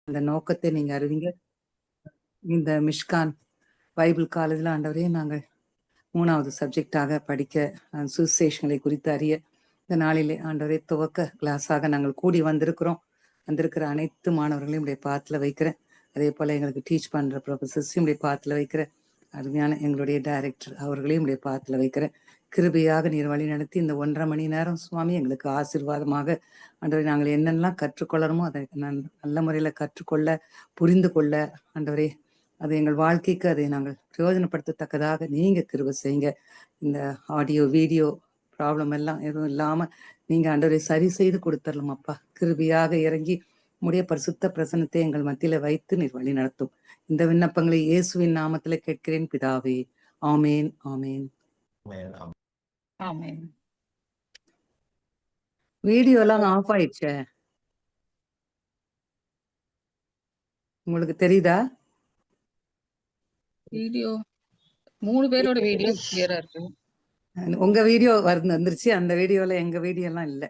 அந்த நோக்கத்தை நீங்க அறிவிங்க. இந்த மிஷ்கான் பைபிள் காலேஜில் ஆண்டவரே நாங்கள் 3வது சப்ஜெக்டாக படிக்க சுசேஷங்களை குறித்து அறிய இந்த நாளிலே ஆண்டவரே துவக்க கிளாஸாக நாங்கள் கூடி வந்திருக்கிற அனைத்து மாணவர்களையும் இப்படி பாத்தில் வைக்கிறேன். அதே போல் எங்களுக்கு டீச் பண்ணுற ப்ரொஃபஸர்ஸையும் இப்படி பாத்தில் வைக்கிறேன். அருமையான எங்களுடைய டைரக்டர் அவர்களையும் இப்படி பாத்தில் வைக்கிறேன். கிருபையாக நீர் வழி நடத்தி இந்த 1.5 மணி நேரம் சுவாமி எங்களுக்கு ஆசீர்வாதமாக ஆண்டவரே நாங்கள் என்னெல்லாம் கற்றுக்கொள்ளணுமோ அதை நல்ல முறையில் கற்றுக்கொள்ள புரிந்து கொள்ள ஆண்டவரே அது எங்கள் வாழ்க்கைக்கு அதை நாங்கள் பிரயோஜனப்படுத்தத்தக்கதாக நீங்க கிருபை செய்யுங்க. இந்த ஆடியோ வீடியோ ப்ராப்ளம் எல்லாம் எதுவும் இல்லாம நீங்க ஆண்டவரை சரி செய்து கொடுத்துடலாம் அப்பா. கிருபியாக இறங்கி உடைய பரிசுத்த பிரசனத்தை எங்கள் மத்தியில வைத்து நீர் வழி நடத்தும். இந்த விண்ணப்பங்களை இயேசுவின் நாமத்துல கேட்கிறேன் பிதாவே. ஆமேன் ஆமேன் ஆமென். வீடியோ எல்லாம் ஆஃப் ஆயிடுச்சே, உங்களுக்கு தெரியுதா? வீடியோ 3 பேரோட வீடியோ கிளியரா இருக்கு. உங்க வீடியோ வந்துருச்சு, அந்த வீடியோல எங்க வீடியோ எல்லாம் இல்ல.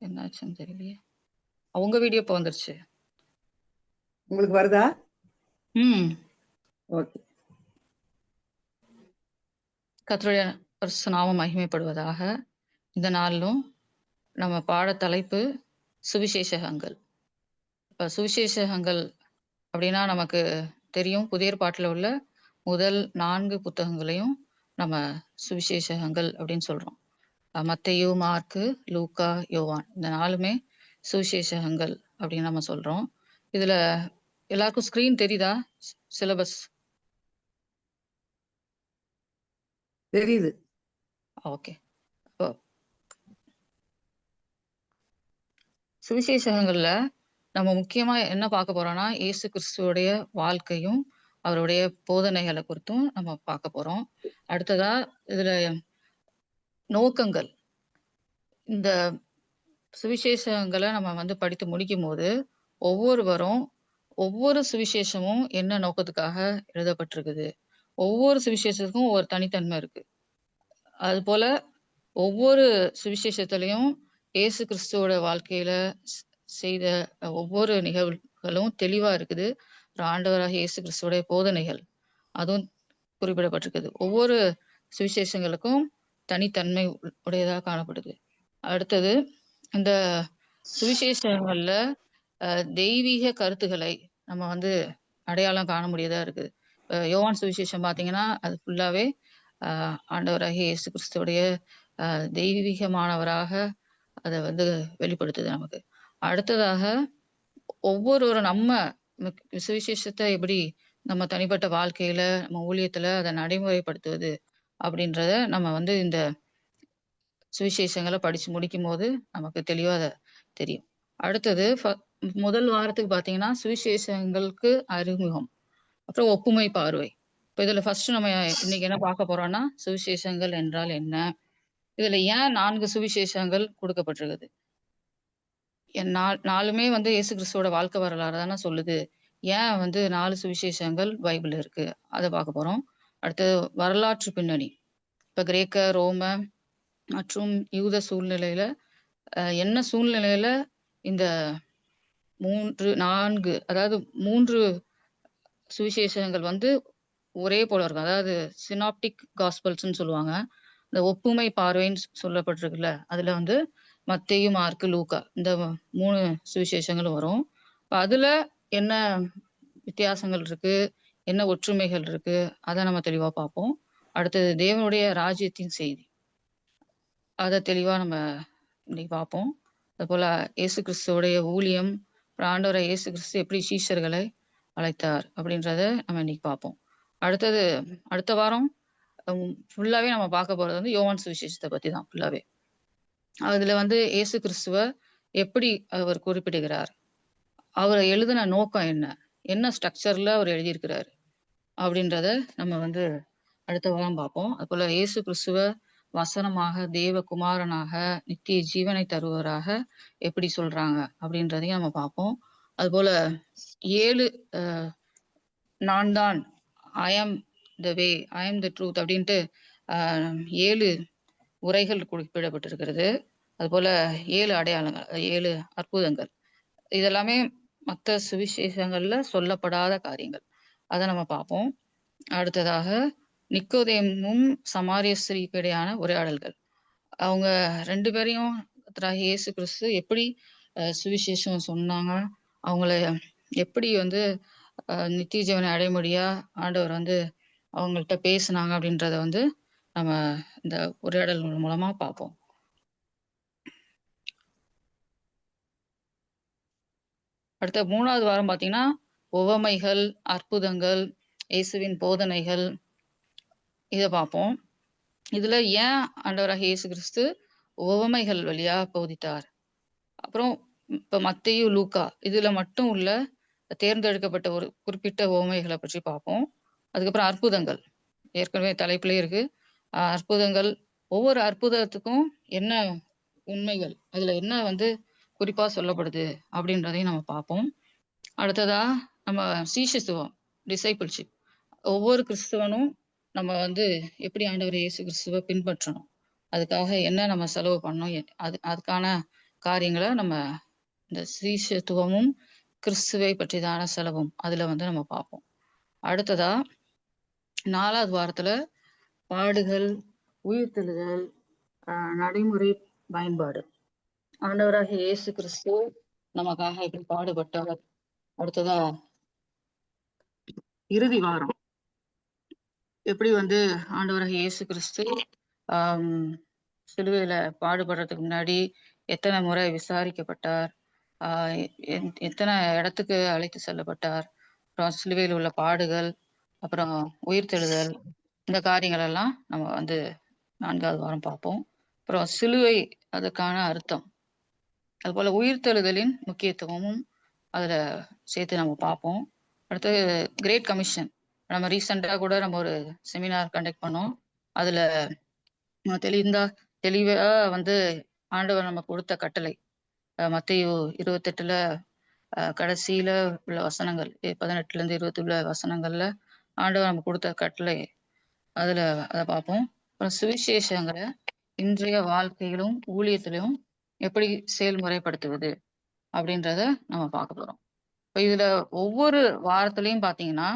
என்னாச்சுன்னு தெரியலையே. அவங்க வீடியோ இப்போ வந்துருச்சு. உங்களுக்கு வருதா? ஓகே. கர்த்தருடைய பரிசுத்த நாமம் மகிமைப்படுவதாக. இந்த நாளிலும் நம்ம பாட தலைப்பு சுவிசேஷகங்கள். இப்போ சுவிசேஷகங்கள் அப்படின்னா நமக்கு தெரியும், புதிய ஏற்பாட்டில் உள்ள முதல் 4 புத்தகங்களையும் நம்ம சுவிசேஷகங்கள் அப்படின்னு சொல்றோம். மத்தேயு, மார்க்கு, லூக்கா, யோவான் இந்த 4மே சுவிசேஷகங்கள் அப்படின்னு நம்ம சொல்றோம். இதுல எல்லாருக்கும் ஸ்கிரீன் தெரியுதா? சிலபஸ் தெரியுது. ஓகே. சுவிசேஷகங்கள்ல நம்ம முக்கியமா என்ன பார்க்க போறோம்னா, இயேசு கிறிஸ்துவோடைய வாழ்க்கையும் அவருடைய போதனைகளை குறித்தும் நம்ம பார்க்க போறோம். அடுத்ததா இதுல நோக்கங்கள். இந்த சுவிசேஷங்களை நம்ம படித்து முடிக்கும் போது ஒவ்வொருவரும் ஒவ்வொரு சுவிசேஷமும் என்ன நோக்கத்துக்காக எழுதப்பட்டிருக்குது, ஒவ்வொரு சுவிசேஷத்துக்கும் ஒரு தனித்தன்மை இருக்கு. அது போல ஒவ்வொரு சுவிசேஷத்திலையும் இயேசு கிறிஸ்துவோட வாழ்க்கையில செய்த ஒவ்வொரு நிகழ்வுகளும் தெளிவா இருக்குது. ஒரு ஆண்டவராக இயேசு கிறிஸ்துவோடைய போதனைகள் அதுவும் குறிப்பிடப்பட்டிருக்குது. ஒவ்வொரு சுவிசேஷங்களுக்கும் தனித்தன்மை உடையதாக காணப்படுது. அடுத்தது இந்த சுவிசேஷங்கள்ல தெய்வீக கருத்துக்களை நம்ம அடையாளம் காண முடியதா இருக்குது. யோவான் சுவிசேஷம் பார்த்தீங்கன்னா அது ஃபுல்லாவே ஆண்டவராகிய இயேசு கிறிஸ்துவோடைய தெய்வீகமானவராக அதை வெளிப்படுத்துது நமக்கு. அடுத்ததாக ஒவ்வொருவரும் நம்ம சுவிசேஷத்தை எப்படி நம்ம தனிப்பட்ட வாழ்க்கையில நம்ம ஊழியத்துல அதை நடைமுறைப்படுத்துவது அப்படின்றத நம்ம இந்த சுவிசேஷங்களை படிச்சு முடிக்கும் போது நமக்கு தெளிவா தெரியும். அடுத்தது முதல் வாரத்துக்கு பார்த்தீங்கன்னா சுவிசேஷங்களுக்கு அறிமுகம், அப்புறம் ஒப்புமை பார்வை. இப்போ இதுல ஃபர்ஸ்ட் நம்ம இன்னைக்கு என்ன பார்க்க போறோம்னா சுவிசேஷங்கள் என்றால் என்ன, இதுல ஏன் 4 சுவிசேஷங்கள் கொடுக்கப்பட்டிருக்குது, நாலுமே இயேசு கிறிஸ்துவோட வாழ்க்கை வரலாறு தானே சொல்லுது. ஏன் 4 சுவிசேஷங்கள் பைபிள் இருக்கு அதை பார்க்க போறோம். அடுத்தது வரலாற்று பின்னணி. இப்ப கிரேக்க, ரோம மற்றும் யூத சூழ்நிலையில என்ன சூழ்நிலையில இந்த 4 அதாவது 3 சுவிசேஷங்கள் ஒரே போல இருக்கும். அதாவது சினாப்டிக் காஸ்பல்ஸ்ன்னு சொல்லுவாங்க. இந்த ஒப்புமை பார்வைன்னு சொல்லப்பட்டிருக்குல்ல, அதுல மத்தேயு, மார்க்கு, லூக்கா இந்த 3 சுவிசேஷங்களும் வரும். அதுல என்ன வித்தியாசங்கள் இருக்கு, என்ன ஒற்றுமைகள் இருக்கு, அதை நம்ம தெளிவா பார்ப்போம். அடுத்தது தேவனுடைய ராஜ்யத்தின் செய்தி, அதை தெளிவா நம்ம இன்னைக்கு பார்ப்போம். அதுபோல இயேசு கிறிஸ்துவோடைய ஊழியம், ஆண்டவரை இயேசு கிறிஸ்து எப்படி சீஷர்களை அழைத்தார் அப்படின்றத நம்ம இன்னைக்கு பார்ப்போம். அடுத்தது அடுத்த வாரம் ஃபுல்லாவே நம்ம பார்க்க போறது யோவான் சுவிசேஷத்தை பத்தி தான் ஃபுல்லாவே. அதுல இயேசு கிறிஸ்துவ எப்படி அவர் குறிப்பிடுகிறார், அவர் எழுதின நோக்கம் என்ன, என்ன ஸ்ட்ரக்சர்ல அவர் எழுதியிருக்கிறாரு அப்படின்றத நம்ம அடுத்த வாரம் பார்ப்போம். அதுபோல இயேசு கிறிஸ்துவ வசனமாக, தேவகுமாரனாக, நித்திய ஜீவனை தருவராக எப்படி சொல்றாங்க அப்படின்றதையும் நம்ம பார்ப்போம். அதுபோல 7 நான் தான், ஐ ஆம் த வே, ஐ ஆம் த ட்ரூத் அப்படின்ட்டு 7 உரைகள் குறிப்பிடப்பட்டிருக்கிறது. அதுபோல 7 அடையாளங்கள், 7 அற்புதங்கள். இதெல்லாமே மத்த சுவிசேஷங்கள்ல சொல்லப்படாத காரியங்கள். அத நம்ம பார்ப்போம். அடுத்ததாக நிக்கோதேமும் சமாரிய ஸ்திரீக்கு இடையான உரையாடல்கள். அவங்க 2 பேரையும் கர்த்தராகிய இயேசு கிறிஸ்து எப்படி சுவிசேஷம் சொன்னாங்க? அவங்கள எப்படி வந்து நித்திய ஜீவனை அடையும்படியா ஆண்டவர் வந்து அவங்கள்ட்ட பேசுனாங்க அப்படின்றத வந்து நம்ம இந்த உரையாடல்கள் மூலமா பார்ப்போம். அடுத்த 3வது வாரம் பார்த்தீங்கன்னா, உவமைகள், அற்புதங்கள், இயேசுவின் போதனைகள் இத பார்ப்போம். இதுல ஏன் ஆண்டவராகிய இயேசு கிறிஸ்து உவமைகள் வழியா போதித்தார்? அப்புறம் இப்ப மத்தேயு, லூக்கா இதுல மட்டும் உள்ள தேர்ந்தெடுக்கப்பட்ட ஒரு குறிப்பிட்ட உவமைகள பற்றி பார்ப்போம். அதுக்கப்புறம் அற்புதங்கள். ஏற்கனவே தலைப்பிலே இருக்கு. அற்புதங்கள் ஒவ்வொரு அற்புதத்துக்கும் என்ன உண்மைகள், அதுல என்ன வந்து குறிப்பா சொல்லப்படுது அப்படின்றதையும் நம்ம பார்ப்போம். அடுத்ததா நம்ம சீஷத்துவம், டிசைபிள்ஷிப். ஒவ்வொரு கிறிஸ்தவனும் நம்ம வந்து எப்படி ஆண்டவர் இயேசு கிறிஸ்துவ பின்பற்றணும். அதுக்காக என்ன நம்ம செலவு பண்ணணும், அதுக்கான காரியங்கள நம்ம இந்த சீஷத்துவமும், கிறிஸ்துவை பற்றியதான செலவும் அதுல வந்து நம்ம பார்ப்போம். அடுத்ததா 4வது வாரத்துல பாடுகள், உயிர்த்தெழுதல், நடைமுறை பயன்பாடு. ஆண்டவராகிய இயேசு கிறிஸ்து நமக்காக எப்படி பாடுபட்டார். அடுத்ததா இறுதி வாரம் எப்படி வந்து ஆண்டவராகிய இயேசு கிறிஸ்து ஆம், சிலுவையில பாடுபடுறதுக்கு முன்னாடி எத்தனை முறை விசாரிக்கப்பட்டார், எத்தனை இடத்துக்கு அழைத்து செல்லப்பட்டார், அப்புறம் சிலுவையில் உள்ள பாடுகள், அப்புறம் உயிர்த்தெழுதல், இந்த காரியங்கள் எல்லாம் நம்ம வந்து 4வது வாரம் பார்ப்போம். அப்புறம் சிலுவை அதுக்கான அர்த்தம், அதுபோல உயிர்த்தெழுதலின் முக்கியத்துவமும் அதுல சேர்த்து நம்ம பார்ப்போம். அடுத்து கிரேட் கமிஷன். நம்ம ரீசெண்டா கூட நம்ம ஒரு செமினார் கண்டக்ட் பண்ணோம். அதுல தெளிவா வந்து ஆண்டவர் நமக்கு கொடுத்த கட்டளை, மத்தேயு 28ல கடைசியில உள்ள வசனங்கள், 18ல இருந்து 20 உள்ள வசனங்கள்ல ஆண்டவர் நமக்கு கொடுத்த கட்டளை, அதுல அதை பார்ப்போம். அப்புறம் சுவிசேஷங்களை இன்றைய வாழ்க்கையிலும் ஊழியத்திலும் எப்படி செயல்முறைப்படுத்துவது அப்படின்றத நம்ம பார்க்க போறோம். இப்ப இதுல ஒவ்வொரு வாரத்திலையும் பாத்தீங்கன்னா,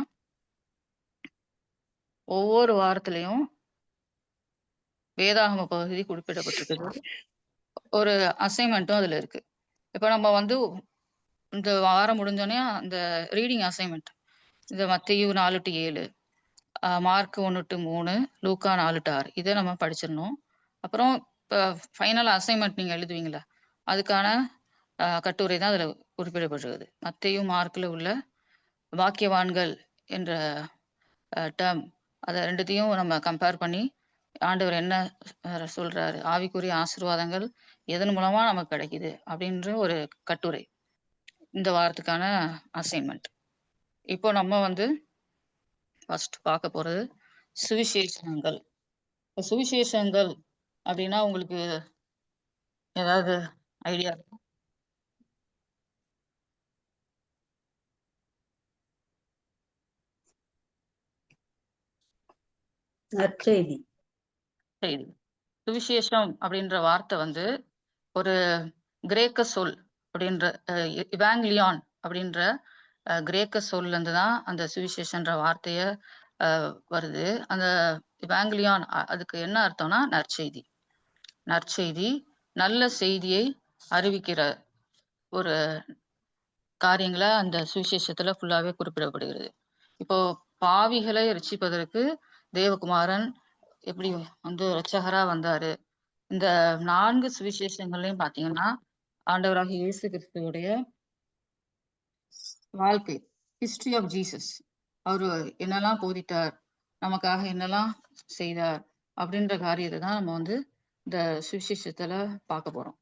ஒவ்வொரு வாரத்திலையும் வேதாகம பகுதி குறிப்பிடப்பட்டிருக்குது. ஒரு அசைன்மெண்ட்டும் அதுல இருக்கு. இப்ப நம்ம வந்து இந்த வாரம் முடிஞ்சோனே அந்த ரீடிங் அசைன்மெண்ட், இந்த மத்தேயு 4-7, மார்க் 1-3, லூக்கா 4-6 இத நம்ம படிச்சிடணும். அப்புறம் இப்ப ஃபைனல் அசைன்மெண்ட் நீங்க எழுதுவீங்கல்ல, அதுக்கான கட்டுரை தான் அதுல குறிப்பிடப்பட்டிருக்குது. மத்தேயு, மார்க்ல உள்ள வாக்கியவான்கள் என்ற டேர்ம், அத 2த்தையும் நம்ம கம்பேர் பண்ணி ஆண்டவர் என்ன சொல்றாரு, ஆவிக்குரிய ஆசீர்வாதங்கள் எதன் மூலமா நமக்கு கிடைக்குது அப்படின்ற ஒரு கட்டுரை இந்த வாரத்துக்கான அசைன்மெண்ட். இப்போ நம்ம வந்து ஃபர்ஸ்ட் பார்க்க போறது சுவிசேஷங்கள். சுவிசேஷங்கள் அப்படின்னா உங்களுக்கு ஏதாவது ஐடியா இருக்கா? நற்செய்தி. செய்தி. சுவிசேஷம் அப்படின்ற வார்த்தை வந்து ஒரு கிரேக்க சொல் அப்படின்ற இவாங்கிலியான் அப்படின்ற கிரேக்க சொல்ல இருந்து தான் அந்த சுவிசேஷன்ற வார்த்தைய வருது. அந்த இவாங்கிலியான் அதுக்கு என்ன அர்த்தம்னா நற்செய்தி. நற்செய்தி நல்ல செய்தியை அறிவிக்கிற ஒரு காரியங்கள அந்த சுவிசேஷத்துல ஃபுல்லாவே குறிப்பிடப்படுகிறது. இப்போ பாவிகளை ரட்சிப்பதற்கு தேவகுமாரன் எப்படி வந்து இரட்சகரா வந்தாரு. இந்த 4 சுவிசேஷங்கள்லயும் பாத்தீங்கன்னா, ஆண்டவராகிய இயேசு கிறிஸ்துவுடைய வாழ்க்கை, ஹிஸ்டரி ஆஃப் ஜீசஸ், அவரு என்னெல்லாம் போதித்தார், நமக்காக என்னெல்லாம் செய்தார் அப்படின்ற காரியத்தை தான் நம்ம வந்து இந்த சுவிசேஷத்துல பார்க்க போறோம்.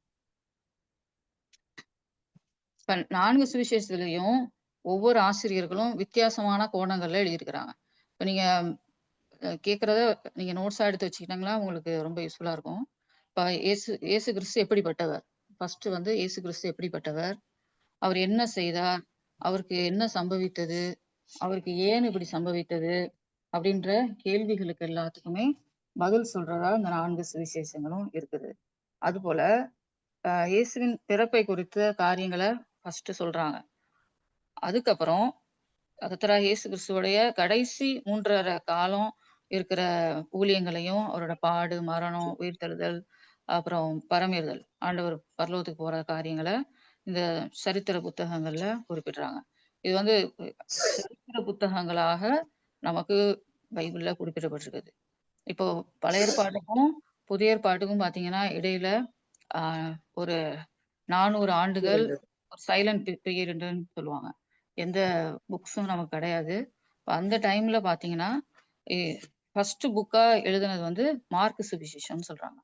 இப்ப 4 சுவிசேஷத்துலயும் ஒவ்வொரு ஆசிரியர்களும் வித்தியாசமான கோணங்கள்ல எழுதியிருக்கிறாங்க. இப்ப நீங்க கேட்கறத நீங்க நோட்ஸா எடுத்து வச்சுக்கிட்டாங்களா உங்களுக்கு ரொம்ப யூஸ்ஃபுல்லா இருக்கும். இப்ப இயேசு கிறிஸ்து எப்படிப்பட்டவர்? ஃபர்ஸ்ட் வந்து இயேசு கிறிஸ்து எப்படிப்பட்டவர்? அவர் என்ன செய்தார்? அவருக்கு என்ன சம்பவித்தது? அவருக்கு ஏன் இப்படி சம்பவித்தது? அப்படின்ற கேள்விகளுக்கு எல்லாத்துக்குமே பதில் சொல்றதா இந்த 4 சுவிசேஷங்களும் இருக்குது. அதுபோல இயேசுவின் பிறப்பை குறித்த காரியங்கள ஃபர்ஸ்ட்டு சொல்றாங்க. அதுக்கப்புறம் கர்த்தராகிய இயேசு கிறிஸ்துவுடைய கடைசி 3 1/2 காலம் இருக்கிற ஊழியங்களையும், அவரோட பாடு, மரணம், உயிர்த்தெழுதல், அப்புறம் பரமேறுதல், ஆண்டவர் பரலோகத்துக்கு போற காரியங்கள இந்த சரித்திர புத்தகங்கள்ல குறிப்பிடுறாங்க. இது வந்து சரித்திர புத்தகங்களாக நமக்கு பைபிள்ல குறிப்பிடப்பட்டிருக்குது. இப்போ பழைய ஏற்பாட்டுக்கும், புதிய ஏற்பாட்டுக்கும் பார்த்தீங்கன்னா, இடையில ஆ ஒரு 400 ஆண்டுகள் இருந்தது. ஒரு சைலண்ட் பீரியடுன்னு சொல்லுவாங்க. எந்த புக்ஸும் நமக்கு கிடையாது. இப்ப அந்த டைம்ல பார்த்தீங்கன்னா, எ ஃபர்ஸ்ட் புக்கா எழுதுனது வந்து மார்க் சுவிசேஷம்னு சொல்றாங்க.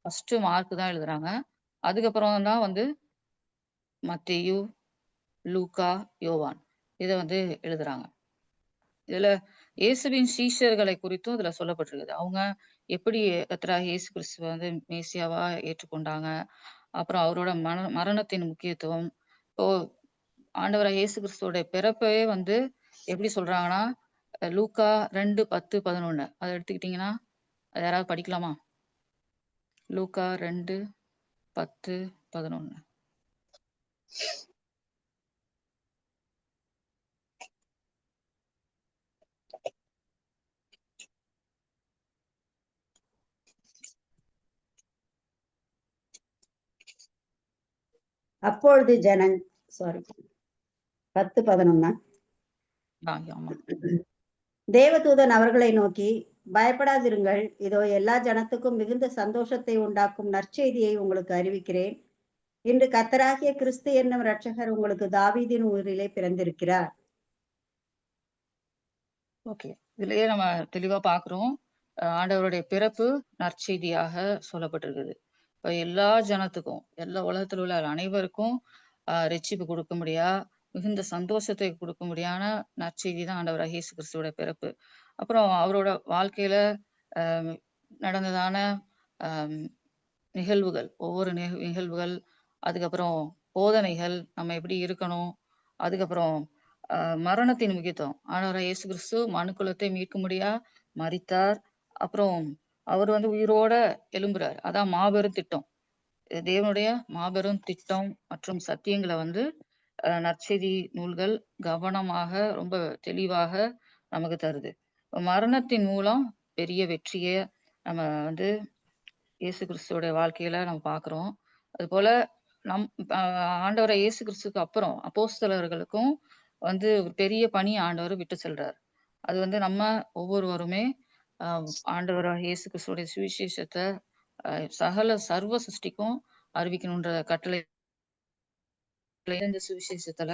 ஃபர்ஸ்ட் மார்க் தான் எழுதுறாங்க. அதுக்கப்புறம் தான் வந்து மத்தேயு, லூக்கா, யோவான் இத வந்து எழுதுறாங்க. இதுல இயேசுவின் சீஷர்களை குறித்தும் இதுல சொல்லப்பட்டிருக்குது. அவங்க எப்படி கர்த்தராகிய இயேசு கிறிஸ்துவ வந்து மேசியாவா ஏற்றுக்கொண்டாங்க. அப்புறம் அவரோட மரணத்தின் முக்கியத்துவம். இப்போ ஆண்டவராகிய இயேசு கிறிஸ்துவோட பிறப்பவே வந்து எப்படி சொல்றாங்கன்னா, லூக்கா 2, 10, 11 அத எடுத்துக்கிட்டீங்கன்னா, அத யாராவது படிக்கலாமா? லூக்கா 2, 10, 11. அப்பொழுது சாரி 10, 11. ஆமா. தேவதூதன் அவர்களை நோக்கி, பயப்படாதிருங்கள், இதோ எல்லா ஜனத்துக்கும் மிகுந்த சந்தோஷத்தை உண்டாக்கும் நற்செய்தியை உங்களுக்கு அறிவிக்கிறேன். இன்று கர்த்தராகிய கிறிஸ்து என்னும் இரட்சகர் உங்களுக்கு தாவீதின் ஊரிலே பிறந்திருக்கிறார். ஓகே. இதுலயே நம்ம தெளிவா பார்க்குறோம். ஆண்டவருடைய பிறப்பு நற்செய்தியாக சொல்லப்பட்டிருக்குது. இப்ப எல்லா ஜனத்துக்கும், எல்லா உலகத்துல உள்ள அனைவருக்கும் ரட்சிப்பு கொடுக்கும்படியா, மிகுந்த சந்தோஷத்தை கொடுக்கும்படியான நற்செய்தி தான் ஆண்டவராகிய இயேசு கிறிஸ்துவோட பிறப்பு. அப்புறம் அவரோட வாழ்க்கையில அ நடந்ததான அம் நிகழ்வுகள், ஒவ்வொரு நிகழ்வுகள், அதுக்கப்புறம் போதனைகள், நம்ம எப்படி இருக்கணும், அதுக்கப்புறம் அ மரணத்தின் முக்கியத்துவம். ஆண்டவராகிய இயேசு கிறிஸ்து மனுக்குலத்தை மீட்கும்படியா மரித்தார். அப்புறம் அவர் வந்து உயிரோட எழும்புறார். அதான் மாபெரும் திட்டம். இது தேவனுடைய மாபெரும் திட்டம் மற்றும் சத்தியங்கள வந்து நற்செய்தி நூல்கள் கவனமாக, ரொம்ப தெளிவாக நமக்கு தருது. மரணத்தின் மூலம் பெரிய வெற்றிய நம்ம வந்து இயேசு கிறிஸ்துவோட வாழ்க்கையில நம்ம பார்க்குறோம். அதுபோல நம் அ ஆண்டவர இயேசு கிறிஸ்துவுக்கு அப்புறம் அப்போஸ்தலர்களுக்கும் வந்து ஒரு பெரிய பணி ஆண்டவர் விட்டு செல்றார். அது வந்து நம்ம ஒவ்வொருவருமே அ ஆண்டவராகிய இயேசு கிறிஸ்துவோடைய சுவிசேஷத்த சகல சர்வ சிருஷ்டிக்கும் அறிவிக்கணுன்ற கட்டளை இந்த சுவிசேஷத்துல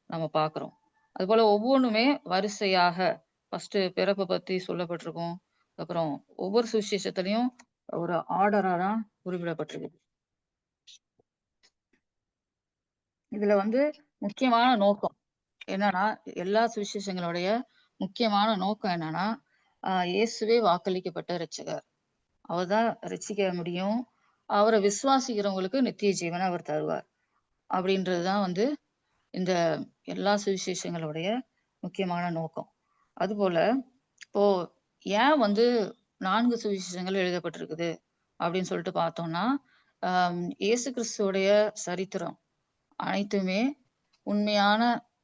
நம்ம பார்க்குறோம். அதுபோல ஒவ்வொன்னுமே வரிசையாக ஃபர்ஸ்ட்டு பிறப்ப பத்தி சொல்லப்பட்டிருக்கும். அப்புறம் ஒவ்வொரு சுவிசேஷத்திலயும் ஒரு ஆர்டரா தான் குறிப்பிடப்பட்டிருக்கு. இதுல வந்து முக்கியமான நோக்கம் என்னன்னா, எல்லா சுவிசேஷங்களுடைய முக்கியமான நோக்கம் என்னன்னா, இயேசுவே வாக்களிக்கப்பட்ட இரட்சகர். அவர் தான் ரட்சிக்க முடியும். அவர விசுவாசிக்கிறவங்களுக்கு நித்திய ஜீவன அவர் தருவார். அப்படின்றது தான் வந்து இந்த எல்லா சுவிசேஷங்களுடைய முக்கியமான நோக்கம். அதுபோல இப்போ ஏன் வந்து 4 சுவிசேஷங்கள் எழுதப்பட்டிருக்குது அப்படின்னு சொல்லிட்டு பார்த்தோம்னா, இயேசு கிறிஸ்துவுடைய சரித்திரம் அனைத்துமே உண்மையான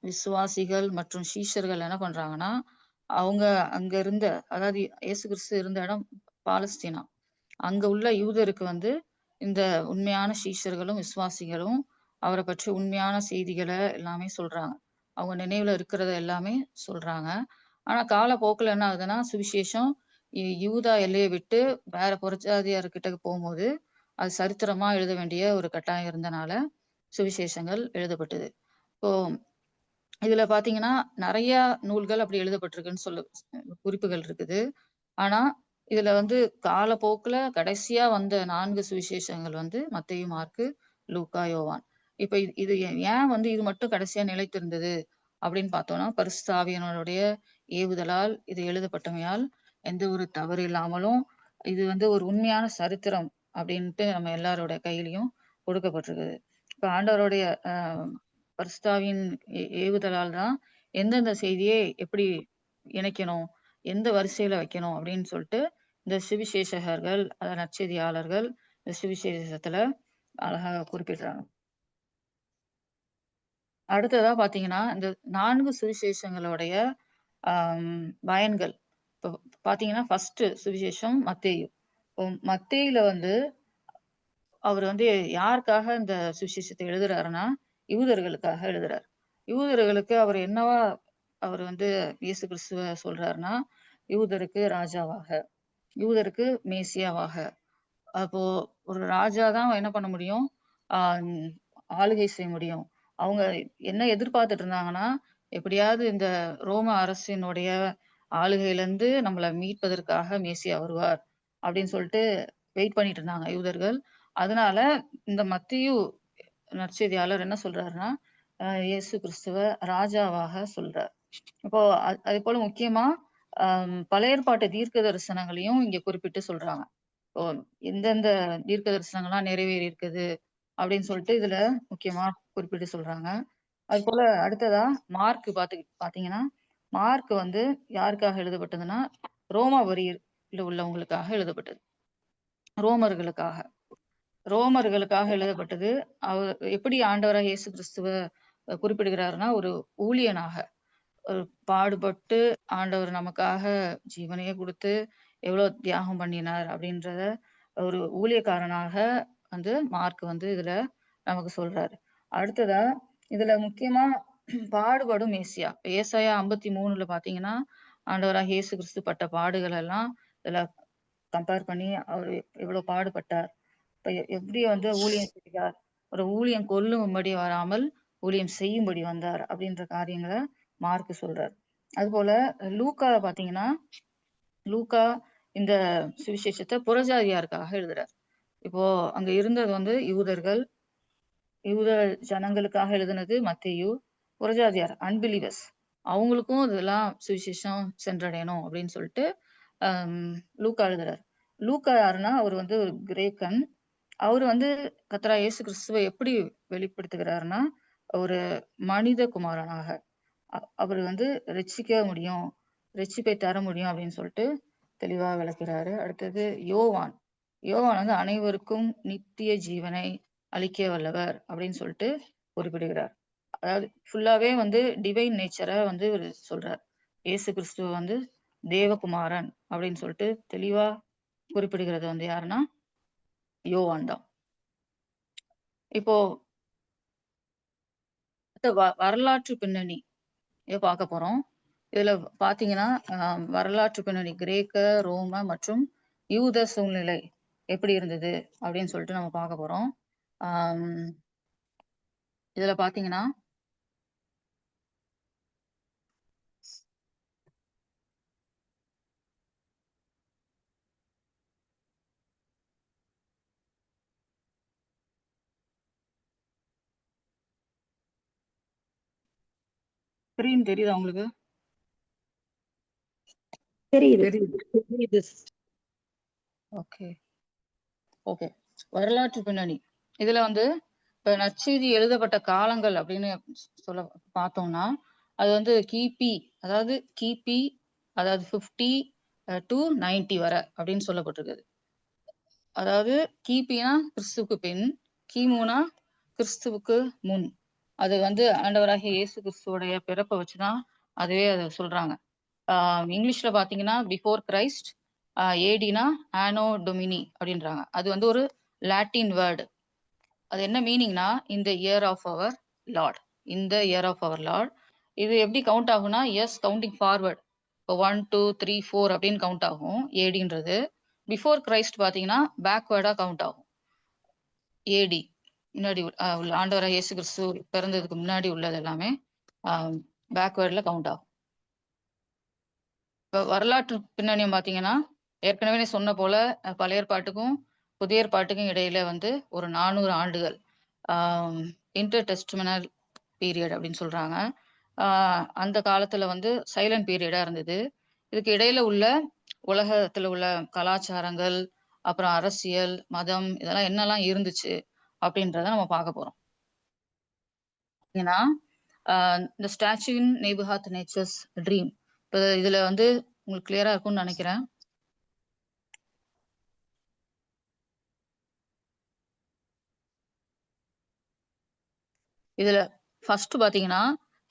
விசுவாசிகள் மற்றும் சீஷர்கள் என்ன பண்றாங்கன்னா, அவங்க அங்க இருந்த அதாவது இயேசு கிறிஸ்து இருந்த இடம் பாலஸ்தீனா. அங்க உள்ள யூதருக்கு வந்து இந்த உண்மையான சீஷர்களும், விசுவாசிகளும் அவர பற்றி உண்மையான செய்திகள எல்லாமே சொல்றாங்க. அவங்க நினைவுல இருக்கிறத எல்லாமே சொல்றாங்க. ஆனா காலப்போக்குல என்ன ஆகுதுன்னா, சுவிசேஷம் யூதா எல்லைய விட்டு வேற புறஜாதியார்கிட்ட போம்போது, அது சரித்திரமா எழுத வேண்டிய ஒரு கட்டாயம் இருந்தனால, சுவிசேஷங்கள் எழுதப்பட்டது. இப்போ இதுல பார்த்தீங்கன்னா, நெறைய நூல்கள் அப்படி எழுதப்பட்டிருக்குன்னு குறிப்புகள் இருக்குது. ஆனா, இதுல வந்து காலப்போக்குல கடைசியா வந்த 4 சுவிசேஷங்கள் வந்து மத்தேயு, மார்க்கு, லூக்கா, யோவான். இப்ப இது ஏன் வந்து இது மட்டும் கடைசியா நிலைத்திருந்தது அப்படின்னு பார்த்தோம்னா, பரிசுத்த ஆவியானவருடைய ஏவுதலால் இது எழுதப்பட்டமையால், எந்த ஒரு தவறு இல்லாமலும், இது வந்து ஒரு உண்மையான சரித்திரம் அப்படின்ட்டு நம்ம எல்லாரோட கையிலயும் கொடுக்கப்பட்டிருக்குது. இப்ப ஆண்டவருடைய அ பரிசுத்தாவியின் ஏவுதலால் தான் எந்தெந்த செய்தியை எப்படி இணைக்கணும், எந்த வரிசையில வைக்கணும் அப்படின்னு சொல்லிட்டு, இந்த சுவிசேஷகர்கள், நற்செய்தியாளர்கள் இந்த சுவிசேஷத்துல அழகா குறிப்பிடுறாங்க. அடுத்ததா பாத்தீங்கன்னா, இந்த 4 சுவிசேஷங்களுடைய பயன்கள். இப்போ பாத்தீங்கன்னா, ஃபர்ஸ்ட் சுவிசேஷம் மத்தேயு. இப்போ மத்தேயுல வந்து அவர் வந்து யாருக்காக இந்த சுவிசேஷத்தை எழுதுறாருன்னா, யூதர்களுக்காக எழுதுறார். யூதர்களுக்கு அவர் என்னவா அவர் வந்து இயேசு கிறிஸ்துவ சொல்றாருன்னா, யூதருக்கு ராஜாவாக, யூதருக்கு மேசியாவாக. அப்போ ஒரு ராஜா தான் என்ன பண்ண முடியும்? ஆ ம் ஆளுகை செய்ய முடியும். அவங்க என்ன எதிர்பார்த்துட்டு இருந்தாங்கன்னா, எப்படியாவது இந்த ரோம அரசினுடைய ஆளுகையிலிருந்து நம்மள மீட்பதற்காக மேசியா வருவார். அப்படின்னு சொல்லிட்டு வெயிட் பண்ணிட்டு இருந்தாங்க யூதர்கள். அதனால இந்த மத்தேயு நற்செய்தியாளர் என்ன சொல்றாருன்னா, இயேசு கிறிஸ்துவ ராஜாவாக சொல்றார். இப்போ அதேபோல முக்கியமா பழைய ஏற்பாட்டு தீர்க்க தரிசனங்களையும் இங்க குறிப்பிட்டு சொல்றாங்க. இப்போ எந்தெந்த தீர்க்க தரிசனங்கள்லாம் நிறைவேறி இருக்குது அப்படின்னு சொல்லிட்டு இதுல முக்கியமா குறிப்பிட்டு சொல்றாங்க. அதுபோல அடுத்ததா மார்க் பாத்தீங்கன்னா, மார்க் வந்து யாருக்காக எழுதப்பட்டதுன்னா, ரோமாபுரியில உள்ளவங்களுக்காக எழுதப்பட்டது. ரோமர்களுக்காக. ரோமர்களுக்காக எழுதப்பட்டது. அவர் எப்படி ஆண்டவராக இயேசு கிறிஸ்துவ குறிப்பிடுகிறார்ன்னா, ஒரு ஊழியனாக. பாடுபட்டு ஆண்டவர் நமக்காக ஜீவனையே குடுத்து எவ்வளோ தியாகம் பண்ணினார் அப்படின்றத ஒரு ஊழியக்காரனாக வந்து மார்க் வந்து இதுல நமக்கு சொல்றாரு. அடுத்ததா இதுல முக்கியமா பாடுபடும் மேசியா. ஏசாயா 53ல பாத்தீங்கன்னா, ஆண்டவராகிய இயேசு கிறிஸ்து பட்ட பாடுகள் எல்லாம் இதுல கம்பேர் பண்ணி அவரு எவ்வளவு பாடுபட்டார். இப்ப எப்படி வந்து ஊழியம் செய்தார். ஒரு ஊழியம் கொல்லும்படி வராமல் ஊழியம் செய்யும்படி வந்தார் அப்படின்ற காரியங்கள மார்க் சொல்றார். அதுபோல லூக்கா பாத்தீங்கன்னா, லூக்கா இந்த சுவிசேஷத்த புறஜாதியாருக்காக எழுதுறார். இப்போ அங்க இருந்தது வந்து யூதர்கள், யூத ஜனங்களுக்காக எழுதுனது மத்தேயு, புறஜாதியார் அன்பிலீவர்ஸ் அவங்களுக்கும் இதெல்லாம் சுவிசேஷம் சென்றடையணும் அப்படின்னு சொல்லிட்டு லூக்கா எழுதுறார். லூக்கா யாருன்னா, அவர் வந்து ஒரு கிரேக்கன். அவரு வந்து கர்த்தராகிய இயேசு கிறிஸ்துவ எப்படி வெளிப்படுத்துகிறாருன்னா, ஒரு மனித குமாரனாக. அவரு வந்து ரட்சிக்க முடியும், ரட்சிப்பை தர முடியும் அப்படின்னு சொல்லிட்டு தெளிவா விளக்குறாரு. அடுத்தது யோவான். யோவான் வந்து அனைவருக்கும் நித்திய ஜீவனை அளிக்க வல்லவர் அப்படின்னு சொல்லிட்டு குறிப்பிடுகிறார். அதாவது ஃபுல்லாவே வந்து டிவைன் நேச்சர வந்து இவரு சொல்றார். இயேசு கிறிஸ்துவ வந்து தேவகுமாரன் அப்படின்னு சொல்லிட்டு தெளிவா குறிப்பிடுகிறது வந்து யாருன்னா, யோவான் தான். இப்போ அடுத்த வரலாற்று பின்னணி இத பார்க்க போறோம். இதுல பார்த்தீங்கன்னா, வரலாற்று பின்னணி கிரேக்க, ரோம மற்றும் யூத சூழ்நிலை எப்படி இருந்தது அப்படின்னு சொல்லிட்டு நம்ம பார்க்க போறோம். ஆம், இதுல பார்த்தீங்கன்னா, ஸ்கிரீன் தெரியுதா உங்களுக்கு? தெரியுது. தெரியுது. ஓகே. ஓகே. வரலாற்று பின்னணி. இதுல வந்து இப்ப நற்செய்தி எழுதப்பட்ட காலங்கள் அப்படின்னு சொல்ல பார்த்தோம்னா, அது வந்து கிபி அதாவது கிபி அதாவது 50 டூ 90 வரை அப்படின்னு சொல்லப்பட்டிருக்குது. அதாவது கிபினா கிறிஸ்துவுக்கு பின், கிமுனா கிறிஸ்துவுக்கு முன். அது வந்து ஆண்டவராகிய இயேசு கிறிஸ்துவோடைய பிறப்ப வச்சுதான் அதுவே அத சொல்றாங்க. இங்கிலீஷ்ல பார்த்தீங்கன்னா, பிஃபோர் கிரைஸ்ட், ஏடினா ஆனோ டொமினி அப்படின்றாங்க. அது வந்து ஒரு லாட்டின் வேர்ட். அது என்ன மீனிங்னா, in the year of our Lord. In the year of our Lord. இது எப்படி கவுண்ட் ஆகும்னா, எஸ் கவுண்டிங் ஃபார்வர்ட். இப்போ 1, 2, 3, 4 அப்படின்னு கவுண்ட் ஆகும் ஏடின்றது. பிஃபோர் கிரைஸ்ட் பார்த்தீங்கன்னா, பேக்வேர்டா கவுண்ட் ஆகும். ஏடி முன்னாடி உள்ள ஆண்டவராகிய இயேசு கிறிஸ்து பிறந்ததுக்கு முன்னாடி உள்ளது எல்லாமே பேக்வேர்ட்ல கவுண்ட் ஆகும். இப்போ வரலாற்று பின்னணியம் பார்த்தீங்கன்னா, ஏற்கனவே நான் சொன்ன போல பழைய ஏற்பாட்டுக்கும், புதிய ஏற்பாட்டுக்கும் இடையில வந்து ஒரு 400 ஆண்டுகள் இன்டர் டெஸ்டிமெனல் பீரியட் அப்படின்னு சொல்றாங்க. அந்த காலத்துல வந்து சைலண்ட் பீரியடா இருந்தது. இதுக்கு இடையில உள்ள உலகத்துல உள்ள கலாச்சாரங்கள், அப்புறம் அரசியல், மதம் இதெல்லாம் என்னெல்லாம் இருந்துச்சு அப்படின்றத நம்ம பார்க்க போறோம். ஏன்னா, இந்த ஸ்டாச்சு இன் நேபுகாத் நேச்சர்ஸ் ட்ரீம். இப்போ இதுல வந்து உங்களுக்கு கிளியரா இருக்கும்னு நினைக்கிறேன். இதுல ஃபர்ஸ்ட் பாத்தீங்கன்னா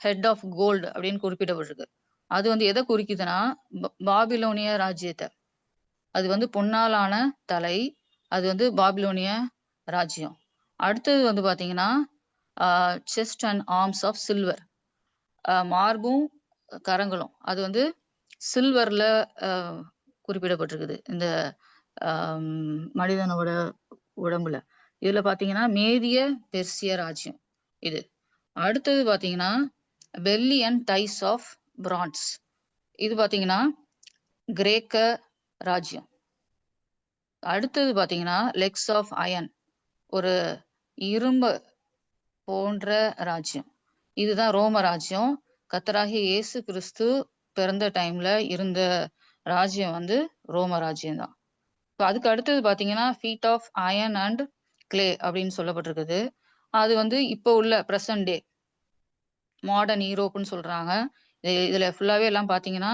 ஹெட் ஆஃப் கோல்டு அப்படின்னு குறிப்பிடப்பட்டிருக்கு. அது வந்து எதை குறிக்குதுன்னா பாபிலோனிய ராஜ்யத்தை. அது வந்து பொன்னாலான தலை. அது வந்து பாபிலோனிய ராஜ்யம். அடுத்தது வந்து பாத்தீங்கன்னா chest and arms of silver. மார்பும் கரங்களும் அது வந்து சில்வர்ல குறிப்பிடப்பட்டிருக்குது இந்த மனிதனோட உடம்புல. இதுல பாத்தீங்கன்னா மேதிய பெர்சிய ராஜ்யம் இது. அடுத்தது பாத்தீங்கன்னா belly and thighs of bronze. இது பாத்தீங்கன்னா கிரேக்க ராஜ்யம். அடுத்தது பாத்தீங்கன்னா லெக்ஸ் ஆஃப் அயன், ஒரு இரும்பு போன்ற ராஜ்யம். இதுதான் ரோம ராஜ்யம். கர்த்தராகிய இயேசு கிறிஸ்து பிறந்த டைம்ல இருந்த ராஜ்யம் வந்து ரோம ராஜ்யம் தான். இப்போ அதுக்கு அடுத்தது பாத்தீங்கன்னா feet of iron and clay அப்படின்னு சொல்லப்பட்டிருக்குது. அது வந்து இப்போ உள்ள பிரசன்ட் டே மாடர்ன் யூரோப்னு சொல்றாங்க. இதுல ஃபுல்லாவே எல்லாம் பாத்தீங்கன்னா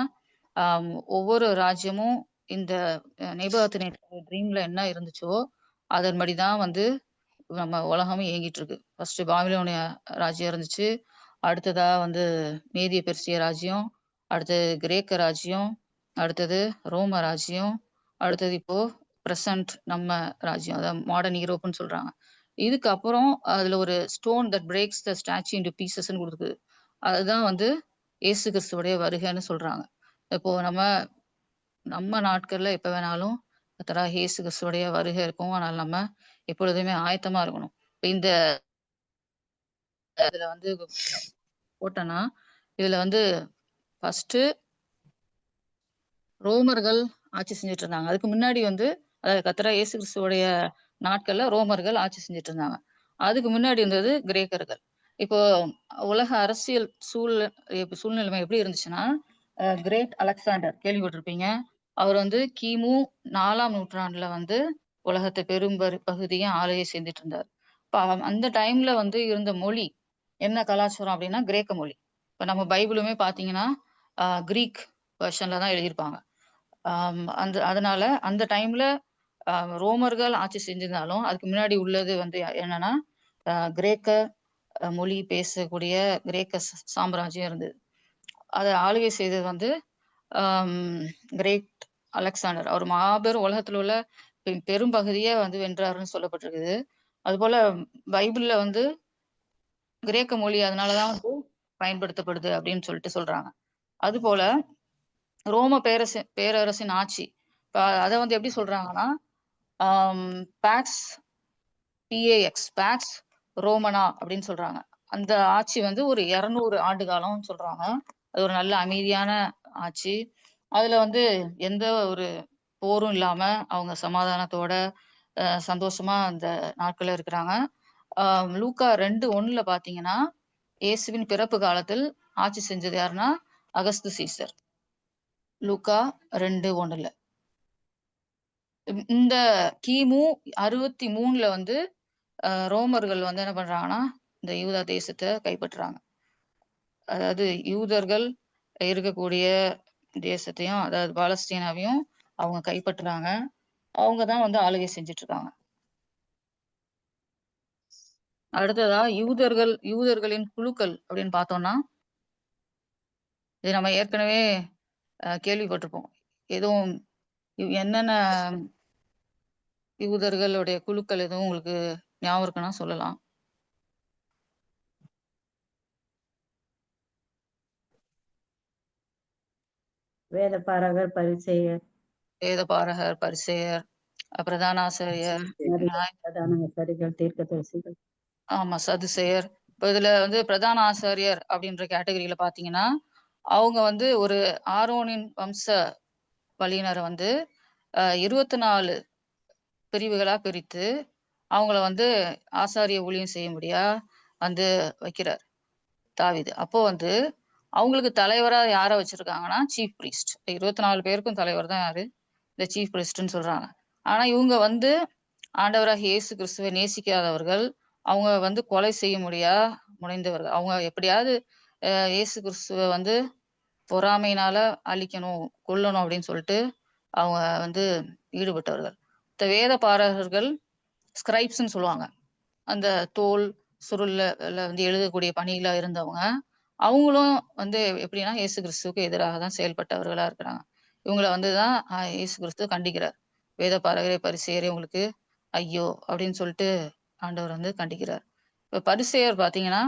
ஒவ்வொரு ராஜ்யமும் இந்த நேபுகாத்நேச்சர் ட்ரீம்ல என்ன இருந்துச்சோ அதன்படி தான் வந்து நம்ம உலகமும் இயங்கிட்டு இருக்கு. ஃபர்ஸ்ட் பாபிலோனிய ராஜ்யம் இருந்துச்சு. அடுத்ததா வந்து மேதிய பெர்சிய ராஜ்யம், அடுத்தது கிரேக்க ராஜ்யம், அடுத்தது ரோம ராஜ்யம், அடுத்தது இப்போ பிரசன்ட் நம்ம ராஜ்யம், அதாவது மாடர்ன் யூரோப்னு சொல்றாங்க. இதுக்கு அப்புறம் அதுல ஒரு stone that breaks the statue into பீசஸ்ன்னு கொடுக்குது. அதுதான் வந்து இயேசு கிறிஸ்துவோடைய வருகைன்னு சொல்றாங்க. இப்போ நம்ம நாட்கள்ல எப்ப வேணாலும் கர்த்தராகிய இயேசு கிறிஸ்துவோடைய வருகை இருக்கும். ஆனால் நம்ம எப்பொழுதுமே ஆயத்தமா இருக்கணும். இப்ப இந்த இதுல வந்து போட்டோன்னா இதுல வந்து ஃபர்ஸ்ட் ரோமர்கள் ஆட்சி செஞ்சுட்டு இருந்தாங்க. அதுக்கு முன்னாடி வந்து அதாவது கர்த்தராகிய இயேசு கிறிஸ்துவோடைய நாட்கள்ல ரோமர்கள் ஆட்சி செஞ்சுட்டு இருந்தாங்க. அதுக்கு முன்னாடி இருந்தது கிரேக்கர்கள். இப்போ உலக அரசியல் சூழ்நிலைமை எப்படி இருந்துச்சுன்னா கிரேட் அலெக்சாண்டர் கேள்விப்பட்டிருப்பீங்க. அவர் வந்து கிமு 4ஆம் நூற்றாண்டுல வந்து உலகத்தை பகுதியை ஆளுகை செஞ்சுட்டு இருந்தார். இப்ப அந்த டைம்ல வந்து இருந்த மொழி என்ன கலாச்சாரம் அப்படின்னா கிரேக்க மொழி. இப்ப நம்ம பைபிளுமே பாத்தீங்கன்னா கிரீக் வெர்ஷன்ல தான் எழுதியிருப்பாங்க. அதனால அந்த டைம்ல ரோமர்கள் ஆட்சி செஞ்சிருந்தாலும் அதுக்கு முன்னாடி உள்ளது வந்து என்னன்னா கிரேக்க மொழி பேசக்கூடிய கிரேக்க சாம்ராஜ்யம் இருந்தது. அதை ஆளுகை செய்தது வந்து கிரேட் அலெக்சாண்டர். அவர் மாபெரும் உலகத்துல உள்ள பெரும் பகுதியை வந்து வென்றாருன்னு சொல்லப்பட்டிருக்குது. அதுபோல பைபிள்ல வந்து கிரேக்க மொழி அதனாலதான் வந்து பயன்படுத்தப்படுது அப்படின்னு சொல்லிட்டு சொல்றாங்க. அது போல ரோம பேரரசின் ஆட்சி அதை வந்து எப்படி சொல்றாங்கன்னா பாக்ஸ் பாக்ஸ் ரோமனா அப்படின்னு சொல்றாங்க. அந்த ஆட்சி வந்து ஒரு 200 ஆண்டு காலம் சொல்றாங்க. அது ஒரு நல்ல அமைதியான ஆட்சி. அதுல வந்து எந்த ஒரு போரும் இல்லாம அவங்க சமாதானத்தோட சந்தோஷமா அந்த நாட்கள்ல இருக்கிறாங்க. லூக்கா 2:1 பாத்தீங்கன்னா இயேசுவின் பிறப்பு காலத்தில் ஆட்சி செஞ்சது யாருன்னா அகஸ்து சீசர். லூக்கா 2:1. இந்த கிமு 63 வந்து ரோமர்கள் வந்து என்ன பண்றாங்கன்னா இந்த யூதா தேசத்தை கைப்பற்றுறாங்க. அதாவது யூதர்கள் இருக்கக்கூடிய தேசத்தையும் அதாவது பாலஸ்தீனாவையும் அவங்க கைப்பற்றுறாங்க. அவங்க தான் வந்து ஆளுகை செஞ்சுட்டு இருக்காங்க. அடுத்ததா யூதர்களின் குழுக்கள் அப்படின்னு பார்த்தோம்னா இது நம்ம ஏற்கனவே கேள்விப்பட்டிருப்போம். எதுவும் என்னென்ன யூதர்களுடைய குழுக்கள் எதுவும் உங்களுக்கு ஞாபகம் இருக்குன்னா சொல்லலாம். வேதபாரகர், பரிசேயர், வேதபாரகர், பரிசேயர், பிரதான ஆசிரியர், பிரதான ஆசாரியர்கள், தீர்க்கதரிசிகள். ஆமா சதுசேயர். இப்போ இதுல வந்து பிரதான ஆசாரியர் அப்படின்ற கேட்டகரியில பாத்தீங்கன்னா அவங்க வந்து ஒரு ஆரோனின் வம்ச வழியினரை வந்து 24 பிரிவுகளா பிரித்து அவங்கள வந்து ஆசாரிய ஊழியம் செய்யும்படியா வந்து வைக்கிறார் தாவீது. அப்போ வந்து அவங்களுக்கு தலைவரா யாரை வச்சிருக்காங்கன்னா சீஃப் பிரீஸ்ட். 24 பேருக்கும் தலைவர் தான் யாரு இந்த சீஃப் பிரீஸ்ட்னு சொல்றாங்க. ஆனா இவங்க வந்து ஆண்டவராக இயேசு கிறிஸ்துவை நேசிக்காதவர்கள். அவங்க வந்து கொலை செய்ய முனைந்தவர்கள். அவங்க எப்படியாவது இயேசு கிறிஸ்துவை வந்து பொறாமையினால அழிக்கணும் கொல்லணும் அப்படின்னு சொல்லிட்டு அவங்க வந்து ஈடுபட்டவர்கள். இந்த வேத பாரகர்கள் ஸ்கிரைப்ஸ்ன்னு சொல்லுவாங்க. அந்த தோல் சுருள்ல வந்து எழுதக்கூடிய பணியில இருந்தவங்க. அவங்களும் வந்து எப்படின்னா, இயேசு கிறிஸ்துவுக்கு எதிராக தான் செயல்பட்டவர்களா இருக்கிறாங்க. இவங்கள வந்து தான் இயேசு கிறிஸ்து கண்டிக்கிறார். "வேத பாரகரே, பரிசேயரே உங்களுக்கு ஐயோ!" அப்படின்னு சொல்லிட்டு ஆண்டவர் வந்து கண்டிக்கிறார். இப்ப பரிசேயர் பார்த்தீங்கன்னா,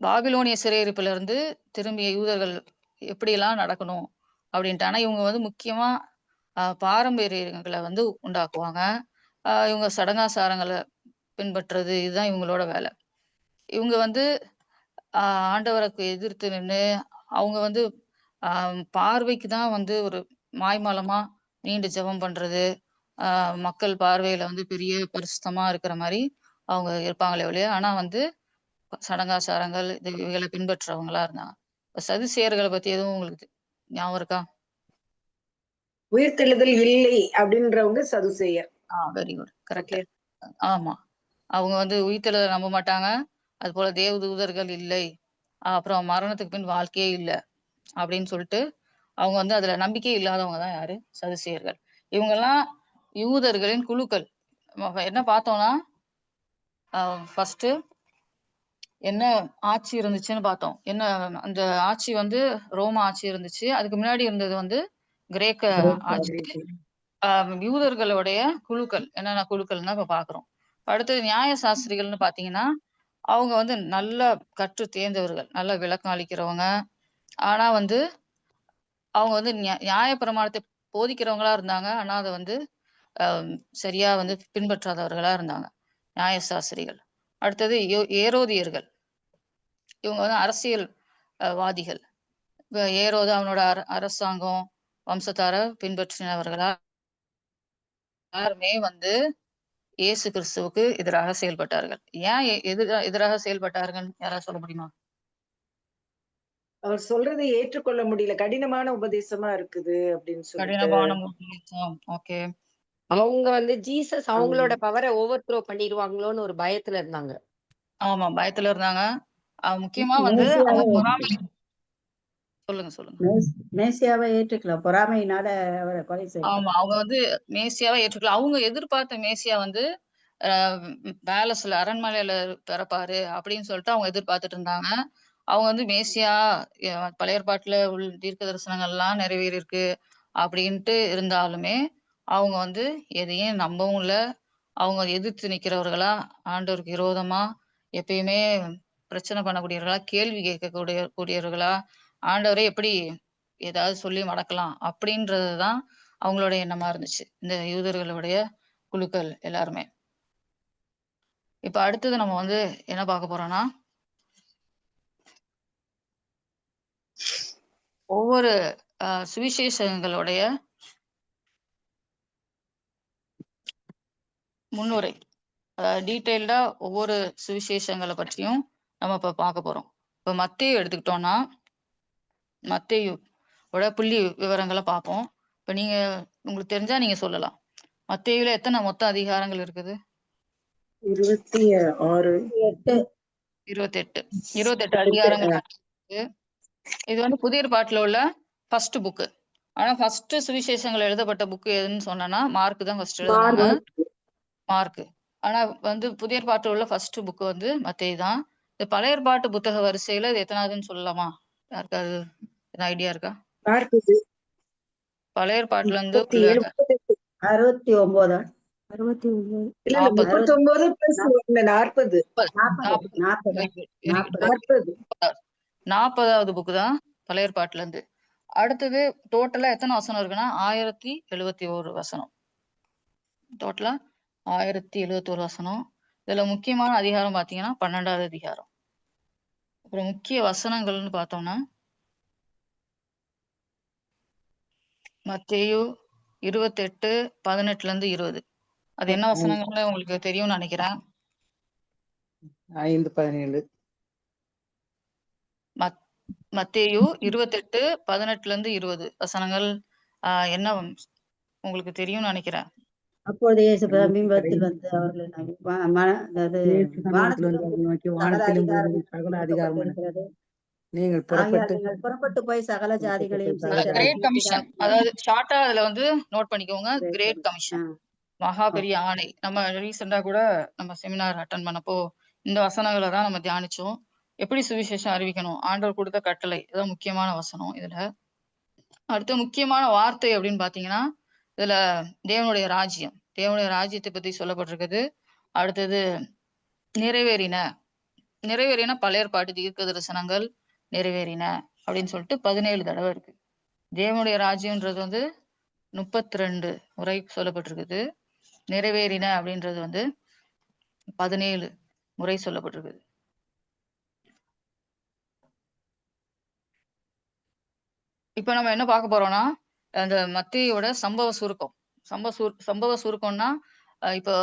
பாபிலோனிய சிறையிருப்புல இருந்து திரும்பிய யூதர்கள் எப்படியெல்லாம் நடக்கணும் அப்படின்ட்டு. ஆனா இவங்க வந்து முக்கியமா பாரம்பரியங்கள வந்து உண்டாக்குவாங்க. இவங்க சடங்காச்சாரங்கள பின்பற்றுறது இதுதான் இவங்களோட வேலை. இவங்க வந்து ஆ ஆண்டவருக்கு எதிர்த்து நின்னு, அவங்க வந்து அ பார்வைக்கு தான் வந்து ஒரு மாய்மாலமா நீண்டு ஜெபம் பண்றது, அ மக்கள் பார்வையில வந்து பெரிய பரிசுத்தமா இருக்கிற மாரி அவங்க இருப்பாங்களே ஒழிய, ஆனா வந்து சடங்காச்சாரங்கள் இவைகள பின்பற்றவங்களா இருந்தாங்க. இப்ப சதுசேயர்கள பத்தி எதுவும் உங்களுக்கு ஞாபகம் இருக்கா? உயிர்த்தெழுதல் இல்லை அப்படின்றவங்க சதுசேயர். Very good. கரெக்ட். ஓகே. ஆமா. அவங்க வந்து உயிர்த்தெழுதல நம்ப மாட்டாங்க. அதுபோல தேவதூதர்கள் இல்லை. அப்புறம் மரணத்துக்கு பின் வாழ்க்கையே இல்ல. அப்படின்னு சொல்லிட்டு, அவங்க வந்து அதுல நம்பிக்கை இல்லாதவங்க தான் யாரு? சதுசேயர்கள். இவங்கலாம் யூதர்களின் குழுக்கள். நம்ம என்ன பார்த்தோம்னா, ஃபர்ஸ்ட்டு என்ன ஆட்சி இருந்துச்சுன்னு பார்த்தோம். என்ன அந்த ஆட்சி வந்து ரோம ஆட்சி இருந்துச்சு. அதுக்கு முன்னாடி இருந்தது வந்து கிரேக்க ஆட்சி. அ யூதர்களுடைய குழுக்கள். என்னென்ன குழுக்கள்னு இப்ப பார்க்குறோம். அடுத்தது நியாய சாஸ்திரிகள்னு பார்த்தீங்கன்னா, அவங்க வந்து நல்ல கற்று தேர்ந்தவர்கள். நல்ல விளக்கம் அளிக்கிறவங்க. ஆனா வந்து அவங்க வந்து நியாயப்பிரமாணத்தை போதிக்கிறவங்களா இருந்தாங்க. ஆனா அத வந்து அ சரியா வந்து பின்பற்றாதவர்களா இருந்தாங்க. நியாயசாஸ்திரிகள். அடுத்தது ஏரோதியர்கள். இவங்க வந்து அரசியல் வாதிகள். இப்ப ஏரோது அவனோட அரசாங்கம், வம்சத்தார பின்பற்றினவர்களா எல்லாருமே வந்து இயேசு கிறிஸ்துவுக்கு எதிராக செயல்பட்டார்கள். ஏன் எதிராக செயல்பட்டார்கள்ன்னு யாராவது சொல்ல முடியுமா? அவர் சொல்றதை ஏற்றுக்கொள்ள முடியல. கடினமான உபதேசமா இருக்குது அப்படின்னு சொல்லிட்டு. கடினமான உபதேசம். ஓகே. அவங்க வந்து ஜீசஸ் ஆமா. அவங்களோட பவர ஓவர் த்ரோ பண்ணிருவாங்களோன்னு ஒரு பயத்துல இருந்தாங்க. ஆமா. பயத்துல இருந்தாங்க. முக்கியமா வந்து மேசியாவை அவங்க பொறாமை. சொல்லுங்க, சொல்லுங்க. மேசியாவை ஏற்றுக்கலாம். பொறாமையினால அவரை கொலை ஆமா. செய்யப்பட்டார். அவங்க வந்து மேசியாவ ஏற்றுக்கல. அவங்க எதிர்பார்த்த மேசியா வந்து அ பேலஸ்ல அரண்மனையில பிறப்பாரு அப்படின்னு சொல்லிட்டு அவங்க எதிர்பார்த்துட்டு இருந்தாங்க. அவங்க வந்து மேசியா எ பழைய ஏற்பாட்டுல தீர்க்க தரிசனங்கள்லாம் நிறைவேறியிருக்கு அப்படின்ட்டு இருந்தாலுமே, அவங்க வந்து எதையும் நம்பவும் இல்ல. அவங்க எதிர்த்து நிக்கிறவர்களா, ஆண்டவருக்கு விரோதமா, எப்பயுமே பிரச்சனை பண்ணக்கூடியவர்களா, கேள்வி கூடியவர்களா, ஆண்டவரே எப்படி ஏதாவது சொல்லி மடக்கலாம் அப்படின்றது தான் அவங்களோட எண்ணமா இருந்துச்சு. இந்த யூதர்களுடைய குழுக்கள் எல்லாருமே. இப்ப அடுத்தது நம்ம வந்து என்ன பார்க்க போறோம்னா, ஒவ்வொரு சுவிசேஷங்களுடைய முன்னுரை. டீட்டெயில்டா ஒவ்வொரு சுவிசேஷங்கள பற்றியும் நம்ம இப்ப பார்க்க போறோம். இப்ப மத்தேயு எடுத்துக்கிட்டோம்னா, மத்தேயு ஓட புள்ளி விவரங்கள பார்ப்போம். இப்ப நீங்க உங்களுக்கு தெரிஞ்சா நீங்க சொல்லலாம். மத்தேயுல எத்தன மொத்த அதிகாரங்கள் இருக்குது? 26. 28. 28 அதிகாரங்கள் இருக்கு. இது வந்து புதிய ஏற்பாட்டுல உள்ள ஃபர்ஸ்ட் புக். ஆனா ஃபர்ஸ்ட் சுவிசேஷங்கள் எழுதப்பட்ட புக் எதுன்னு சொன்னேன்னா, மார்க் தான் ஃபர்ஸ்ட் எழுதுனாங்க. மார்க். ஆனா வந்து புதிய ஏற்பாட்டுல உள்ள ஃபர்ஸ்ட் புக் வந்து மத்தேயு தான். இந்த பழைய ஏற்பாட்டு புத்தக வரிசையில இது எத்தனாவதுன்னு சொல்லலாமா? யாருக்காவது ஐடியா இருக்கா? பழைய ஏற்பாட்டுல இருந்து உள்ள 69. 69. இல்ல 39 பிளஸ் 40. 40வது புக் தான் பழைய ஏற்பாட்டுல இருந்து. அடுத்தது டோட்டலா எத்தனை வசனம் இருக்குன்னா 1071 வசனம். டோட்டலா 1071 வசனம். இதுல முக்கியமான அதிகாரம் பாத்தீங்கன்னா 12வது அதிகாரம். அப்புறம் முக்கிய வசனங்கள்னு பார்த்தோம்னா மத்தேயு 28 18ல இருந்து 20. அது என்ன வசனங்கள்னு உங்களுக்கு தெரியும்னு நினைக்கிறேன். 5:17. மத்தேயு 28 18ல இருந்து 20 வசனங்கள் என்ன உங்களுக்கு தெரியும்னு நினைக்கிறேன். அப்பொழுது இயேசு பிம்பத்தில் வந்து அவர்களை அதாவது வானத்திலும் சகல அதிகாரம் நீங்கள் புறப்பட்டு போய் சகல ஜாதிகளையும் கிரேட் கமிஷன். அதாவது ஷார்ட்டா அதுல வந்து நோட் பண்ணிக்கோங்க. Great commission. மகா பெரிய ஆணை. நம்ம ரீசெண்டா கூட நம்ம செமினார் அட்டன் பண்ணப்போ இந்த வசனங்களை தான் நம்ம தியானிச்சோம். எப்படி சுவிசேஷம் அறிவிக்கணும், ஆண்டவர் கொடுத்த கட்டளை, இதுதான் முக்கியமான வசனம் இதுல. அடுத்த முக்கியமான வார்த்தை அப்படின்னு பாத்தீங்கன்னா, இதுல தேவனுடைய ராஜ்யம், தேவனுடைய ராஜ்யத்தை பத்தி சொல்லப்பட்டிருக்குது. அடுத்தது நிறைவேறின. நிறைவேறின பழைய ஏற்பாட்டு தீர்க்க தரிசனங்கள் நிறைவேறின அப்படின்னு சொல்லிட்டு 17 தடவை இருக்கு. தேவனுடைய ராஜ்யம்ன்றது வந்து 32 முறை சொல்லப்பட்டிருக்குது. நிறைவேறின அப்படின்றது வந்து 17 முறை சொல்லப்பட்டிருக்குது. இப்ப நம்ம என்ன பார்க்க போறோம்னா, அந்த மத்தேயோட சம்பவ சுருக்கம். சம்பவ சுருக்கம்னா இப்போ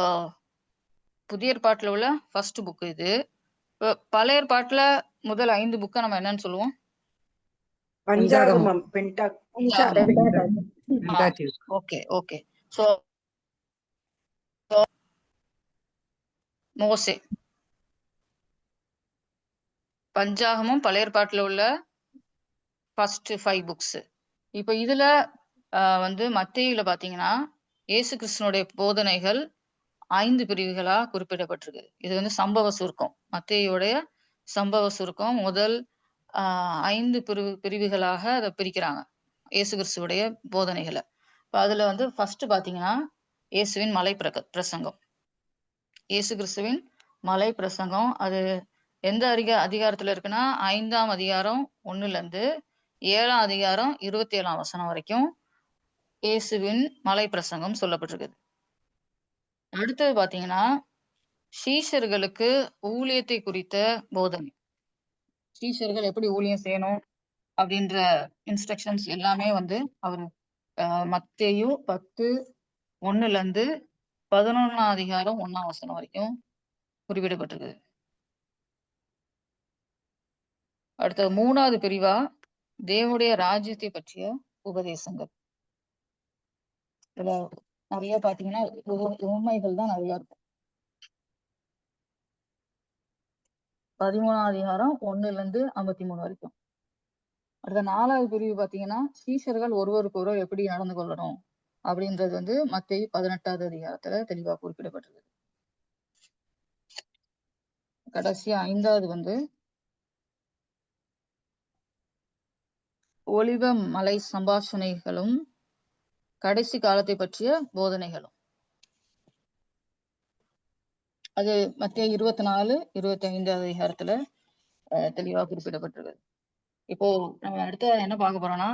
புதிய ஏற்பாட்டுல உள்ள ஃபர்ஸ்ட் புக் இது. இப்போ பழைய ஏற்பாட்டுல முதல் 5 புக்கை நம்ம என்னன்னு சொல்லுவோம்? பஞ்சாகமம், ஓகே ஓகே. சோ மோசே, பஞ்சாகமும் பழைய ஏற்பாட்டுல உள்ள ஃபர்ஸ்ட் 5 புக்ஸ். இப்போ இதுல வந்து மத்தேயுல பாத்தீங்கன்னா இயேசு கிறிஸ்துனுடைய போதனைகள் 5 பிரிவுகளா குறிப்பிடப்பட்டிருக்கு. இது வந்து சம்பவ சுருக்கம். மத்தேயுடைய சம்பவ சுருக்கம் முதல் 5 பிரிவுகளாக அதை பிரிக்கிறாங்க, இயேசு கிறிஸ்துவுடைய போதனைகளை. இப்போ அதுல வந்து ஃபர்ஸ்ட் பாத்தீங்கன்னா இயேசுவின் மலை பிரசங்கம். இயேசு கிறிஸ்துவின் மலை பிரசங்கம் அது எந்த அதிகாரத்துல இருக்குன்னா 5ஆம் அதிகாரம் 1ல இருந்து 7ஆம் அதிகாரம் 27ஆம் வசனம் வரைக்கும் இயேசுவின் மலை பிரசங்கம் சொல்லப்பட்டிருக்குது. அடுத்தது பாத்தீங்கன்னா சீஷர்களுக்கு ஊழியத்தை குறித்த போதனை. சீஷர்கள் எப்படி ஊழியம் செய்யணும் அப்படின்ற இன்ஸ்ட்ரக்ஷன்ஸ் எல்லாமே வந்து அவர் மத்தேயு 10:1ல இருந்து 11ஆம் அதிகாரம் 1ஆம் வசனம் வரைக்கும் குறிப்பிடப்பட்டிருக்கு. அடுத்த 3வது பிரிவா தேவனுடைய ராஜ்யத்தை பற்றிய உபதேசங்கள். இதுல நிறைய பாத்தீங்கன்னா உண்மைகள் தான் நிறைய இருக்கும். 13ஆம் அதிகாரம் 1ல இருந்து 53 வரைக்கும். அடுத்த 4வது பிரிவு பாத்தீங்கன்னா சீஷர்கள் ஒருவருக்கு ஒருவர் எப்படி நடந்து கொள்ளணும் அப்படின்றது வந்து மத்தேயு 18வது அதிகாரத்துல தெளிவா குறிப்பிடப்பட்டிருக்கு. கடைசியா 5வது வந்து ஒலிவ மலை சம்பாஷணைகளும் கடைசி காலத்தை பற்றிய போதனைகளும். அது மத்தேயு 24, 25 அதிகாரத்துல தெளிவா குறிப்பிடப்பட்டிருக்கு. இப்போ நம்ம அடுத்த என்ன பார்க்க போறோம்னா,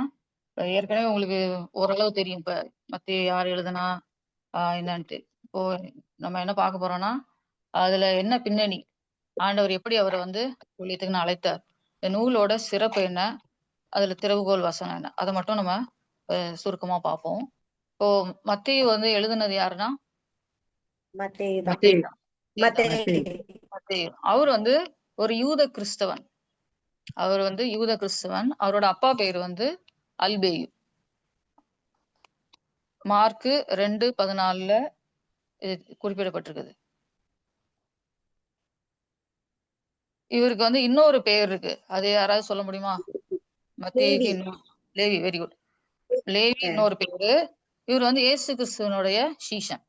ஏற்கனவே உங்களுக்கு ஓரளவு தெரியும் இப்ப மத்தேயு யார் எழுதுனா என்னன்ட்டு. இப்போ நம்ம என்ன பார்க்க போறோம்னா, அதுல என்ன பின்னணி, ஆண்டவர் எப்படி அவரை வந்து ஊழியத்துக்குன்னு அழைத்தார், இந்த நூலோட சிறப்பு என்ன, அதுல திறவுகோல் வசனம் என்ன, அதை மட்டும் நம்ம சுருக்கமா பார்ப்போம். இப்போ மத்தேயு வந்து எழுதுனது யாருன்னா மத்தேயு. அவர் வந்து ஒரு யூத கிறிஸ்தவன். அவர் வந்து யூத கிறிஸ்தவன். அவரோட அப்பா பேர் வந்து அல்பேயு. மார்க்கு 2:14 குறிப்பிடப்பட்டிருக்குது. இவருக்கு வந்து இன்னொரு பேர் இருக்கு, அது யாராவது சொல்ல முடியுமா? மத்தேயுக்கு இன்னொரு லேவி. Very good. லேவி இன்னொரு பேரு. இவர் வந்து இயேசு கிறிஸ்துவனுடைய சீஷன்.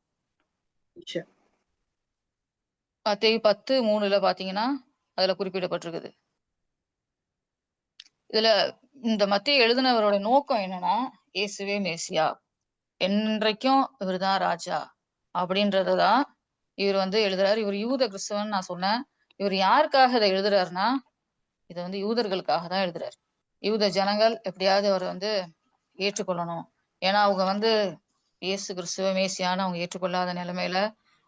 மத்தேயு 10:3ல பாத்தீங்கன்னா அதுல குறிப்பிடப்பட்டிருக்குது. இதுல இந்த மத்தேயு எழுதினவரோட நோக்கம் என்னன்னா, இயேசுவே மேசியா, என்றைக்கும் இவர்தான் ராஜா அப்படின்றதான் இவர் வந்து எழுதுறாரு. இவர் யூத கிறிஸ்தவன் நான் சொன்னேன். இவர் யாருக்காக இதை எழுதுறாருன்னா, இதை வந்து யூதர்களுக்காக தான் எழுதுறாரு. யூத ஜனங்கள் எப்படியாவது அவர் வந்து ஏற்றுக்கொள்ளணும். ஏன்னா அவங்க வந்து இயேசு கிறிஸ்துவ மேசியான்னு அவங்க ஏற்றுக்கொள்ளாத நிலைமையில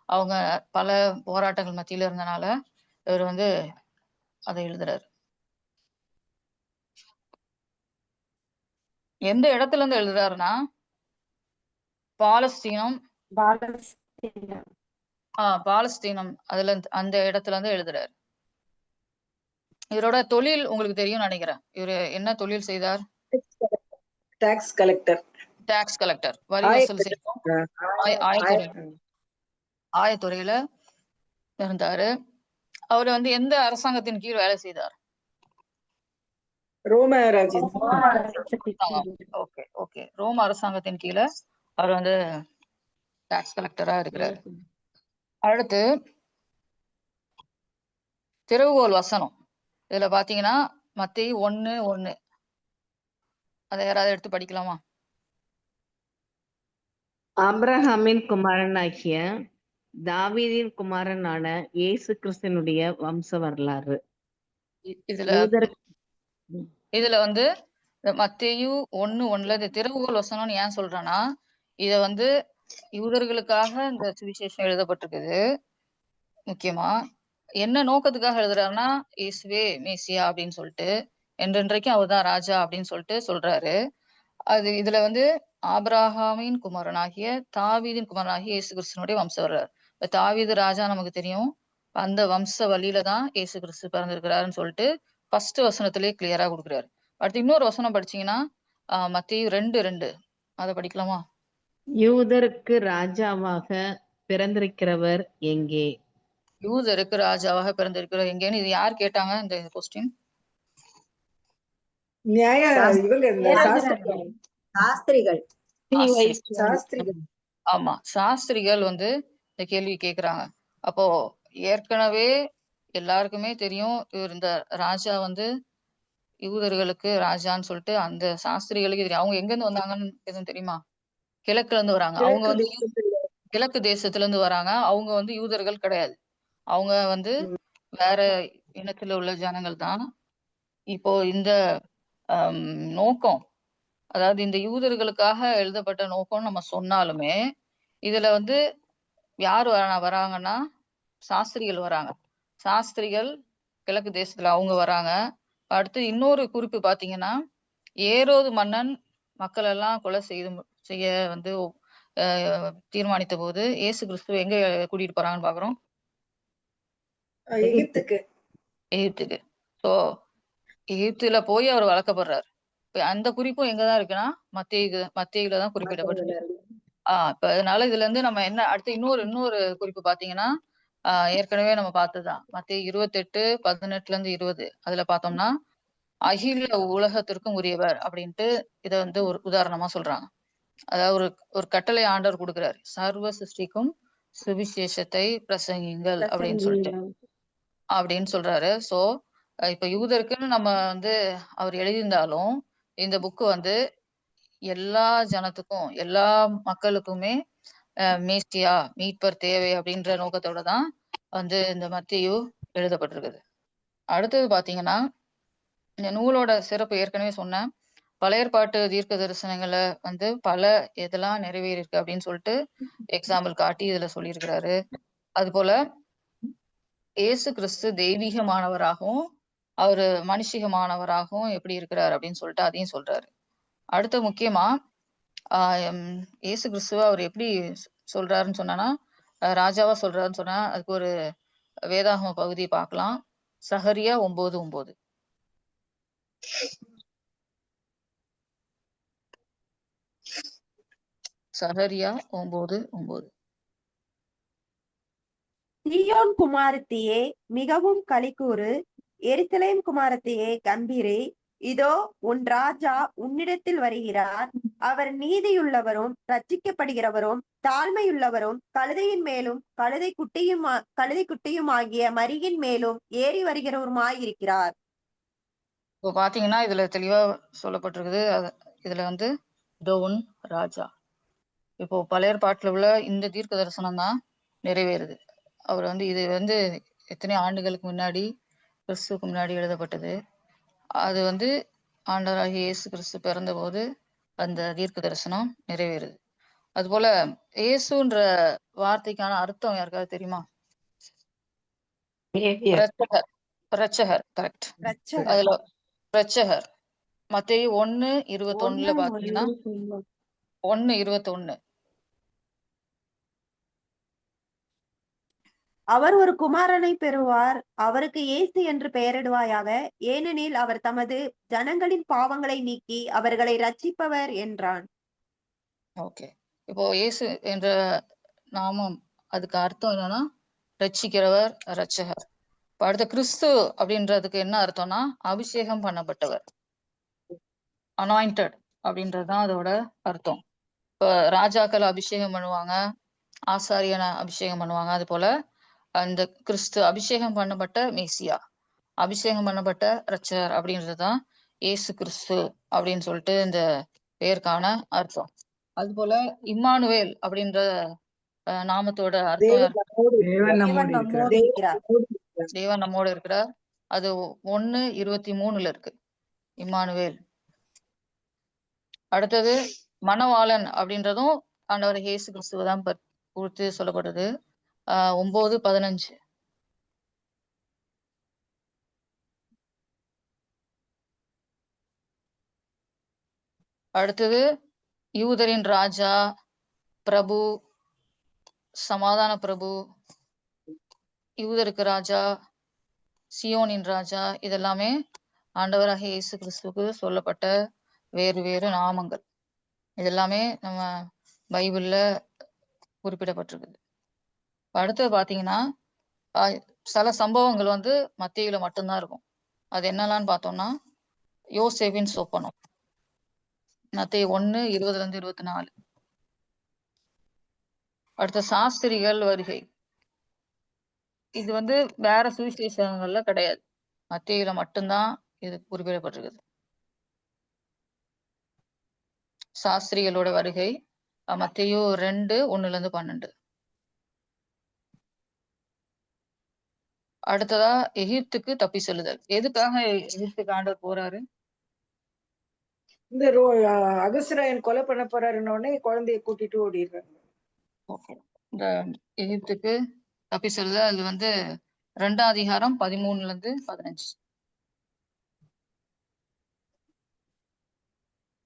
அவங்க பல போராட்டங்கள் மத்தியில இருந்தனால இவர் வந்து அதை எழுதுறாரு. எந்த இடத்துல இருந்து எழுதுறாருன்னா, பாலஸ்தீனம் அதுல அந்த இடத்துல இருந்து எழுதுறாரு. இவரோட தொழில் உங்களுக்கு தெரியும் நினைக்கிறேன். இவரு என்ன தொழில் செய்தார்? டாக்ஸ் கலெக்டர், வரி வசூல் செய்யும் ஆயத்துறையில இருந்தாரு. அவர் வந்து எந்த அரசாங்கத்தின் கீழ் வேலை செய்தார்? ரோம அரசாங்கத்தின் கீழே அவர் வந்து டாக்ஸ் கலெக்டரா இருக்கிறாரு. அடுத்து திறவுகோல் வசனம். இதுல பாத்தீங்கன்னா மத்தேயு 1:1. அதை யாராவது எடுத்து படிக்கலாமா? ஆபிரகாமின் குமாரனாகிய தாவீதின் குமாரனான இயேசு கிறிஸ்துனுடைய வம்ச வரலாறு. இதுல யூதருக்கு இதுல வந்து மத்தேயு 1:1 இது திறவுகோல் வசனம்னு ஏன் சொல்றேன்னா, இத வந்து யூதர்களுக்காக இந்த சுவிசேஷம் எழுதப்பட்டிருக்குது. முக்கியமா என்ன நோக்கத்துக்காக எழுதுறாருன்னா, இயேசுவே மேசியா அப்படின்னு சொல்லிட்டு, என்றென்றைக்கும் அவர்தான் ராஜா அப்படின்னு சொல்லிட்டு சொல்றாரு. அது இதுல வந்து ஆபிரகாமின் குமாரனாகிய தாவீதின் குமாரனாகிய இயேசு கிறிஸ்துனுடைய வம்சம் வர்றாரு. இப்ப தாவீது ராஜா நமக்கு தெரியும். அந்த வம்ச வழியில தான் இயேசு கிறிஸ்து பிறந்திருக்கிறாருன்னு சொல்லிட்டு ஃபர்ஸ்ட் வசனத்திலேயே கிளியரா கொடுக்குறாரு. அடுத்து இன்னொரு வசனம் படிச்சீங்கன்னா மத்தேயு 2:2 அதை படிக்கலாமா? யூதருக்கு ராஜாவாக பிறந்திருக்கிறவர் எங்கே? யூதருக்கு ராஜாவாக பிறந்திருக்கிறவர் எங்கேன்னு இது யார் கேட்டாங்க இந்த கொஸ்டின்? நியாய சாஸ்திரி- இவங்க இந்த சாஸ்திரிகள். சாஸ்திரிகள் சாஸ்திரிகள். ஆமா, சாஸ்திரிகள் வந்து இந்த கேள்வி கேக்குறாங்க. அப்போ ஏற்கனவே எல்லாருக்குமே தெரியும் இவர் இந்த ராஜா வந்து யூதர்களுக்கு ராஜான்னு சொல்லிட்டு அந்த சாஸ்திரிகளுக்கு தெரியும். அவங்க எங்க இருந்து வந்தாங்கன்னு எதுவும் தெரியுமா? கிழக்குல இருந்து வராங்க. அவங்க கிழக்கு வந்து தேசத்துல. கிழக்கு தேசத்துல இருந்து வராங்க. அவங்க வந்து யூதர்கள் கிடையாது. அவங்க வந்து வேற இனத்துல உள்ள ஜனங்கள் தான். இப்போ இந்த நோக்கம், அதாவது இந்த யூதர்களுக்காக எழுதப்பட்ட நோக்கம் நம்ம சொன்னாலுமே இதுல வந்து யார் வராங்கன்னா சாஸ்திரிகள் வராங்க. சாஸ்திரிகள் கிழக்கு தேசத்துல அவங்க வராங்க. அடுத்து இன்னொரு குறிப்பு பாத்தீங்கன்னா, ஏரோது மன்னன் மக்கள் எல்லாம் கொலை செய்ய வந்து தீர்மானித்த போது இயேசு கிறிஸ்துவ எங்க கூட்டிட்டு போறாங்கன்னு பாக்குறோம்? எகிப்துக்கு. எகிப்துக்கு. சோ எகிப்துல போய் அவர் வளர்க்கப்படுறாரு. இப்ப அந்த குறிப்பும் எங்கதான் இருக்குன்னா மத்தேயுல தான் குறிப்பிடப்பட்டிருக்கு. இப்ப அதனால இதுல இருந்து நம்ம என்ன அடுத்து இன்னொரு குறிப்பு பாத்தீங்கன்னா, ஏற்கனவே நம்ம பார்த்ததுதான். மத்தேயு 28:18-20 அதுல பார்த்தோம்னா, அகில உலகத்திற்கும் உரியவர் அப்படின்ட்டு இத வந்து ஒரு உதாரணமா சொல்றாங்க. அதாவது ஒரு கட்டளை ஆண்டவர் கொடுக்கிறாரு. சர்வ சிருஷ்டிக்கும் சுவிசேஷத்தை பிரசங்கிங்கள் அப்படின்னு சொல்றாரு. சோ இப்ப யூதருக்குன்னு நம்ம வந்து அவர் எழுதியிருந்தாலும் இந்த புக்கு வந்து எல்லா ஜனத்துக்கும் எல்லா மக்களுக்குமே மேசியா மீட்பர் தேவை அப்படின்ற நோக்கத்தோட தான் வந்து இந்த மத்தேயு எழுதப்பட்டிருக்குது. அடுத்தது பாத்தீங்கன்னா, இந்த நூலோட சிறப்பு ஏற்கனவே சொன்னேன். பழைய ஏற்பாட்டு தீர்க்க தரிசனங்களை வந்து பல இதெல்லாம் நிறைவேறிருக்கு அப்படின்னு சொல்லிட்டு எக்ஸாம்பிள் காட்டி இதுல சொல்லியிருக்கிறாரு. அது போல இயேசு கிறிஸ்து தெய்வீகமானவராகவும் அவரு மனுஷிகமானவராகவும் எப்படி இருக்கிறார் அப்படின்னு சொல்லிட்டு அதையும் சொல்றாரு. அடுத்து முக்கியமா இயேசு கிறிஸ்துவ அவர் எப்படி சொல்றாருன்னு சொன்னா ராஜாவா சொல்றாருன்னு சொன்னா அதுக்கு ஒரு வேதாகம பகுதியை பார்க்கலாம். சகரியா 9:9. சகரியா 9:9. சீயோன் குமாரத்தியே மிகவும் களிக்கூறு, எருசலேம் குமாரத்தியே கம்பீரே, இதோ உன் ராஜா உன்னிடத்தில் வருகிறார். அவர் நீதியுள்ளவரும் ரட்சிக்கப்படுகிறவரும் தாழ்மையுள்ளவரும் கழுதையின் மேலும் கழுதை குட்டியும் ஆகிய மரியின் மேலும் ஏறி வருகிறவருமாயிருக்கிறார். இப்போ பாத்தீங்கன்னா இதுல தெளிவா சொல்லப்பட்டிருக்குது. இதுல வந்து இதோ உன் ராஜா. இப்போ பழைய ஏற்பாட்டுல உள்ள இந்த தீர்க்க தரிசனம் தான் நிறைவேறுது. அவர் வந்து இது வந்து எத்தனை ஆண்டுகளுக்கு முன்னாடி கிறிஸ்துவுக்கு முன்னாடி எழுதப்பட்டது. அது வந்து ஆண்டவராகிய இயேசு கிறிஸ்து பிறந்த போது அந்த தீர்க்க தரிசனம் நிறைவேறுது. அது போல இயேசுன்ற வார்த்தைக்கான அர்த்தம் யாருக்காவது தெரியுமா? பிரச்சகர். கரெக்ட். அதுல பிரச்சகர் மத்தேயு 1:21 பாத்தீங்கன்னா 1:21 அவர் ஒரு குமாரனை பெறுவார், அவருக்கு இயேசு என்று பெயரிடுவாயாக, ஏனெனில் அவர் தமது ஜனங்களின் பாவங்களை நீக்கி அவர்களை ரட்சிப்பவர் என்றான். ஓகே. இப்போ இயேசு என்ற நாமம் அதுக்கு அர்த்தம் என்னன்னா ரட்சிக்கிறவர், ரட்சகர். இப்ப அடுத்த கிறிஸ்து அப்படின்றதுக்கு என்ன அர்த்தம்னா அபிஷேகம் பண்ணப்பட்டவர், அனாயிண்டட் அப்படின்றதுதான் அதோட அர்த்தம். இப்ப ராஜாக்கள் அபிஷேகம் பண்ணுவாங்க, ஆசாரியனை அபிஷேகம் பண்ணுவாங்க. அது போல அந்த கிறிஸ்து அபிஷேகம் பண்ணப்பட்ட மேசியா, அபிஷேகம் பண்ணப்பட்ட இரட்சகர் அப்படின்றதுதான் இயேசு கிறிஸ்து அப்படின்னு சொல்லிட்டு இந்த பெயருக்கான அர்த்தம். அது போல இம்மானுவேல் அப்படின்ற நாமத்தோட அர்த்தம் தேவன் நம்மோடு தேவன் இருக்கிறார். நம்மோடு தேவன் இருக்கிறார். நம்மோடு இருக்கிறார். தேவன் நம்மோடு இருக்கிறார். அது 1:23 இருக்கு இம்மானுவேல். அடுத்தது மணவாளன் அப்படின்றதும் ஆண்டவர் இயேசு கிறிஸ்துவ தான் குறித்து சொல்லப்படுது. 9:15. அடுத்தது யூதரின் ராஜா, பிரபு, சமாதான பிரபு, யூதருக்கு ராஜா, சியோனின் ராஜா, இதெல்லாமே ஆண்டவராகிய இயேசு கிறிஸ்துவுக்கு சொல்லப்பட்ட வேறு வேறு நாமங்கள். இதெல்லாமே நம்ம பைபிள்ல குறிப்பிடப்பட்டிருக்குது. அடுத்தது பாத்தீங்கன்னா சில சம்பவங்கள் வந்து மத்தேயுல மட்டும்தான் இருக்கும். அது என்னெல்லாம் பார்த்தோம்னா, யோசேப்பின் சொப்பனம், மத்தேயு 1:20-24. அடுத்த சாஸ்திரிகள் வருகை, இது வந்து வேற சுவிசேஷங்கள்ல கிடையாது, மத்தேயுல மட்டும்தான் இது குறிப்பிடப்பட்டிருக்குது. சாஸ்திரிகளோட வருகை மத்தேயு 2:1-12. அடுத்ததா எகிப்துக்கு தப்பி செல்லுதல். எதுக்காக எகிப்துக்கு ஆண்டவர் போறாரு? இந்த அகஸ்ராயன் கொலை பண்ண போறாருன்னு உடனே குழந்தைய கூட்டிட்டு ஓடிடுறாங்க. இந்த எகிப்துக்கு தப்பி செல்லுதல் அது வந்து 2ஆம் அதிகாரம் 13-15.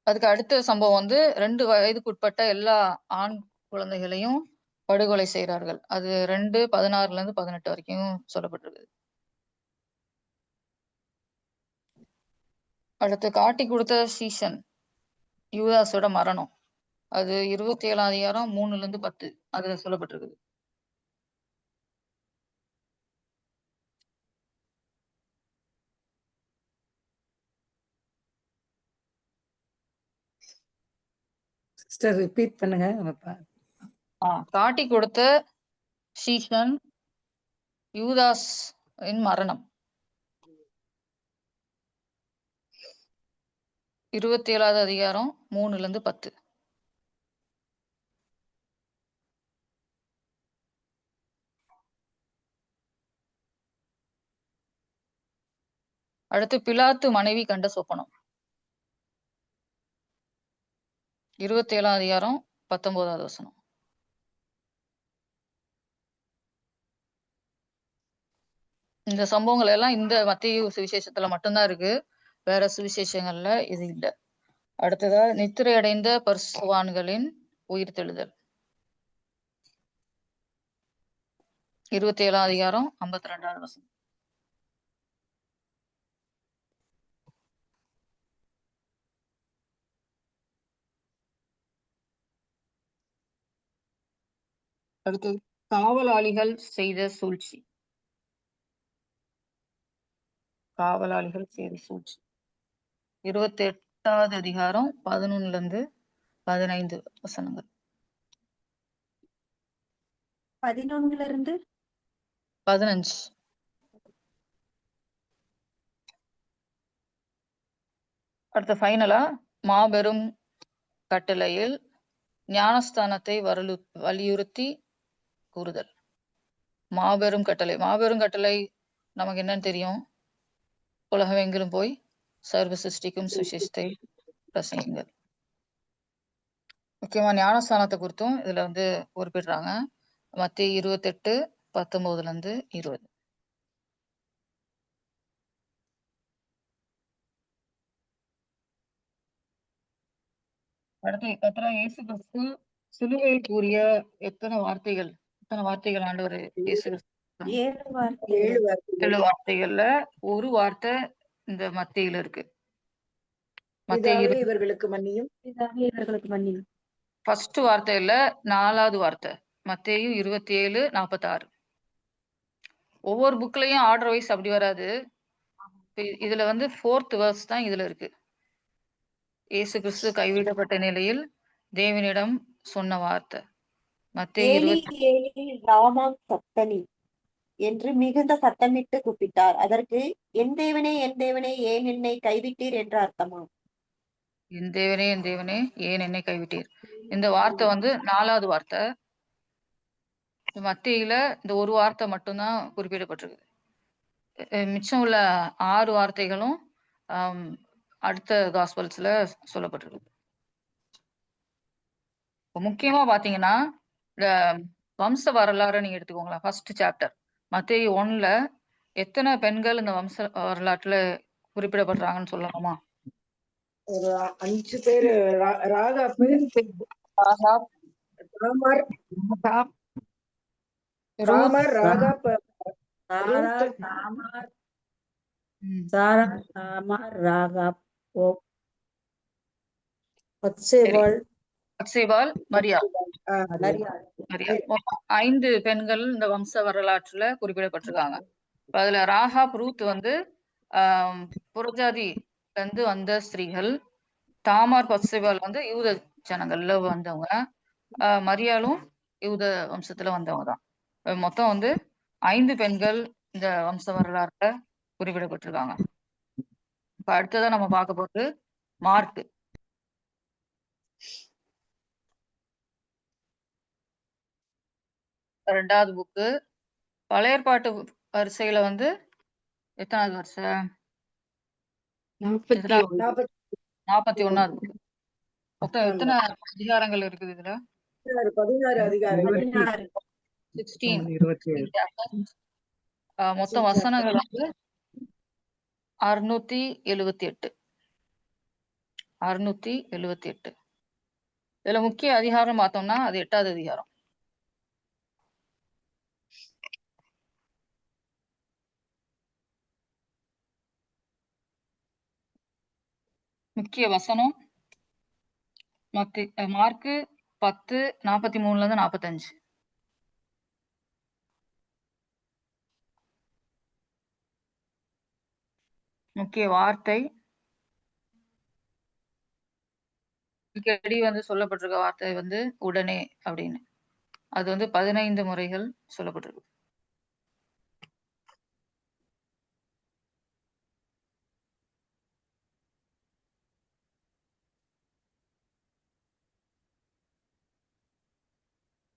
அதுக்கு அடுத்த சம்பவம் வந்து 2 வயதுக்குட்பட்ட எல்லா ஆண் குழந்தைகளையும் படுகொலை செய்கிறார்கள். அது 2:16-18 வரைக்கும் சொல்லப்பட்டிருக்கு. அடுத்து காட்டி கொடுத்த சீசன் யூதாஸோட மரணம், அது 27ஆம் அதிகாரம் 3-10 அதுல சொல்லப்பட்டிருக்கு. சிஸ்டர் ரிப்பீட் பண்ணுங்க. காட்டி கொடுத்த சீசன் யூதாஸ் மரணம் 27ஆவது அதிகாரம் 3-10. அடுத்து பிலாத்து மனைவி கண்ட சொப்பனம் 27ஆம் அதிகாரம் 19வது வசனம். இந்த சம்பவங்கள் எல்லாம் இந்த மத்தேயு சுவிசேஷத்துல மட்டும்தான் இருக்கு, வேற சுவிசேஷங்கள்ல இது இல்லை. அடுத்ததா நித்திரை அடைந்த பரிசுத்தவான்களின் உயிர்த்தெழுதல் 27ஆம் அதிகாரம் 52வது வசனம். அடுத்து காவலாளிகள் செய்த சூழ்ச்சி, காவலாளிகள் செய்த சூழ்ச்சி 28வது அதிகாரம் 11-15 வசனங்கள். 11-15. அடுத்த ஃபைனலா மாபெரும் கட்டளையில் ஞானஸ்தானத்தை வலியுறுத்தி கூறுதல். மாபெரும் கட்டளை, மாபெரும் கட்டளை நமக்கு என்னன்னு தெரியும், உலகமெங்கிலும் போய் சர்வ சிருஷ்டிக்கும் சுவிசேஷத்தை பிரசங்கிங்கள். முக்கியமா ஞானஸ்தானத்தை குறித்தும் இதுல வந்து குறிப்பிடுறாங்க. மத்தேயு 28:19-20. அடுத்து கர்த்தராகிய இயேசு கிறிஸ்து சிலுவையில் கூறிய எத்தனை வார்த்தைகள் ஆண்டவர் இயேசு கிறிஸ்து 7 வார்த்தைகள். 7 வார்த்தைகள். 7 வார்த்தைகள்ல ஒரு வார்த்தை இந்த மத்தேயுல இருக்கு. மத்தேயு பிதாவே இவர்களுக்கு மன்னியும். பிதாவே இவர்களுக்கு மன்னியும். ஃபர்ஸ்ட் வார்த்தை இல்ல, 4வது வார்த்தை மத்தேயு 27:46. ஒவ்வொரு புக்லயும் ஆர்டர் வைஸ் அப்படி வராது. இதுல வந்து 4th verse தான் இதுல இருக்கு. இயேசு கிறிஸ்து கைவிடப்பட்ட நிலையில் தேவனிடம் சொன்ன வார்த்தை. மத்தேயு ஏலி 20 ஏலி லாமா சப்தனி என்று மிகுந்த சத்தமிட்டு கூப்பிட்டார். அதற்கு என் தேவனே ஏன் என்னை கைவிட்டீர் என்று அர்த்தமாம். என் தேவனே ஏன் என்னை கைவிட்டீர். இந்த வார்த்தை வந்து 4வது வார்த்தை. மத்தேயுல இந்த ஒரு வார்த்தை மட்டும்தான் குறிப்பிடப்பட்டிருக்கு. மிச்சம் உள்ள 6 வார்த்தைகளும் ஆம், அடுத்த காஸ்பல்ஸ்ல சொல்லப்பட்டிருக்கு. இப்ப முக்கியமா பாத்தீங்கன்னா இந்த வம்ச வரலாறு நீங்க எடுத்துக்கோங்களேன். ஃபர்ஸ்ட் சாப்டர் மத்தேயு 1ல எத்தனை பெண்கள் இந்த வம்ச வரலாற்றுல குறிப்பிடப்படுறாங்கன்னு சொல்லலாமா? ஒரு 5 பேரு ராகாப்பு, ராகாப், தாமார், ரூத், தாமார், ராகாப், சாரா, ரூத், தாமார், ம், சாரா, தாமார், ராகாப், சரி, பத்சேபாள், பத்சேபாள், மரியா. மரியாள். மரியா. மொத்தம் 5 பெண்கள் இந்த வம்ச வரலாற்றுல குறிப்பிடப்பட்டிருக்காங்க. இப்ப அதுல ராகாப், ரூத் வந்து புறஜாதில இருந்து வந்த ஸ்திரீகள். தாமார், பத்சேபாள் வந்து யூத ஜனங்கள்ல வந்தவங்க. மரியாளும் யூத வம்சத்துல வந்தவங்க தான். மொத்தம் வந்து 5 பெண்கள் இந்த வம்ச வரலாறுல குறிப்பிடப்பட்டிருக்காங்க. இப்ப அடுத்ததா நம்ம பார்க்க போறது மார்க். ரெண்டாவது புக்கு. பழைய ஏற்பாட்டு வரிசையில வந்து எத்தனாவது வரிசை? 41வது புக்கு. மொத்தம் எத்தனை அதிகாரங்கள் இருக்குது இதுல? 16 அதிகாரங்கள். 16. 16 27. chapters. மொத்தம் வசனங்கள் வந்து 678. 678. இதுல முக்கிய அதிகாரம் பார்த்தோம்னா அது 8வது அதிகாரம். முக்கிய வசனம் மார்க்கு 10:43 இருந்து 45. முக்கிய வார்த்தை அடிக்கடி வந்து சொல்லப்பட்டிருக்க வார்த்தை வந்து உடனே அப்படின்னு. அது வந்து 15 முறைகள் சொல்லப்பட்டிருக்கு.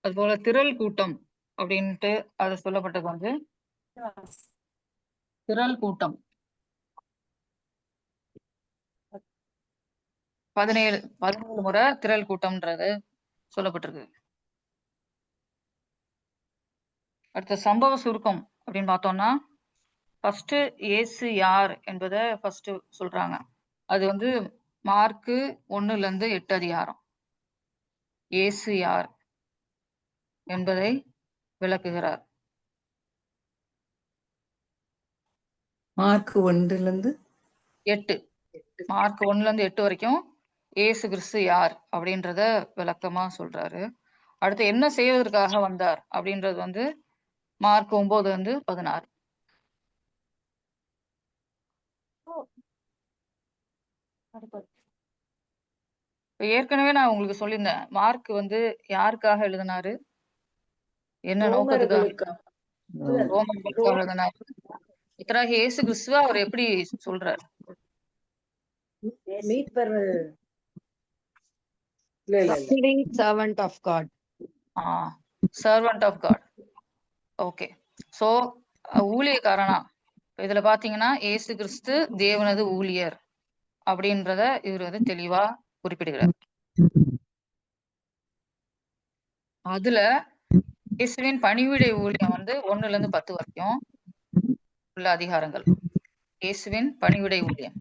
அதுபோல திரள் கூட்டம் அப்படின்ட்டு அது சொல்லப்பட்டது வந்து திரள் கூட்டம் 17 முறை திரள் கூட்டம்ன்றது சொல்லப்பட்டிருக்கு. அடுத்த சம்பவ சுருக்கம் அப்படின்னு பார்த்தோம்னா ஃபர்ஸ்ட் இயேசு யார் என்பதை ஃபர்ஸ்ட் சொல்றாங்க. அது வந்து மார்க்கு 1ல இருந்து 8 அதிகாரம். இயேசு யார் என்பதை விளக்குகிறார். மார்க் 1லிருந்து 8. மார்க் 1ல இருந்து 8 வரைக்கும் இயேசு கிறிஸ்து யார் அப்படின்றத விளக்கமா சொல்றாரு. அடுத்து என்ன செய்வதற்காக வந்தார் அப்படின்றது வந்து மார்க் 9ல இருந்து 16. இப்ப ஏற்கனவே நான் உங்களுக்கு சொல்லியிருந்தேன். மார்க் வந்து யாருக்காக எழுதினாரு, என்ன நோக்கத்துக்காக ரோமர்களுக்கு, ரோமர்களுக்காக எழுதினாரு. இத்தனாக இயேசு கிறிஸ்துவ அவர் எப்படி சொல்றாரு? மீட்பர். இல்ல. servant of God. Servant of God. Okay. So ஊழியக்காரனா இதுல பாத்தீங்கன்னா இயேசு கிறிஸ்து தேவனது ஊழியர் அப்படின்றத இவர் வந்து தெளிவா குறிப்பிடுகிறார். அதுல இயேசுவின் பணிவிடை ஊழியம் வந்து 1ல இருந்து 10 வரைக்கும் உள்ள அதிகாரங்கள். இயேசுவின் பணிவிடை ஊழியம்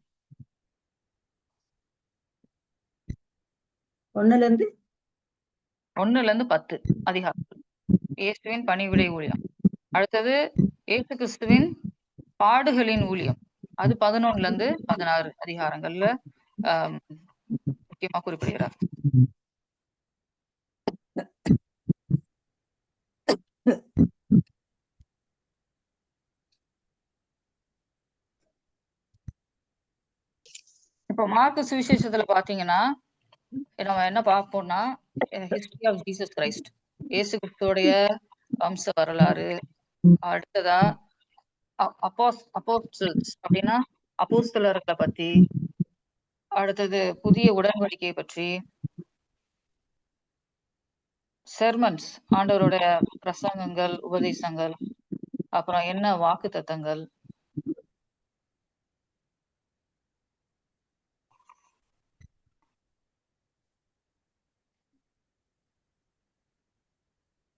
1ல இருந்து 10 அதிகாரங்கள். இயேசுவின் பணிவிடை ஊழியம். அடுத்தது இயேசு கிறிஸ்துவின் பாடுகளின் ஊழியம். அது 11ல இருந்து 16 அதிகாரங்கள்ல முக்கியமா குறிப்பிடுகிறார். இப்ப மார்க்கு சுவிசேஷத்துல பாத்தீங்கன்னா நம்ம என்ன பார்ப்போம்னா ஹிஸ்டரி ஆஃப் ஜீசஸ் கிரைஸ்ட். இயேசு கிறிஸ்துவோடைய வம்ச வரலாறு. அடுத்ததா அப்போஸ்டல்ஸ் அப்படின்னா அப்போஸ்தலர்களை பத்தி. அடுத்தது புதிய உடன்படிக்கையை பற்றி. செர்மன்ஸ், ஆண்டவருடைய பிரசங்கங்கள், உபதேசங்கள். அப்புறம் என்ன வாக்கு தத்தங்கள்.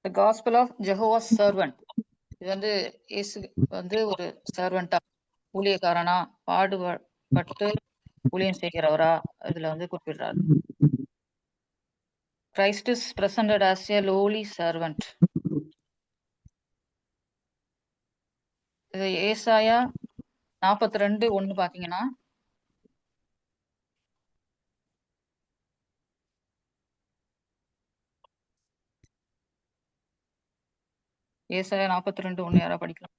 The Gospel of Jehovah's Servant. இது வந்து இயேசு வந்து ஒரு சர்வெண்டா, ஊழியக்காரனா, பாடுபட்டு ஊழியம் செய்கிறவரா இதுல வந்து குறிப்பிடுறாரு. Christ is presented as a lowly servant. இது ஏசாயா 42:1 பாத்தீங்கன்னா, ஏசாயா 42:1 யாரா படிக்கலாம்?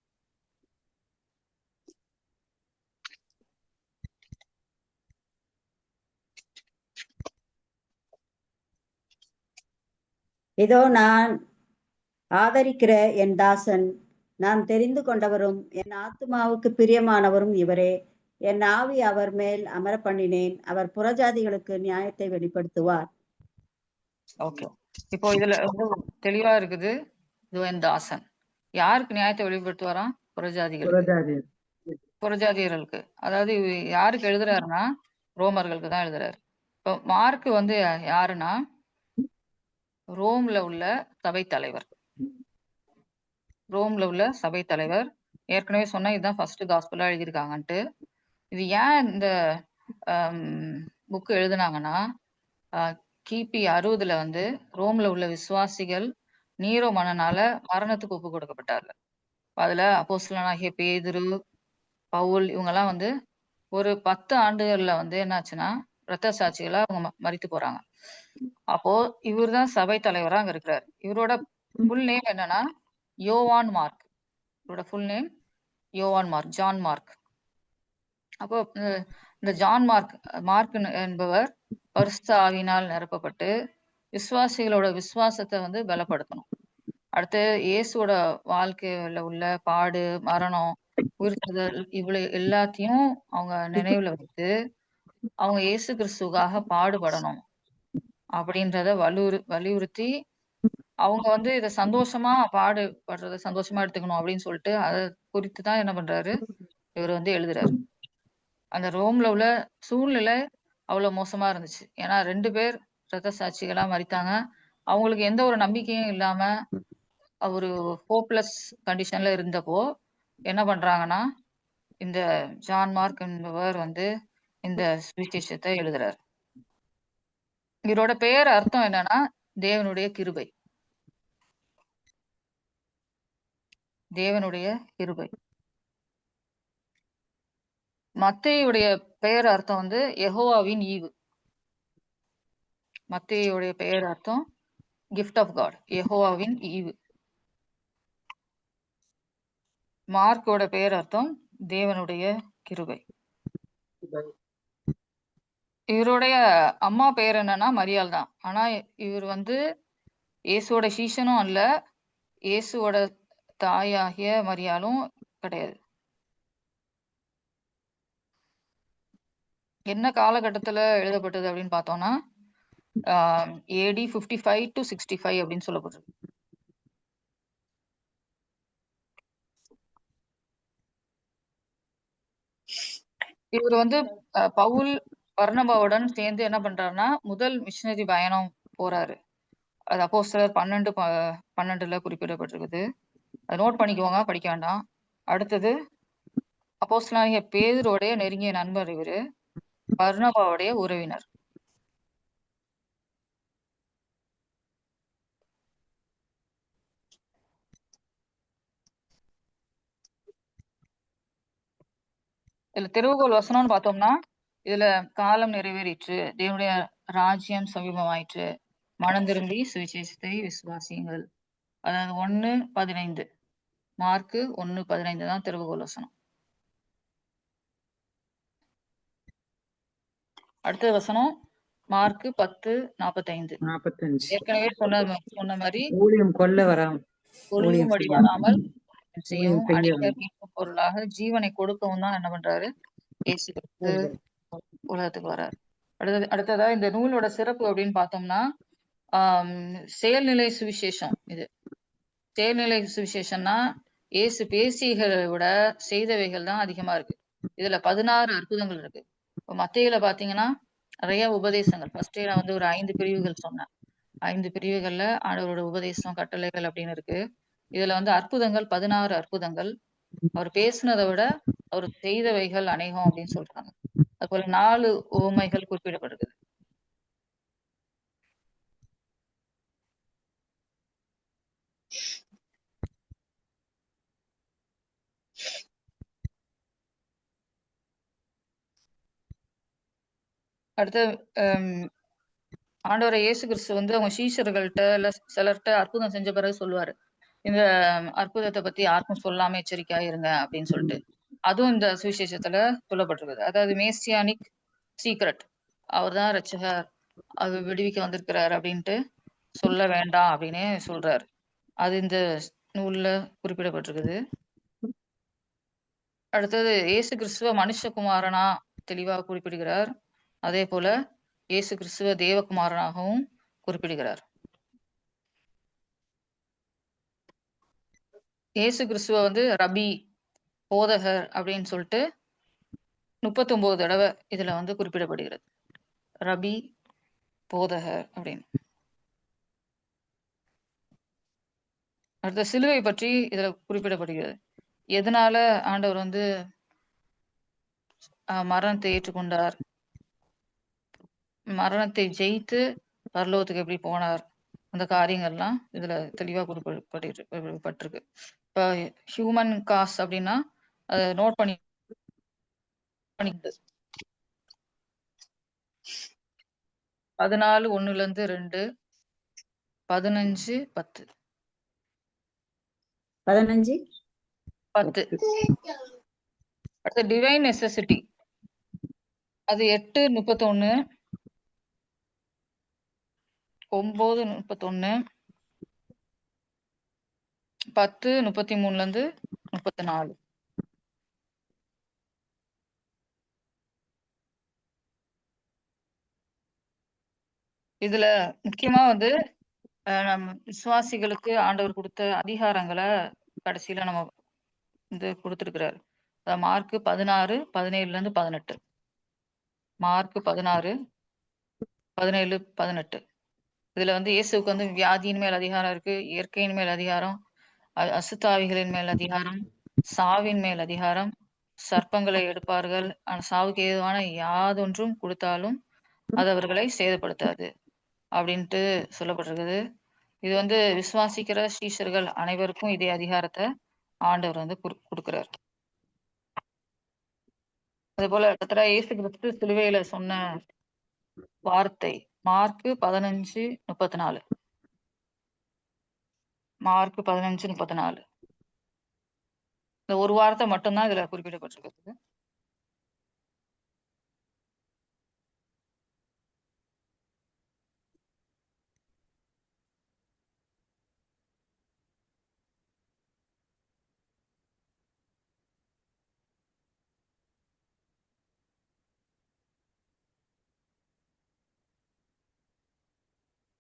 இதோ நான் ஆதரிக்கிற என் தாசன், நான் தெரிந்து கொண்டவரும் என் ஆத்துமாவுக்கு பிரியமானவரும் இவரே. என் ஆவி அவர் மேல் அமர பண்ணினேன். அவர் புறஜாதிகளுக்கு நியாயத்தை வெளிப்படுத்துவார். ஓகே, இப்போ இதுல வந்து தெளிவா இருக்குது. இது என் தாசன் யாருக்கு நியாயத்தை வெளிப்படுத்துவாராம்? புறஜாதிகளுக்கு, புறஜாதியர்களுக்கு. அதாவது யாருக்கு எழுதுறாருன்னா ரோமர்களுக்கு தான் எழுதுறாரு. இப்போ மார்க் வந்து யாருன்னா ரோம்ல உள்ள சபை தலைவர். ரோம்ல உள்ள சபை தலைவர். ஏற்கனவே சொன்னா இதுதான் ஃபர்ஸ்ட் காஸ்பலா எழுதியிருக்காங்கன்ட்டு. இது ஏன் இந்த புக்கு எழுதுனாங்கன்னா, கிபி 60 வந்து ரோம்ல உள்ள விசுவாசிகள் நீரோ மன்னனால மரணத்துக்கு ஒப்பு கொடுக்கப்பட்டார்கள். அதுல அப்போஸ்தலனாகிய பேதுரு, பவுல் இவங்கெல்லாம் வந்து ஒரு 10 ஆண்டுகள்ல வந்து என்னாச்சுன்னா இரத்த சாட்சிகளா அவங்க மரித்து போறாங்க. அப்போ இவர் தான் சபை தலைவரா அங்க இருக்கிறார். இவரோட ஃபுல் நேம் என்னன்னா யோவான் மார்க். இவரோட ஃபுல் நேம் யோவான் மார்க், ஜான் மார்க். அப்போ இந்த ஜான் மார்க் என்பவர் பரிசுத்த ஆவியினால் நிரப்பப்பட்டு விசுவாசிகளோட விசுவாசத்தை வந்து பலப்படுத்தணும். அடுத்து இயேசுவோட வாழ்க்கையில உள்ள பாடு, மரணம், உயிர்த்தெழுதல் இவ்வளவு எல்லாத்தையும் அவங்க நினைவுல வைத்து அவங்க இயேசு கிறிஸ்துவுக்காக பாடுபடணும் அப்படின்றத வலியுறுத்தி அவங்க வந்து இதை சந்தோஷமா பாடுபடுறத சந்தோஷமா எடுத்துக்கணும் அப்படின்னு சொல்லிட்டு அதை குறித்து தான் என்ன பண்றாரு இவர் வந்து எழுதுறாரு. அந்த ரோம்ல உள்ள சூழ்நிலை அவ்வளவு மோசமா இருந்துச்சு. ஏன்னா 2 பேர் இரத்த சாட்சிகளா மரித்தாங்க. அவங்களுக்கு எந்த ஒரு நம்பிக்கையும் இல்லாம ஒரு ஹோப்லெஸ் கண்டிஷன்ல இருந்தப்போ என்ன பண்றாங்கன்னா இந்த ஜான் மார்க் என்பவர் வந்து இந்த சுவிசேஷத்தை எழுதுறாரு. இவரோட பெயர் அர்த்தம் என்னன்னா தேவனுடைய கிருபை. தேவனுடைய கிருபை. மத்தேயுடைய பெயர் அர்த்தம் வந்து யெகோவாவின் ஈவு. மத்தேயுடைய பெயர் அர்த்தம் கிஃப்ட் ஆஃப் காட், யெகோவாவின் ஈவு. மார்க்கோட பெயர் அர்த்தம் தேவனுடைய கிருபை. இவருடைய அம்மா பெயர் என்னன்னா மரியாள் தான். ஆனா இவர் வந்து இயேசுவோட சீஷனும் அல்ல, இயேசுவோட தாயாகிய மரியாளும் கிடையாது. என்ன காலகட்டத்துல எழுதப்பட்டது அப்படின்னு பார்த்தோம்னா AD 55 to 65 அப்படின்னு சொல்லப்பட்டிருக்கு. இவர் வந்து பவுல் பர்னபாவுடன் சேர்ந்து என்ன பண்றாருன்னா முதல் மிஷனரி பயணம் போறாரு. அது அப்போஸ்தலர் 12:12 குறிப்பிடப்பட்டிருக்குது. அதை நோட் பண்ணிக்கோங்க, படிக்க வேண்டாம். அடுத்தது அப்போஸ்தலனாகிய பேதுருவுடைய நெருங்கிய நண்பர் இவரு, பர்னபாவுடைய உறவினர். இதுல திறவுகோல் வசனம்னு பார்த்தோம்னா இதுல காலம் நிறைவேறிற்று, தேவனுடைய ராஜ்யம் சமீபமாயிற்று, மனம் திரும்பி சுவிசேஷத்தை விசுவாசியுங்கள். அதாவது 1:15, மார்க்கு 1:15 தான் திறவுகோல் வசனம். அடுத்த வசனம் மார்க் 10:45. 45. ஏற்கனவே சொன்ன மாதிரி ஊழியம் கொல்ல வராமல் ஒளியும்படி செய்ய வராமல் ஊழியம் செய்யவும் செய்ய அழிக்க மீட்பு பொருளாக ஜீவனை கொடுக்கவும் தான் என்ன பண்றாரு இயேசு கிறிஸ்து உலகத்துக்கு வர்றாரு. அடுத்ததா இந்த நூலோட சிறப்பு அப்படின்னு பார்த்தோம்னா செயல்நிலை சுவிசேஷம். இது செயல்நிலை சுவிசேஷம்னா இயேசு பேசிகளை விட செய்தவைகள் தான் அதிகமா இருக்கு. இதுல 16 அற்புதங்கள் இருக்கு. இப்போ மத்தேயுல பாத்தீங்கன்னா நிறைய உபதேசங்கள். ஃபர்ஸ்டே நான் வந்து ஒரு 5 பிரிவுகள் சொன்னேன். 5 பிரிவுகள்ல ஆண்டவரோட உபதேசம், கட்டளைகள் அப்படின்னு இருக்கு. இதுல வந்து அற்புதங்கள் 16 அற்புதங்கள். அவர் பேசுனதை விட அவர் செய்தவைகள் அநேகம் அப்படின்னு சொல்றாங்க. அதுபோல 4 உவமைகள் குறிப்பிடப்படுது. அடுத்து ஆண்டவரை இயேசு கிறிஸ்து வந்து அவங்க சீஷர்கள்ட்ட இல்ல சிலர்கிட்ட அற்புதம் செஞ்ச பிறகு சொல்லுவாரு, இந்த அற்புதத்தை பத்தி யாருக்கும் சொல்லாம எச்சரிக்கையா இருங்க அப்படின்னு சொல்லிட்டு. அதுவும் இந்த சுவிசேஷத்துல சொல்லப்பட்டிருக்குது. அதாவது மேசியானிக் சீக்ரெட், அவர் தான் ரட்சகர், அது விடுவிக்க வந்திருக்கிறார் அப்படின்ட்டு சொல்ல வேண்டாம் அப்படின்னு சொல்றாரு. அது இந்த நூல்ல குறிப்பிடப்பட்டிருக்குது. அடுத்தது இயேசு கிறிஸ்துவ மனுஷகுமாரனா தெளிவாக குறிப்பிடுகிறார். அதே போல இயேசு கிறிஸ்துவ தேவகுமாரனாகவும் குறிப்பிடுகிறார். இயேசு கிறிஸ்துவ வந்து ரபி, போதகர் அப்படின்னு சொல்லிட்டு 39 தடவை இதுல வந்து குறிப்பிடப்படுகிறது. ரபி, போதகர் அப்படின்னு. அடுத்த சிலுவை பற்றி இதுல குறிப்பிடப்படுகிறது. எதனால ஆண்டவர் வந்து மரணத்தை ஏற்றுக்கொண்டார், மரணத்தை ஜெயித்து பரலோகத்துக்கு எப்படி போனார், அந்த காரியங்கள்லாம் இதுல தெளிவா குறிப்பிடப்பட்டிருக்கு. இப்ப ஹியூமன் காஸ் அப்படின்னா அதை நோட் பண்ணிட்டு 14:1-2, 15:10. 15:10. அடுத்து டிவைன் நெசசிட்டி, அது 8:31, 9:31, 10:33-34. இதுல முக்கியமா வந்து நம்ம விசுவாசிகளுக்கு ஆண்டவர் கொடுத்த அதிகாரங்களை கடைசியில நம்ம வந்து கொடுத்திருக்கிறாரு. மார்க் 16:17-18. மார்க் 16:17-18. இதுல வந்து இயேசுக்கு வந்து வியாதியின் மேல் அதிகாரம் இருக்கு, இயற்கையின் மேல் அதிகாரம், அசுத்தாவிகளின் மேல் அதிகாரம், சாவின் மேல் அதிகாரம், சர்ப்பங்களை எடுப்பார்கள், சாவுக்கு ஏதுவான யாதொன்றும் கொடுத்தாலும் அது அவர்களை சேதப்படுத்தாது அப்படின்ட்டு சொல்லப்பட்டிருக்குது. இது வந்து விசுவாசிக்கிற சீஷர்கள் அனைவருக்கும் இதே அதிகாரத்தை ஆண்டவர் வந்து கொடுக்கிறார். அது போல இயேசு கிறிஸ்து சிலுவையில சொன்ன வார்த்தை மார்க் 15:34. மார்க் 15:34. இந்த ஒரு வார்த்தை மட்டும்தான் இதுல குறிப்பிடப்பட்டிருக்கு.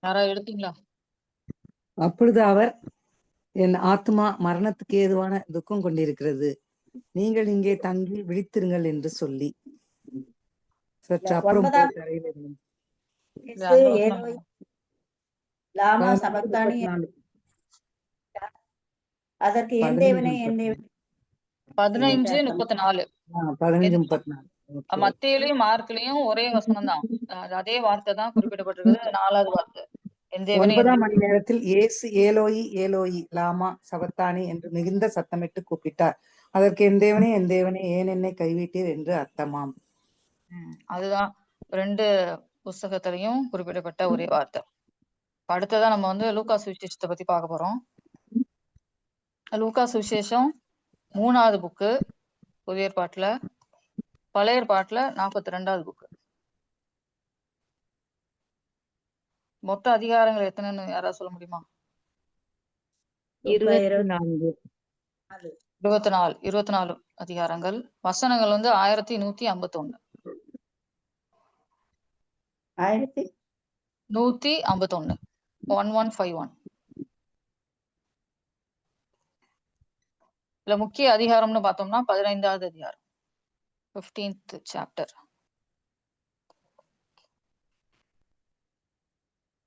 யாராவது எடுத்தீங்களா? அப்பொழுது அவர், என் ஆத்மா மரணத்துக்கு ஏதுவான துக்கம் கொண்டிருக்கிறது, நீங்கள் இங்கே தங்கி விழித்திருங்கள் என்று சொல்லி சற்று அப்புறம் போய் தரையில் இருந்தார். லாமா சபக்தானி, அதற்கு என் தேவனே என் தேவனே 15:34. 15:34. மத்தேயுலயும் மார்க்லயும் ஒரே வசனம் தான், அதே வார்த்தை தான் குறிப்பிடப்பட்டிருக்குது. 4வது வார்த்தை என் தேவனே. 9ஆம் மணி நேரத்தில் இயேசு ஏலோயி ஏலோயி லாமா சபக்தானி என்று மிகுந்த சத்தமிட்டு கூப்பிட்டார். அதற்கு என் தேவனே ஏன் என்னை கைவிட்டீர் என்று அர்த்தமாம். அதுதான் 2 புஸ்தகத்திலையும் குறிப்பிடப்பட்ட ஒரே வார்த்தை. அடுத்ததான் நம்ம வந்து லூக்கா சுவிசேஷத்தை பத்தி பார்க்க போறோம். லூக்கா சுவிசேஷம் 3வது புக்கு புதிய ஏற்பாட்டுல, பழைய ஏற்பாட்டுல 42வது புக்கு. மொத்த அதிகாரங்கள் எத்தனைன்னு யாராவது சொல்ல முடியுமா? 24. 24 அதிகாரங்கள். வசனங்கள் வந்து 1151. 151. 1151. இதுல முக்கிய அதிகாரம்னு பார்த்தோம்னா 15வது அதிகாரம், 15th chapter.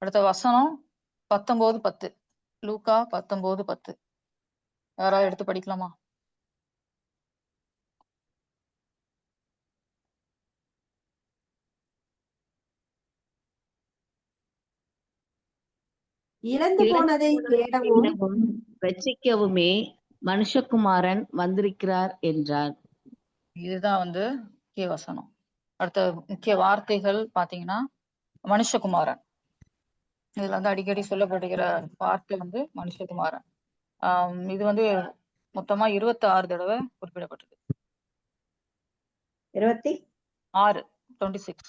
அடுத்த வசனம் 19:10. லூக்கா 19:10. யாராவது எடுத்து படிக்கலாமா? இழந்து போனதை தேடவும் தேடவும் ரட்சிக்கவுமே மனுஷகுமாரன் வந்திருக்கிறார் என்றார். இதுதான் வந்து முக்கிய வசனம். அடுத்த முக்கிய வார்த்தைகள் பாத்தீங்கன்னா மனுஷகுமாரன். இதுல வந்து அடிக்கடி சொல்லப்படுகிற வார்த்தை வந்து மனுஷகுமாரன். இது வந்து மொத்தமா 26 தடவை குறிப்பிடப்பட்டது. 26. 26.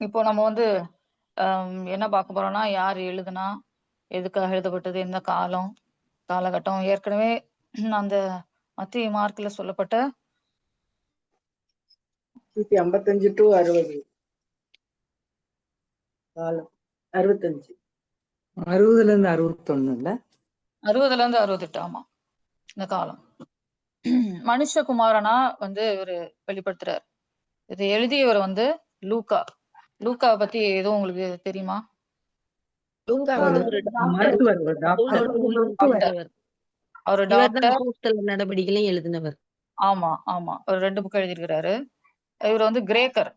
இப்போ நம்ம வந்து என்ன பார்க்க போறோம்னா, யார் எழுதுனா, எதுக்காக எழுதப்பட்டது, எந்த காலம், காலகட்டம். ஏற்கனவே அந்த மத்திய மார்க்ல சொல்லப்பட்ட 55 to 60 காலம் 65. 60ல இருந்து 61 இல்ல, 60ல இருந்து 68. ஆமா, இந்த காலம். மனுஷகுமாரனா வந்து இவரு வெளிப்படுத்துறாரு. இது எழுதியவர் வந்து லூக்கா. லூக்காவை பத்தி எதுவும் உங்களுக்கு தெரியுமா? லூக்கா ஒரு வந்து ஒரு மருத்துவர், ஒரு டாக்டர். மருத்துவர். அவர் இவர் தான் டாக்டர். அப்போஸ்தலர் நடவடிக்கைகளையும் எழுதினவர். ஆமா ஆமா, ஒரு 2 புக் எழுதியிருக்கிறாரு. இவர் வந்து கிரேக்கர்,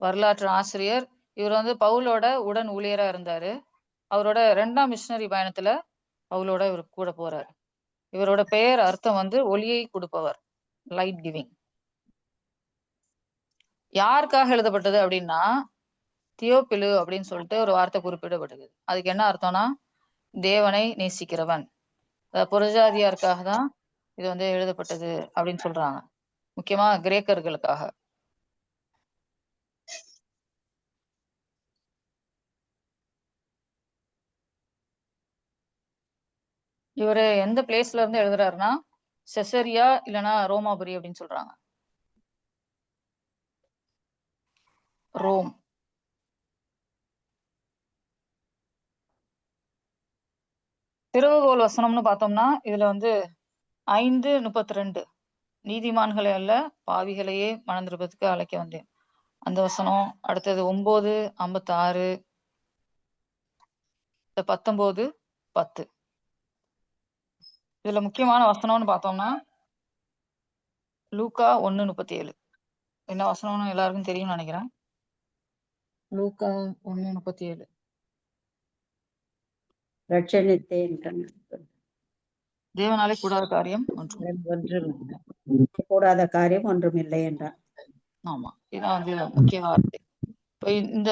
வரலாற்று ஆசிரியர். இவர் வந்து பவுலோட உடன் ஊழியரா இருந்தாரு. அவரோட 2ஆம் மிஷனரி பயணத்துல பவுலோட இவர் கூட போறாரு. இவரோட பெயர் அர்த்தம் வந்து ஒளியை கொடுப்பவர், லைட் கிவிங். யாருக்காக எழுதப்பட்டது அப்படின்னா, தியோப்பிலு அப்படின்னு சொல்லிட்டு ஒரு வார்த்தை குறிப்பிடப்பட்டது. அதுக்கு என்ன அர்த்தம்னா, தேவனை நேசிக்கிறவன். புறஜாதியாருக்காக தான் இது வந்து எழுதப்பட்டது அப்படின்னு சொல்றாங்க, முக்கியமா கிரேக்கர்களுக்காக. இவரு எந்த பிளேஸ்ல இருந்து எழுதுறாருன்னா, செசரியா இல்லைன்னா ரோமாபுரி அப்படின்னு சொல்றாங்க. ரோம். திறவுகோல் வசனம்னு பார்த்தோம்னா இதுல வந்து 5:32 நீதிமான்களை அல்ல பாவிகளையே மணந்திருப்பதற்கு அழைக்க வந்தேன், அந்த வசனம். அடுத்தது 9:56, 19:10. இதுல முக்கியமான வசனம்னு பார்த்தோம்னா லூக்கா 1:37. என்ன வசனம்னு எல்லாருக்கும் தெரியும்னு நினைக்கிறேன். லூக்கா 1:37. ரட்சணித்தேன் தேவனாலே கூடாத காரியம் கூடாத காரியம் ஒன்றுமில்லை என்றார். ஆமா, இதான் வந்து முக்கிய வார்த்தை. இப்போ இந்த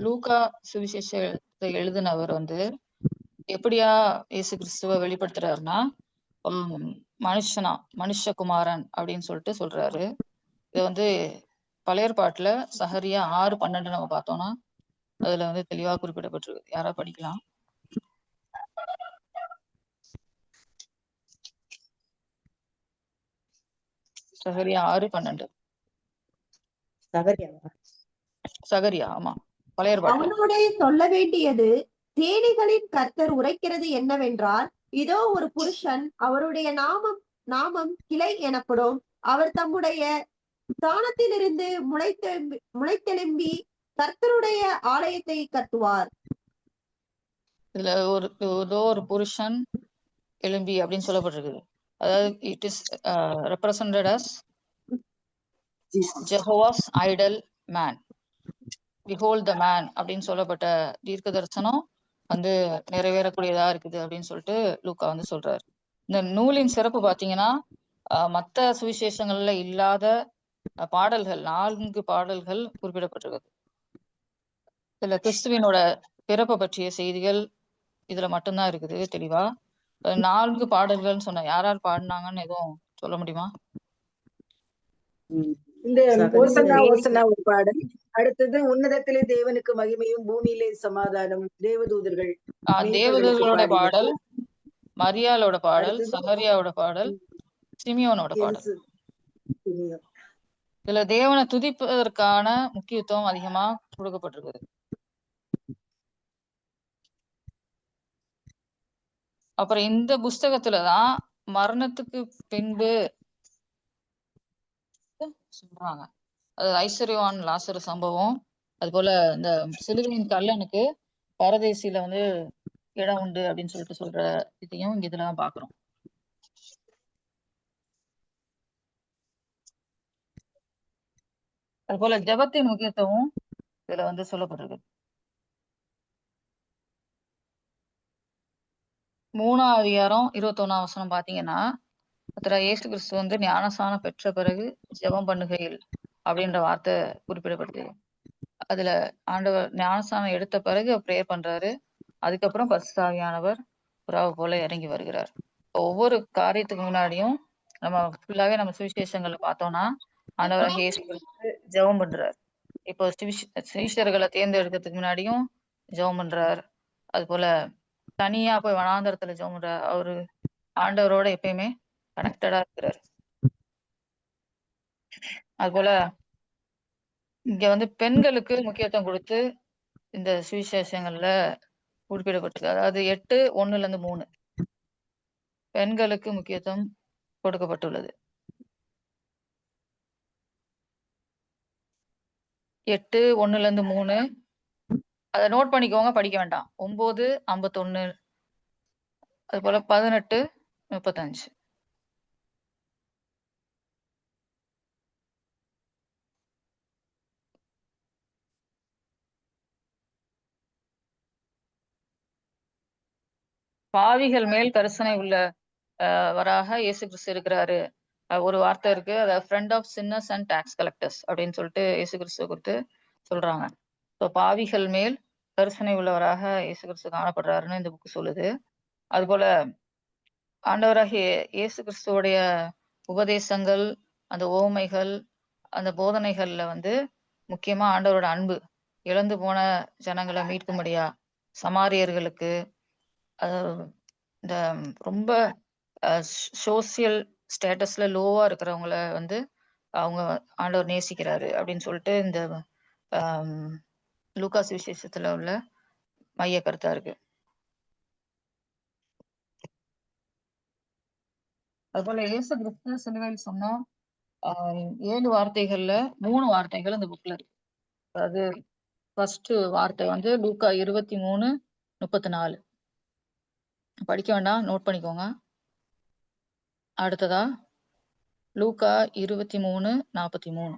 லூக்கா சுவிசேஷத்தை எழுதினவர் வந்து எப்படியா இயேசு கிறிஸ்துவ வெளிப்படுத்துறாருன்னா, மனுஷகுமாரன் அப்படின்னு சொல்லிட்டு சொல்றாரு. இது வந்து பழைய ஏற்பாட்டுல சகரியா 6:12 நம்ம பார்த்தோம்னா அதுல வந்து தெளிவா குறிப்பிடப்பட்டிருக்கு. யாரா படிக்கலாம்? சகரியா 6:12. சகரியா, ஆமா, பழைய ஏற்பாட்டுல. அவனோடே சொல்ல வேண்டியது சேனைகளின் கர்த்தர் உரைக்கிறது என்னவென்றால், இதோ ஒரு புருஷன், அவருடைய நாமம் கிளை எனப்படும். அவர் தம்முடைய ஸ்தானத்திலிருந்து முளைத்தெழும்பி கர்த்தருடைய ஆலயத்தை கட்டுவார். இதுல ஏதோ ஒரு புருஷன் எழும்பி அப்படின்னு சொல்லப்பட்டிருக்கு. அதாவது இட் இஸ் ரெப்ரசன்டட் அஸ் ஜெகோவாஸ் idol man, behold the man அப்படின்னு சொல்லப்பட்ட தீர்க்க தரிசனம் வந்து நிறைவேறக்கூடியதா இருக்குது அப்படின்னு சொல்லிட்டு லூக்கா வந்து சொல்றாரு. இந்த நூலின் சிறப்பு பாத்தீங்கன்னா, மத்த சுவிசேஷங்கள்ல இல்லாத பாடல்கள், 4 பாடல்கள் குறிப்பிடப்பட்டிருக்கு. இதுல கிறிஸ்துவினோட பிறப்பை பற்றிய செய்திகள் இதுல மட்டும்தான் இருக்குது தெளிவா. 4 பாடல்கள்னு சொன்னேன். யார் யார் பாடினாங்கன்னு எதுவும் சொல்ல முடியுமா? இந்த சகல ஓசன்னா வேத ஓசன்னா ஒரு பாடல். அடுத்தது உன்னதத்திலே தேவனுக்கு மகிமையும் பூமியிலே சமாதானம், தேவதூதர்கள் மேய்ப்பர்களுக்கு தேவதூதர்களோட பாடின பாடல், மரியாளோட பாடல், அடுத்தது சகரியாவோட பாடல், சிமியோனோட பாடல். எலிசு சிமியோன். இதுல தேவனை துதிப்பதற்கான முக்கியத்துவம் அதிகமா கொடுக்கப்பட்டிருக்குது. அப்புறம் இந்த புஸ்தகத்துலதான் மரணத்துக்கு பின்பு சொல்றாங்க. அது ஐஸ்வர்யவான் லாசரு சம்பவம், அது போல இந்த சிலுவையின் கல்லனுக்கு பரதேசியில வந்து இடம் உண்டு அப்படின்னு சொல்ற இதையும் இங்க இதுலதான் பாக்குறோம். அது போல ஜெபத்தின் முக்கியத்துவம் இதுல வந்து சொல்லப்பட்டிருக்கு. 3ஆம் அதிகாரம் 21ஆம் வசனம் பாத்தீங்கன்னா, இயேசு கிறிஸ்து வந்து ஞானஸ்நானம் பெற்ற பிறகு ஜெபம் பண்ணுகையில் அப்படின்ற வார்த்தை குறிப்பிடப்படுது. அதுல ஆண்டவர் ஞானஸ்நானம் எடுத்த பிறகு ப்ரேயர் பண்றாரு. அதுக்கப்புறம் பரிசுத்த ஆவியானவர் புறாவை போல இறங்கி வருகிறார். ஒவ்வொரு காரியத்துக்கு முன்னாடியும் நம்ம ஃபுல்லாவே நம்ம சுவிசேஷங்களை பார்த்தோம்னா ஆண்டவர் இயேசு கிறிஸ்து ஜெபம் பண்றார். இப்போ சீஷர்களை தேர்ந்தெடுக்கிறதுக்கு முன்னாடியும் ஜெபம் பண்றார். அது போல தனியா போய் வனாந்தரத்துல ஜெபம் பண்றார். அவரு ஆண்டவரோட எப்பயுமே கனெக்டடா இருக்கிறார். அது போல இங்க வந்து பெண்களுக்கு முக்கியத்துவம் கொடுத்து இந்த சுவிசேஷங்கள்ல குறிப்பிடப்பட்டிருக்கு. அதாவது 8:1-3 பெண்களுக்கு முக்கியத்துவம் கொடுக்கப்பட்டுள்ளது. 8:1-3 அதை நோட் பண்ணிக்கோங்க, படிக்க வேண்டாம். 9:51 அது போல 18:35. பாவிகள் மேல் கரிசனை உள்ள வராக இயேசு கிறிஸ்து இருக்கிறாரு. ஒரு வார்த்தை இருக்கு, அதாவது friend of sinners and tax collectors அப்படின்னு சொல்லிட்டு இயேசு கிறிஸ்துவ குறித்து சொல்றாங்க. ஸோ பாவிகள் மேல் கரிசனை உள்ளவராக இயேசு கிறிஸ்து காணப்படுறாருன்னு இந்த புக்கு சொல்லுது. அது போல ஆண்டவராகிய இயேசு கிறிஸ்துவோடைய உபதேசங்கள், அந்த உவமைகள், அந்த போதனைகள்ல வந்து முக்கியமா ஆண்டவரோட அன்பு, இழந்து போன ஜனங்களை மீட்கும்படியா, சமாரியர்களுக்கு, இந்த ரொம்ப சோசியல் ஸ்டேட்டஸ்ல லோவா இருக்கிறவங்கள வந்து அவங்க ஆண்டவர் நேசிக்கிறாரு அப்படின்னு சொல்லிட்டு இந்த லூக்கா சுவிசேஷத்துல உள்ள மைய கருத்தா இருக்கு. அதுபோல இயேசு கிறிஸ்து சிலுவையில் சொன்ன 7 வார்த்தைகள்ல 3 வார்த்தைகள் இந்த புக்ல இருக்கு. அதாவது ஃபர்ஸ்ட் வார்த்தை வந்து லூக்கா 23:34. படிக்க வேண்டாம், நோட் பண்ணிக்கோங்க. அடுத்ததா லூக்கா 23:43.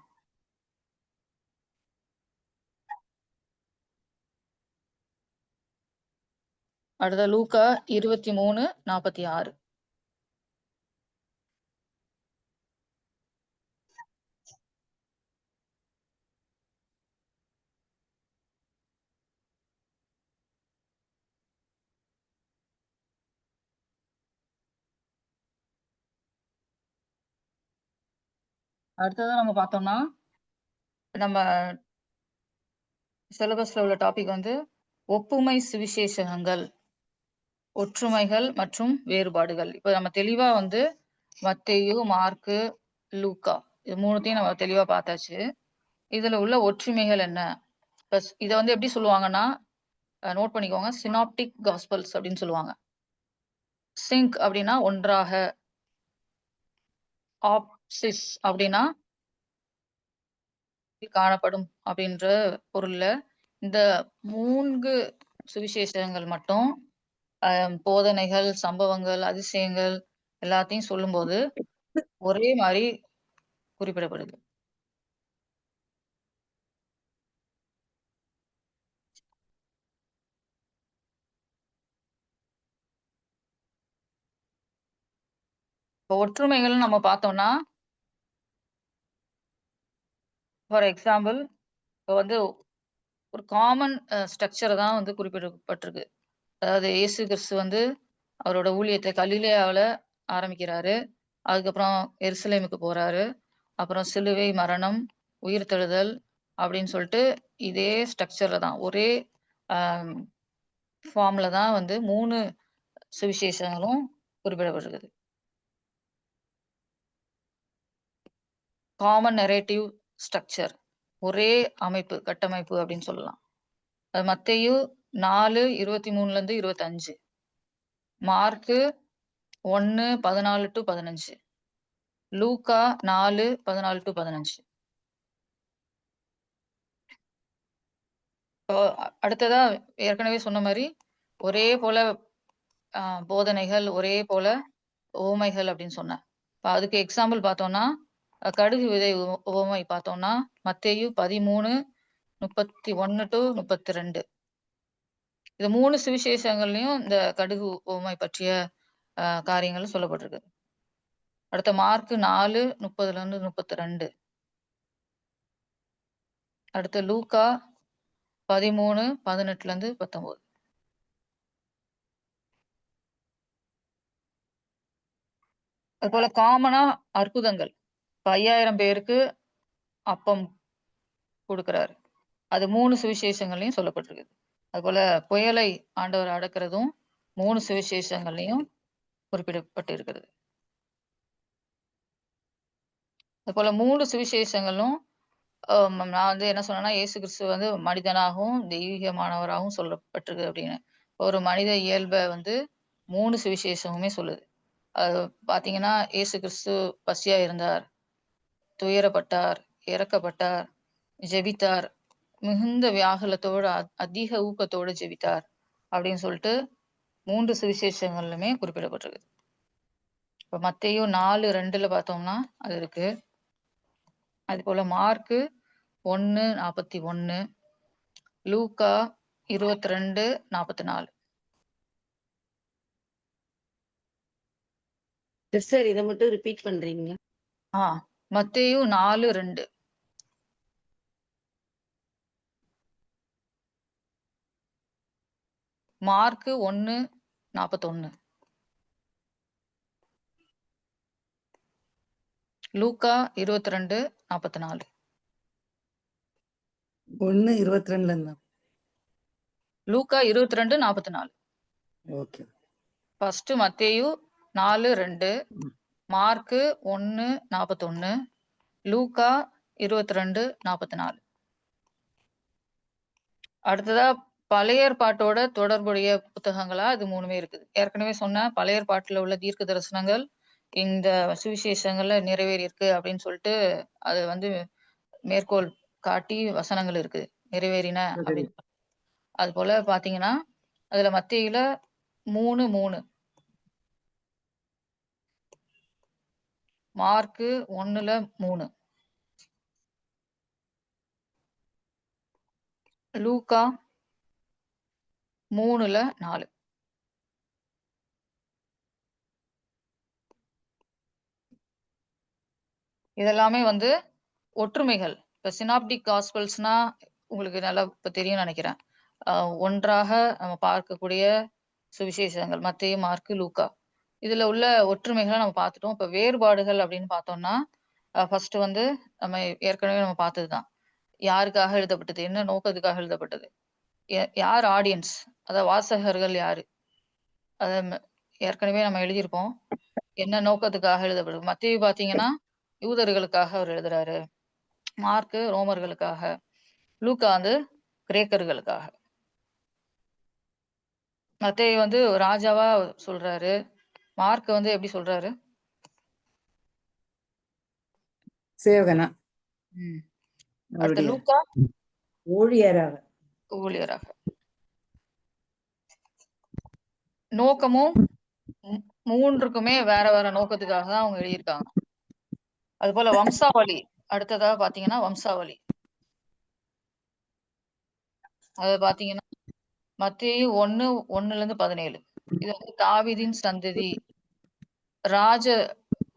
அடுத்த லூக்கா 23:46. அடுத்ததா நம்ம பார்த்தோம்னா நம்ம சிலபஸ்ல உள்ள டாபிக் வந்து ஒப்புமை சுவிசேஷங்கள், ஒற்றுமைகள் மற்றும் வேறுபாடுகள். இப்ப நம்ம தெளிவா வந்து மத்தேயு, மார்க்கு, லூக்கா இது 3த்தையும் நம்ம தெளிவா பார்த்தாச்சு. இதுல உள்ள ஒற்றுமைகள் என்ன? இதை வந்து எப்படி சொல்லுவாங்கன்னா, நோட் பண்ணிக்கோங்க, சினாப்டிக் காஸ்பல்ஸ் அப்படின்னு சொல்லுவாங்க. சிங்க் அப்படின்னா ஒன்றாக, ஆப்சிஸ் அப்படின்னா காணப்படும் அப்படின்ற பொருள்ல இந்த 3 சுவிசேஷங்கள் மட்டும் போதனைகள், சம்பவங்கள், அதிசயங்கள் எல்லாத்தையும் சொல்லும்போது ஒரே மாதிரி குறிப்பிடப்படுது. இப்போ ஒற்றுமைகள் நம்ம பார்த்தோம்னா, ஃபார் எக்ஸாம்பிள் இப்போ வந்து ஒரு காமன் ஸ்ட்ரக்சரை தான் வந்து குறிப்பிடப்பட்டிருக்கு. அதாவது இயேசு கிறிஸ்து வந்து அவரோட ஊழியத்தை கலிலேயாவுல ஆரம்பிக்கிறாரு. அதுக்கப்புறம் எருசலேமுக்கு போறாரு. அப்புறம் சிலுவை, மரணம், உயிர்த்தெழுதல் அப்படின்னு சொல்லிட்டு இதே ஸ்ட்ரக்சர்ல தான் ஒரே ஃபார்ம்ல தான் வந்து 3 சுவிசேஷங்களும் குறிப்பிடப்பட்டிருக்குது. காமன் நரேட்டிவ் ஸ்ட்ரக்சர், ஒரே அமைப்பு, கட்டமைப்பு அப்படின்னு சொல்லலாம். அது மத்தேயு 4:23 25, மார்க்கு 1:14-15, லூக்கா 4:14-15. இப்போ அடுத்ததா ஏற்கனவே சொன்ன மாரி ஒரே போல போதனைகள், ஒரே போல உவமைகள் அப்படின்னு சொன்னேன். இப்ப அதுக்கு எக்ஸாம்பிள் பார்த்தோம்னா, கடுகு விதை உவமை பார்த்தோம்னா, மத்தேயு 13:31-32. இது 3 சுவிசேஷங்கள்லயும் இந்த கடுகு உவமை பற்றிய காரியங்கள் சொல்லப்பட்டிருக்கு. அடுத்த மார்க் 4:30-32. அடுத்து லூக்கா 13:18-19. அதுபோல காமனா அற்புதங்கள். 5000 பேருக்கு அப்பம் குடுக்குறாரு. அது 3 சுவிசேஷங்கள்லயும் சொல்லப்பட்டிருக்கு. அதுபோல புயலை ஆண்டவர் அடக்குறதும் 3 சுவிசேஷங்கள்லயும் குறிப்பிடப்பட்டிருக்கிறது. அதுபோல 3 சுவிசேஷங்களும் நான் வந்து என்ன சொன்னேன்னா, இயேசு கிறிஸ்து வந்து மனிதனாகவும், தெய்வீகமானவராகவும் சொல்லப்பட்டிருக்கு அப்படின்னு. ஒரு மனித இயல்ப வந்து 3 சுவிசேஷமுமே சொல்லுது. அது பார்த்தீங்கன்னா, இயேசு கிறிஸ்து பசியா இருந்தார், துயரப்பட்டார், இரக்கப்பட்டார், ஜெபித்தார், மிகுந்த வியாகுலத்தோட அதிக ஊக்கத்தோட ஜெபித்தார் அப்படின்னு சொல்லிட்டு 3 சுவிசேஷங்கள்லுமே குறிப்பிடப்பட்டிருக்கு. இப்ப மத்தேயு 4:2 பார்த்தோம்னா அது இருக்கு. அதுபோல மார்க்கு 1:41, லூக்கா 22:44. சிஸ்டர் இதை மட்டும் ரிப்பீட் பண்றீங்க? மத்தேயு 4:2, மார்க்கு 1:41, லூக்கா 22:44. 1:22 இருந்தா. லூக்கா 22:44. ஓகே. ஃபர்ஸ்ட் மத்தேயு 4:2, மார்க்கு 1:41, லூக்கா 22:44. அடுத்ததா பழைய ஏற்பாட்டோட தொடர்புடைய புத்தகங்களா இது 3மே இருக்குது. ஏற்கனவே சொன்ன பழைய ஏற்பாட்டுல உள்ள தீர்க்க தரிசனங்கள் இந்த சுவிசேஷங்கள்ல நிறைவேறியிருக்கு அப்படின்னு சொல்லிட்டு அது வந்து மேற்கோள் காட்டி வசனங்கள் இருக்குது. நிறைவேறின அப்படின்னு. அது போல பாத்தீங்கன்னா, அதுல மத்தேயுல 3:3, மார்க்கு 1:3, லூக்கா 3:4. இதெல்லாமே வந்து ஒற்றுமைகள். இப்ப சினாப்டிக் காஸ்பல்ஸ்னா உங்களுக்கு நல்லா இப்ப தெரியும்னு நினைக்கிறேன். ஒன்றாக நம்ம பார்க்கக்கூடிய சுவிசேஷங்கள் மத்தேயு, மார்க்கு, லூக்கா. இதுல உள்ள ஒற்றுமைகள நம்ம பார்த்துட்டோம். இப்ப வேறுபாடுகள் அப்படின்னு பார்த்தோம்னா, ஃபர்ஸ்ட் வந்து நம்ம ஏற்கனவே நம்ம பார்த்ததுதான். யாருக்காக எழுதப்பட்டது? என்ன நோக்கத்துக்காக எழுதப்பட்டது? யார் ஆடியன்ஸ்? அதாவது வாசகர்கள் யாரு? அத ஏற்கனவே நம்ம எழுதியிருப்போம். என்ன நோக்கத்துக்காக எழுதப்படுது? மத்தேயு பார்த்தீங்கன்னா, யூதர்களுக்காக அவர் எழுதுறாரு. மார்க்கு ரோமர்களுக்காக. லூக்கா வந்து கிரேக்கர்களுக்காக. மத்தேயு வந்து ராஜாவா சொல்றாரு. மார்க் வந்து எப்படி சொல்றாரு? சேவகனா. அடுத்து அவருடைய லூக்கா ஊழியராக. ஊழியராக. நோக்கமும் 3க்குமே வேற வேற நோக்கத்துக்காக தான் அவங்க எழுதியிருக்காங்க. அதுபோல வம்சாவளி. அடுத்ததா பாத்தீங்கன்னா வம்சாவளி. அது பாத்தீங்கன்னா மத்தேயு 1:1-17. இது வந்து தாவீதின் சந்ததி, ராஜ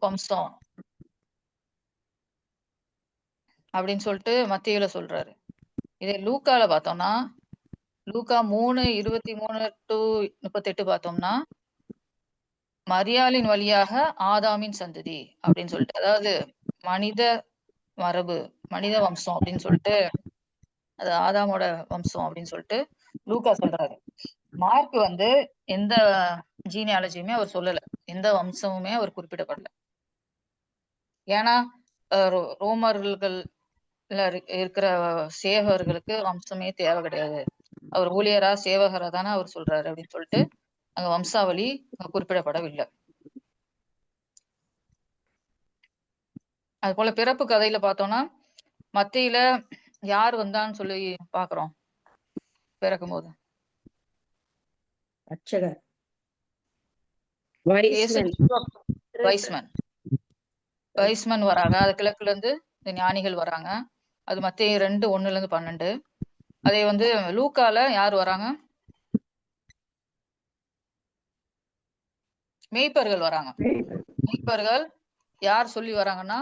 வம்சம் அப்படின்னு சொல்லிட்டு மத்தேயுல சொல்றாரு. இதே லூக்கால பார்த்தோம்னா லூக்கா 3:23-38 பார்த்தோம்னா மரியாளின் வழியாக ஆதாமின் சந்ததி அப்படின்னு சொல்லிட்டு, அதாவது மனித மரபு, மனித வம்சம் அப்படின்னு சொல்லிட்டு, அது ஆதாமோட வம்சம் அப்படின்னு சொல்லிட்டு லூக்கா சொல்றாரு. மார்க் வந்து எந்த ஜீனியாலஜியுமே அவர் சொல்லல, எந்த வம்சமுமே அவர் குறிப்பிடப்படல. ஏன்னா ரோமர்கள் இருக்கிற சேவகர்களுக்கு வம்சமே தேவை கிடையாது, அவர் ஊழியரா சேவகரா தானே அவர் சொல்றாரு அப்படின்னு சொல்லிட்டு அங்க வம்சாவளி குறிப்பிடப்படவில்லை. அது போல பிறப்பு கதையில பார்த்தோம்னா மத்தியில யார் வந்தான்னு சொல்லி பாக்குறோம். பிறக்கும் போது ரட்சகர். வைஸ்மன் வராங்க, அது கிழக்குல இருந்து இந்த ஞானிகள் வராங்க. அது மத்திய 2:1-12. அதே வந்து லூக்கால யார் வராங்க? மேய்ப்பர்கள் வராங்க. மேய்ப்பர்கள் யார் சொல்லி வராங்கன்னா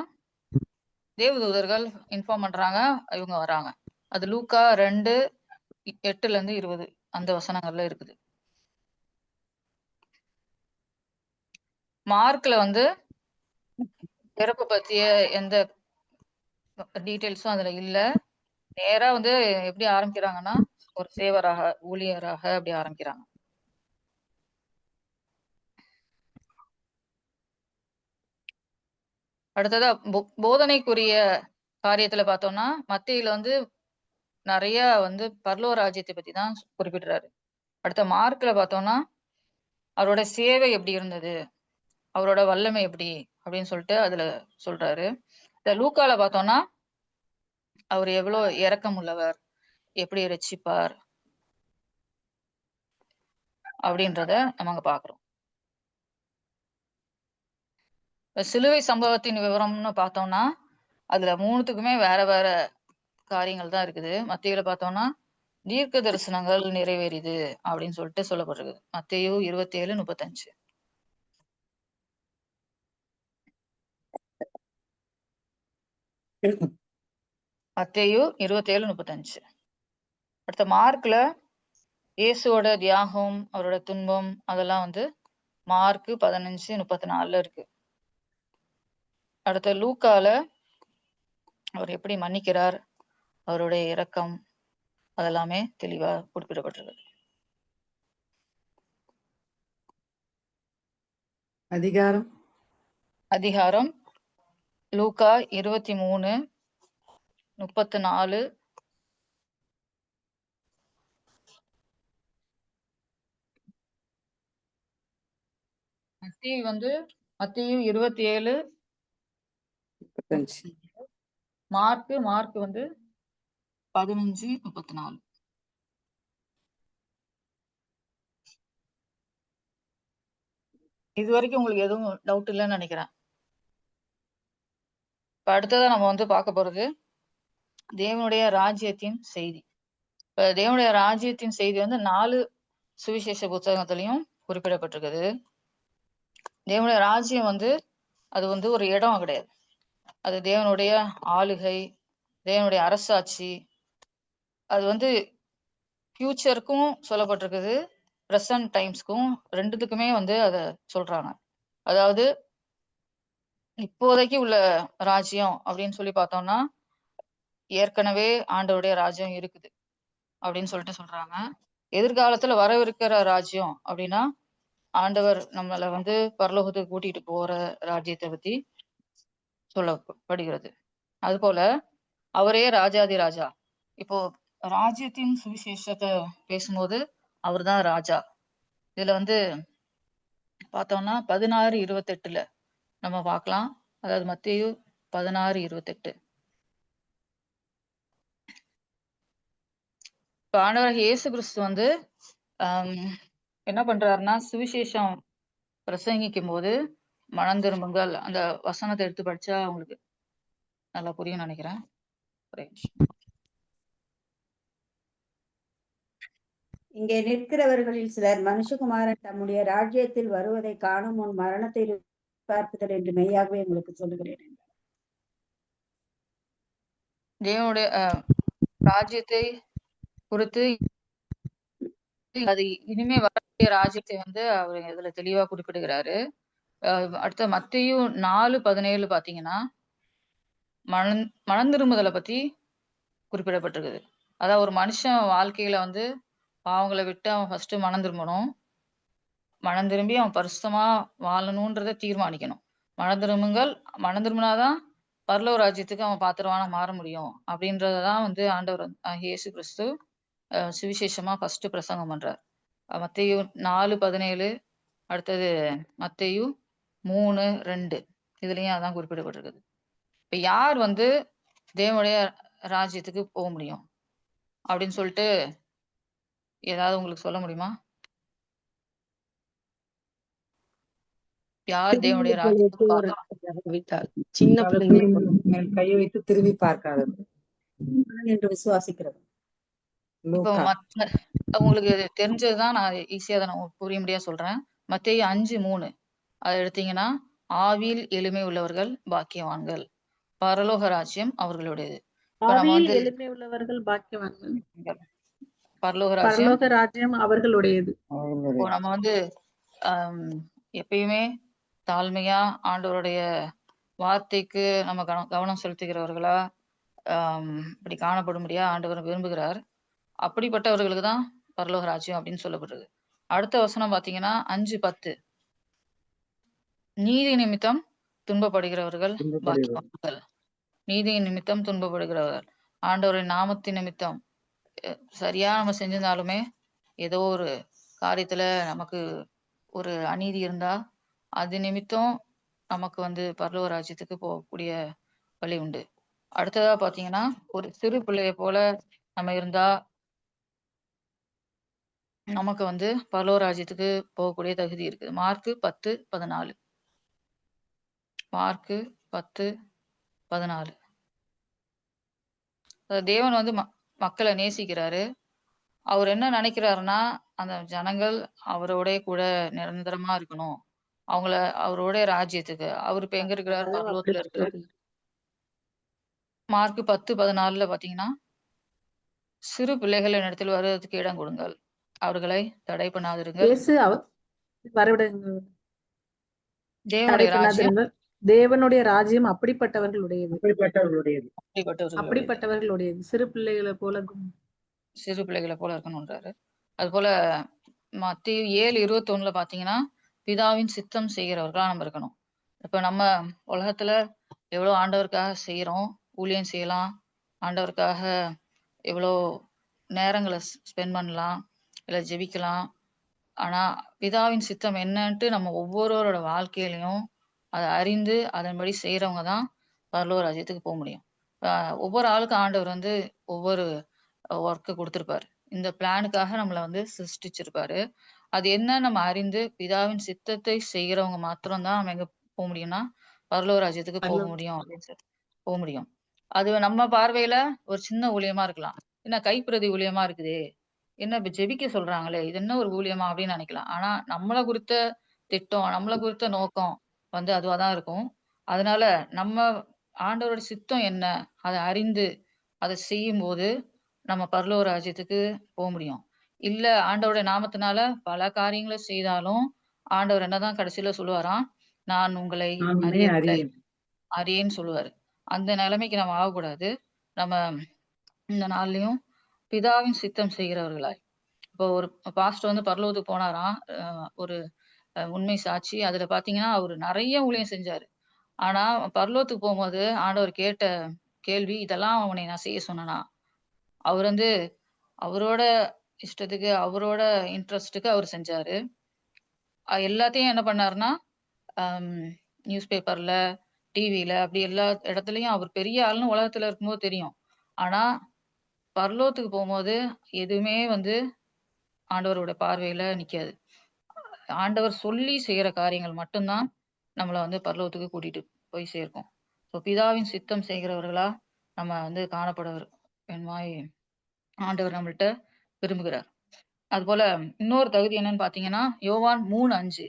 தேவதூதர்கள் இன்ஃபார்ம் பண்றாங்க, இவங்க வராங்க. அது லூக்கா 2:8-20 அந்த வசனங்கள்ல இருக்குது. மார்க்ல வந்து பிறப்பு பத்திய எந்த டீட்டெயில்ஸும் அதுல இல்ல. நேரா வந்து எப்படி ஆரம்பிக்கிறாங்கன்னா ஒரு சேவராக, ஊழியராக அப்படி ஆரம்பிக்கிறாங்க. அடுத்ததா போதனைக்குரிய காரியத்துல பார்த்தோம்னா மத்தியில வந்து நிறைய வந்து பரலோக ராஜ்யத்தை பத்தி தான் குறிப்பிடுறாரு. அடுத்த மார்க்ல பார்த்தோம்னா அவரோட சேவை எப்படி இருந்தது, அவரோட வல்லமை எப்படி அப்படின்னு சொல்லிட்டு அதுல சொல்றாரு. இந்த லூக்கால பார்த்தோம்னா அவர் எவ்வளவு இரக்கம் உள்ளவர், எப்படி ரட்சிப்பார் அப்படின்றத நம்ம அங்க பாக்குறோம். சிலுவை சம்பவத்தின் விவரம்னு பார்த்தோம்னா அதுல 3த்துக்குமே வேற வேற காரியங்கள் தான் இருக்குது. மத்தியில பார்த்தோம்னா தீர்க்க தரிசனங்கள் நிறைவேறிது அப்படின்னு சொல்லிட்டு சொல்லப்பட்டிருக்குது. மத்தேயு 27:35. மத்தேயு 27:35. அடுத்த மார்க்ல இயேசுவோட தியாகம், அவரோட துன்பம் அதெல்லாம் வந்து மார்க் 15:34 இருக்கு. அடுத்த லூக்கால அவர் எப்படி மன்னிக்கிறார், அவருடைய இரக்கம் அதெல்லாமே தெளிவா குறிப்பிடப்பட்டிருக்கு. அதிகாரம் லூக்கா 23:34. மத்தேயு 27:35. மார்க் வந்து 15:34. இது வரைக்கும் உங்களுக்கு எதுவும் டவுட் இல்லைன்னு நினைக்கிறேன். இப்ப அடுத்ததா நம்ம வந்து பார்க்க போறது தேவனுடைய ராஜ்யத்தின் செய்தி. இப்ப தேவனுடைய ராஜ்யத்தின் செய்தி வந்து 4 சுவிசேஷ புத்தகத்திலையும் குறிப்பிடப்பட்டிருக்குது. தேவனுடைய ராஜ்யம் வந்து அது வந்து ஒரு இடம் கிடையாது, அது தேவனுடைய ஆளுகை, தேவனுடைய அரசாட்சி. அது வந்து ஃபியூச்சருக்கும் சொல்லப்பட்டிருக்குது, பிரசன்ட் டைம்ஸ்க்கும், 2த்துக்குமே வந்து அதை சொல்றாங்க. அதாவது இப்போதைக்கு உள்ள ராஜ்யம் அப்படின்னு சொல்லி பார்த்தோம்னா ஏற்கனவே ஆண்டவருடைய ராஜ்யம் இருக்குது அப்படின்னு சொல்லிட்டு சொல்றாங்க. எதிர்காலத்துல வரவிருக்கிற ராஜ்யம் அப்படின்னா ஆண்டவர் நம்மளை வந்து பரலோகத்துக்கு கூட்டிட்டு போற ராஜ்யத்தை பத்தி சொல்லப்படுகிறது. அது போல அவரே ராஜாதி ராஜா. இப்போ ராஜ்யத்தின் சுவிசேஷத்தை பேசும்போது அவர் தான் ராஜா. இதுல வந்து பார்த்தோம்னா 16:28 நம்ம பார்க்கலாம். அதாவது மத்தேயு 16:28. இப்ப ஆண்டவராகிய இயேசு கிறிஸ்து வந்து என்ன பண்றாருன்னா சுவிசேஷம் பிரசங்கிக்கும் போது மனம் திரும்புங்கள், அந்த வசனத்தை எடுத்து படிச்சா உங்களுக்கு நல்லா புரியும் நினைக்கிறேன். இங்கே நிற்கிறவர்களில் சிலர் மனுஷகுமாரன் தம்முடைய ராஜ்யத்தில் வருவதை காணும் முன் மரணத்தை பார்ப்புதல் என்று மெய்யாகவே உங்களுக்கு சொல்லுகிறேன். தேவனுடைய ராஜ்யத்தை குறித்து அது இனிமே வரக்கூடிய ராஜ்யத்தை வந்து அவர் இதுல தெளிவா குறிப்பிடுகிறாரு. அடுத்த மத்தேயு 4:17 பாத்தீங்கன்னா மனந்திரும்புதலை பத்தி குறிப்பிடப்பட்டிருக்குது. அதாவது ஒரு மனுஷன் வாழ்க்கையில வந்து பாவங்களை விட்டு அவன் ஃபர்ஸ்ட் மனம் திரும்பணும். மனம் திரும்பி அவன் பரிசுத்தமா வாழணுன்றத தீர்மானிக்கணும். மனம் திரும்புங்கள், மனம் திரும்பினாதான் பரலோக ராஜ்யத்துக்கு அவன் பாத்திரவானா மாற முடியும் அப்படின்றதான் வந்து ஆண்டவர் இயேசு கிறிஸ்து சுவிசேஷமா ஃபர்ஸ்ட் பிரசங்கம் பண்றார். மத்தேயு 4:17, அடுத்தது மத்தேயு 3:2 இதுலயும் அதான் குறிப்பிடப்பட்டிருக்குது. இப்ப யார் வந்து தேவனுடைய ராஜ்யத்துக்கு போக முடியும் அப்படின்னு சொல்லிட்டு ஏதாவது உங்களுக்கு சொல்ல முடியுமா? யார் தேவனுடைய ராஜ்யத்துக்கு விட்டால் சின்ன பிள்ளைங்களை மேல் கையை வைத்து திரும்பி பார்க்காதது. என்று விசுவாசிக்கிறது. இப்போ லூக்கா. உங்களுக்கு தெரிஞ்சதுதான் நான் ஈஸியா அதை நான் புரியும்படியா சொல்றேன். மத்தேயு 5:3 அதை எடுத்தீங்கன்னா ஆவியில் எளிமை உள்ளவர்கள் பாக்கியவான்கள், பரலோக ராஜ்யம் அவர்களுடையது. இப்ப நம்ம ஆவியில் வந்து எளிமை உள்ளவர்கள் பாக்கியவான்கள், பரலோக ராஜ்யம் பரலோக ராஜ்யம் அவர்களுடையது. இப்போ நம்ம வந்து எப்பயுமே தாழ்மையா ஆண்டவருடைய வார்த்தைக்கு நம்ம கவனம் செலுத்துகிறவர்களா இப்படி காணப்படும்படியா ஆண்டவர் விரும்புகிறார். அப்படிப்பட்டவர்களுக்கு தான் பரலோக ராஜ்யம் அப்படின்னு சொல்லப்படுறது. அடுத்த வசனம் பாத்தீங்கன்னா 5:10 நீதி நிமித்தம் துன்பப்படுகிறவர்கள் பாக்கியவான்கள். நீதியின் நிமித்தம் துன்பப்படுகிறவர்கள், ஆண்டவரின் நாமத்தின் நிமித்தம் சரியா நம்ம செஞ்சிருந்தாலுமே ஏதோ ஒரு காரியத்துல நமக்கு ஒரு அநீதி இருந்தா அது நிமித்தம் நமக்கு வந்து பரலோக ராஜ்யத்துக்கு போகக்கூடிய வழி உண்டு. அடுத்ததா பாத்தீங்கன்னா ஒரு சிறு பிள்ளைய போல நம்ம இருந்தா நமக்கு வந்து பரலோக ராஜ்யத்துக்கு போகக்கூடிய தகுதி இருக்குது. மார்க்கு 10:14. மார்க்கு 10:14. தேவன் வந்து மக்களை நேசிக்கிறாரு. அவர் என்ன நினைக்கிறாருன்னா அந்த ஜனங்கள் அவரோட கூட நிரந்தரமா இருக்கணும். அவங்கள அவரோட ராஜ்யத்துக்கு அவர் இப்ப எங்க இருக்கிறாரு? பரலோகத்துல இருக்கிறார். மார்க் 10:14 பாத்தீங்கன்னா சிறு பிள்ளைகள் என்னிடத்தில் வருவதற்கு இடம் கொடுங்கள், அவர்களை தடை பண்ணாதிருங்கள். தேவனுடைய ராஜ்யம் தேவனுடைய ராஜ்யம் அப்படிப்பட்டவர்களுடையது. அப்படிப்பட்டவர்களுடையது. சிறு பிள்ளைகளை போல இருக்கணும்ன்றாரு. அது போல மத்தேயு 7:21 பாத்தீங்கன்னா பிதாவின் சித்தம் செய்கிறவர்களா நம்ம இருக்கணும். இப்ப நம்ம உலகத்துல எவ்வளவு ஆண்டவருக்காக செய்யறோம், ஊழியம் செய்யலாம், ஆண்டவருக்காக எவ்வளோ நேரங்களை ஸ்பெண்ட் பண்ணலாம், இல்லை ஜெபிக்கலாம். ஆனா பிதாவின் சித்தம் என்னன்ட்டு நம்ம ஒவ்வொருவரோட வாழ்க்கையிலையும் அதை அறிந்து அதன்படி செய்யறவங்க தான் பரலோக ராஜ்யத்துக்கு போக முடியும். ஒவ்வொரு ஆளுக்கும் ஆண்டவர் வந்து ஒவ்வொரு ஒர்க்கு கொடுத்துருப்பாரு. இந்த பிளானுக்காக நம்மளை வந்து சிருஷ்டிச்சிருப்பாரு. அது என்ன நம்ம அறிந்து பிதாவின் சித்தத்தை செய்யறவங்க மாத்திரம்தான் நம்ம எங்க போக முடியும்னா பரலோக ராஜ்யத்துக்கு போக முடியும் அப்படின்னு சொல்லி போக முடியும். அது நம்ம பார்வையில ஒரு சின்ன ஊழியமா இருக்கலாம். என்ன கைப்பிரதி ஊழியமா இருக்குதே, என்ன இப்ப ஜெபிக்க சொல்றாங்களே, இது என்ன ஒரு ஊழியமா அப்படின்னு நினைக்கலாம். ஆனா நம்மளை குறித்த திட்டம், நம்மளை குறித்த நோக்கம் வந்து அதுவாதான் இருக்கும். அதனால நம்ம ஆண்டவரோட சித்தம் என்ன அதை அறிந்து அதை செய்யும் போது நம்ம பரலோக ராஜ்யத்துக்கு போக முடியும். இல்ல ஆண்டவருடைய நாமத்தினால பல காரியங்களை செய்தாலும் ஆண்டவர் என்னதான் கடைசியில சொல்லுவாராம், நான் உங்களை அறியேன்னு சொல்லுவாரு. அந்த நிலைமைக்கு நம்ம ஆகக்கூடாது. நம்ம இந்த நாள்லயும் பிதாவின் சித்தம் செய்கிறவர்களாய். இப்போ ஒரு பாஸ்டர் வந்து பரலோகத்துக்கு போனாராம். ஒரு உண்மை சாட்சி. அதுல பாத்தீங்கன்னா அவரு நிறைய ஊழியம் செஞ்சாரு. ஆனா பரலோகத்துக்கு போகும்போது ஆண்டவர் கேட்ட கேள்வி, இதெல்லாம் உன்னை நான் செய்ய சொன்னனா? அவர் வந்து அவரோட இஷ்டத்துக்கு அவரோட இன்ட்ரெஸ்ட்டுக்கு அவர் செஞ்சாரு. எல்லாத்தையும் என்ன பண்ணாருன்னா நியூஸ் பேப்பர்ல, டிவில அப்படி எல்லா இடத்துலயும் அவர் பெரிய ஆளுன்னு உலகத்துல இருக்கும்போது தெரியும். ஆனா பரலோகத்துக்கு போகும்போது எதுவுமே வந்து ஆண்டவரோட பார்வையில நிக்காது. ஆண்டவர் சொல்லி செய்யற காரியங்கள் மட்டும்தான் நம்மளை வந்து பரலோகத்துக்கு கூட்டிட்டு போய் சேர்க்கும். ஸோ பிதாவின் சித்தம் செய்கிறவர்களா நம்ம வந்து காணப்பட வேணுமாய் ஆண்டவர் நம்மள்ட்ட விரும்புகிறார். அது போல இன்னொரு தகுதி என்னன்னு பாத்தீங்கன்னா யோவான் 3:5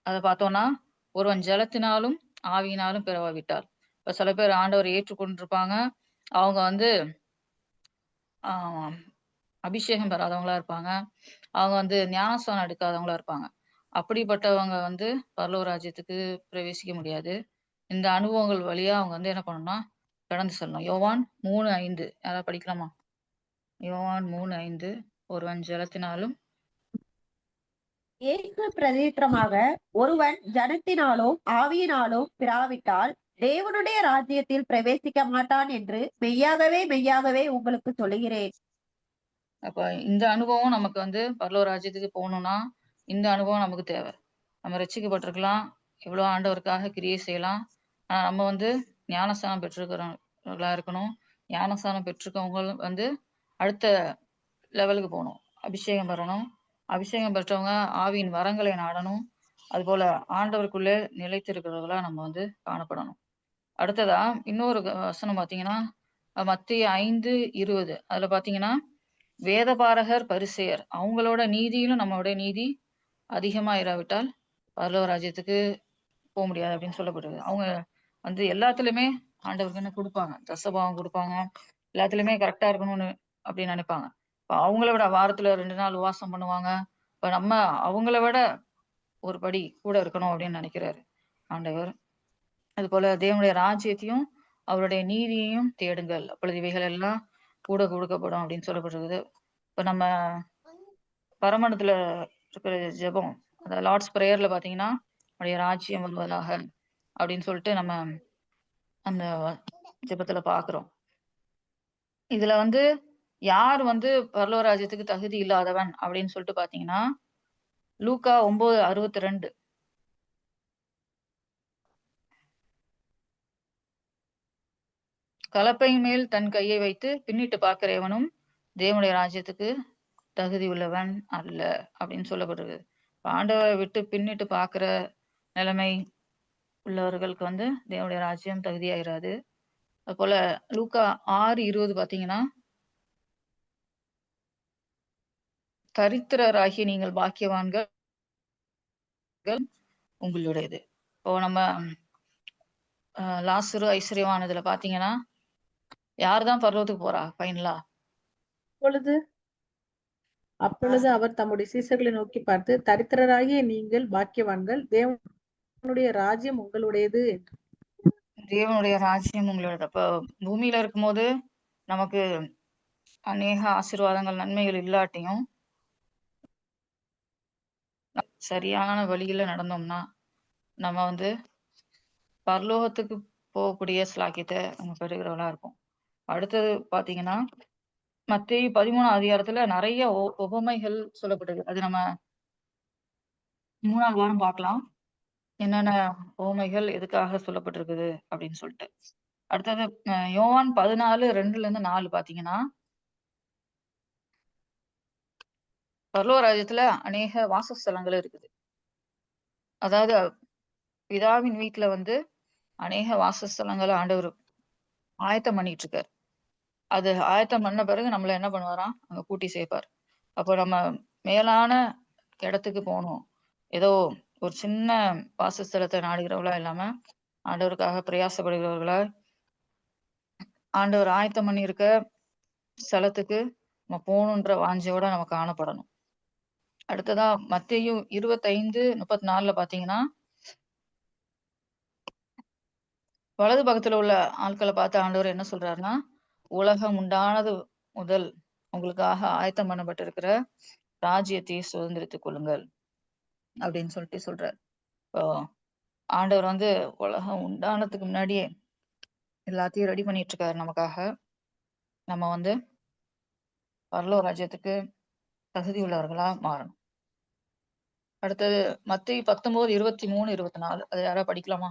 அதை பார்த்தோம்னா ஒருவன் ஜலத்தினாலும் ஆவியினாலும் பிறவாவிட்டார். இப்ப சில பேர் ஆண்டவர் ஏற்றுக்கொண்டிருப்பாங்க. அவங்க வந்து ஆஹ் அபிஷேகம் பெறாதவங்களா இருப்பாங்க. அவங்க வந்து ஞானஸ்நானம் எடுக்காதவங்களா இருப்பாங்க. அப்படிப்பட்டவங்க வந்து பரலோக ராஜ்யத்துக்கு பிரவேசிக்க முடியாது. இந்த அனுபவங்கள் வழியா அவங்க வந்து என்ன பண்ணணும்னா, கடந்து செல்லணும். யோவான் 3:5 யாராவது படிக்கலாமா? யோவான் 3:5 ஒருவன் ஜலத்தினாலும் இயேசு பிரதித்திரமாக, ஒருவன் ஜனத்தினாலும் ஆவியினாலும் பிராவிட்டால் தேவனுடைய ராஜ்யத்தில் பிரவேசிக்க மாட்டான் என்று மெய்யாகவே மெய்யாகவே உங்களுக்கு சொல்லுகிறேன். அப்ப இந்த அனுபவம் நமக்கு வந்து பரலோக ராஜ்யத்துக்கு போகணும்னா, இந்த அனுபவம் நமக்கு தேவை. நம்ம ரட்சிக்கப்பட்டிருக்கலாம், எவ்வளோ ஆண்டவருக்காக கிரியை செய்யலாம். ஆனா நம்ம வந்து ஞானஸ்நானம் பெற்றிருக்கிறவங்களா இருக்கணும். ஞானஸ்நானம் பெற்றிருக்கவங்க வந்து அடுத்த லெவலுக்கு போகணும். அபிஷேகம் பெறணும். அபிஷேகம் பெற்றவங்க ஆவியின் வரங்களை நாடணும். அதுபோல ஆண்டவருக்குள்ளே நிலைத்திருக்கிறவர்களா நம்ம வந்து காணப்படணும். அடுத்ததா இன்னொரு வசனம் பார்த்தீங்கன்னா, மத்தேயு 5:20 அதுல பார்த்தீங்கன்னா, வேதபாரகர், பரிசேயர் அவங்களோட நீதியிலும் நம்மளுடைய நீதி அதிகமா இராவிட்டால் பரலோக ராஜ்யத்துக்கு போ முடியாது அப்படின்னு சொல்லப்படுது. அவங்க வந்து எல்லாத்துலயுமே ஆண்டவருக்கு என்ன குடுப்பாங்க. தசபாகம் குடுப்பாங்க. எல்லாத்துலயுமே கரெக்ட்டா இருக்கணும்னு அப்படின்னு நினைப்பாங்க. இப்ப அவங்கள விட வாரத்துல 2 நாள் உபவாசம் பண்ணுவாங்க. இப்ப நம்ம அவங்கள விட ஒரு படி கூட இருக்கணும் அப்படின்னு நினைக்கிறாரு ஆண்டவர். அதுபோல தேவனுடைய ராஜ்யத்தையும், அவருடைய நீதியையும் தேடுங்கள். அப்பொழுது இவைகள் எல்லாம் கூட கொடுக்கப்படும் அப்படின்னு சொல்லப்பட்டிருக்குது. இப்ப நம்ம பரமண்டத்துல இருக்கிற ஜெபம், அதாவது லார்ட்ஸ் பிரேயர்ல பாத்தீங்கன்னா, உடைய ராஜ்யம் வருவதாக அப்படின்னு சொல்லிட்டு நம்ம அந்த ஜெபத்துல பாக்குறோம். இதுல வந்து யார் வந்து பரலோக ராஜ்யத்துக்கு தகுதி இல்லாதவன் அப்படின்னு சொல்லிட்டு பாத்தீங்கன்னா, லூக்கா 9:62 கலப்பையின் மேல் தன் கையை வைத்து பின்னிட்டு பார்க்கிற எவனும் தேவனுடைய ராஜ்யத்துக்கு தகுதி உள்ளவன் அல்ல அப்படின்னு சொல்லப்படுது. ஆண்டவரை விட்டு பின்னிட்டு பார்க்கிற நிலைமை உள்ளவர்களுக்கு வந்து தேவனுடைய ராஜ்யம் தகுதியாயிராது. அது போல லூக்கா 6:20 பாத்தீங்கன்னா, தரித்திரராகிய நீங்கள் பாக்கியவான்கள் உங்களுடையது. இப்போ நம்ம லாசரு ஐஸ்வர்யவான் இதுல பாத்தீங்கன்னா, யாருதான் பரலோகத்துக்கு போறா ஃபைனலா? அப்பொழுது அவர் தம்முடைய சீசர்களை நோக்கி பார்த்து, தரித்திரராகிய நீங்கள் பாக்கியவான்கள், தேவனுடைய ராஜ்யம் உங்களுடையது என்று. தேவனுடைய ராஜ்யம் உங்களோட. அப்ப பூமியில இருக்கும்போது நமக்கு அநேக ஆசீர்வாதங்கள், நன்மைகள் இல்லாட்டியும் சரியான வழியில நடந்தோம்னா நம்ம வந்து பரலோகத்துக்கு போகக்கூடிய ஸ்லாக்கியத்தை நம்ம பெறுகிறவளா இருக்கும். அடுத்தது பாத்தீங்கன்னா, மத்தேயு 13 அதிகாரத்துல நிறைய உவமைகள் சொல்லப்பட்டிருக்கு. அது நம்ம 3ஆவது வாரம் பார்க்கலாம். என்னென்ன உவமைகள் எதுக்காக சொல்லப்பட்டிருக்குது அப்படின்னு சொல்லிட்டு. அடுத்தது யோவான் 14:2-4 பாத்தீங்கன்னா, பரலோக ராஜ்யத்துல அநேக வாசஸ்தலங்கள் இருக்குது. அதாவது பிதாவின் வீட்டுல வந்து அநேக வாசஸ்தலங்களை ஆண்டவர் ஆயத்தம் பண்ணிட்டு இருக்காரு. அது ஆயத்தம் பண்ண பிறகு நம்மள என்ன பண்ணுவாராம், அங்க கூட்டி சேர்ப்பார். அப்போ நம்ம மேலான இடத்துக்கு போகணும். ஏதோ ஒரு சின்ன வாசஸ்தலத்தை நாடுகிறவளா இல்லாம ஆண்டவருக்காக பிரயாசப்படுகிறவர்களா, ஆண்டவர் ஆயத்தம் பண்ணியிருக்க ஸ்தலத்துக்கு நம்ம போகணுன்ற வாஞ்சையோட நம்ம காணப்படணும். அடுத்ததா மத்தேயு 25:34 பாத்தீங்கன்னா, வலது பக்கத்துல உள்ள ஆட்களை பார்த்து ஆண்டவர் என்ன சொல்றாருன்னா, உலகம் உண்டானது முதல் உங்களுக்காக ஆயத்தம் பண்ணப்பட்டிருக்கிற ராஜ்யத்தை சுதந்திரித்துக் கொள்ளுங்கள் அப்படின்னு சொல்லிட்டு சொல்றாரு. இப்போ ஆண்டவர் வந்து உலகம் உண்டானதுக்கு முன்னாடியே எல்லாத்தையும் ரெடி பண்ணிட்டு இருக்காரு நமக்காக. நம்ம வந்து பரலோக ராஜ்யத்துக்கு தகுதி உள்ளவர்களா மாறணும். அடுத்தது மத்தேயு 19:23-24 அதை யாராவது படிக்கலாமா?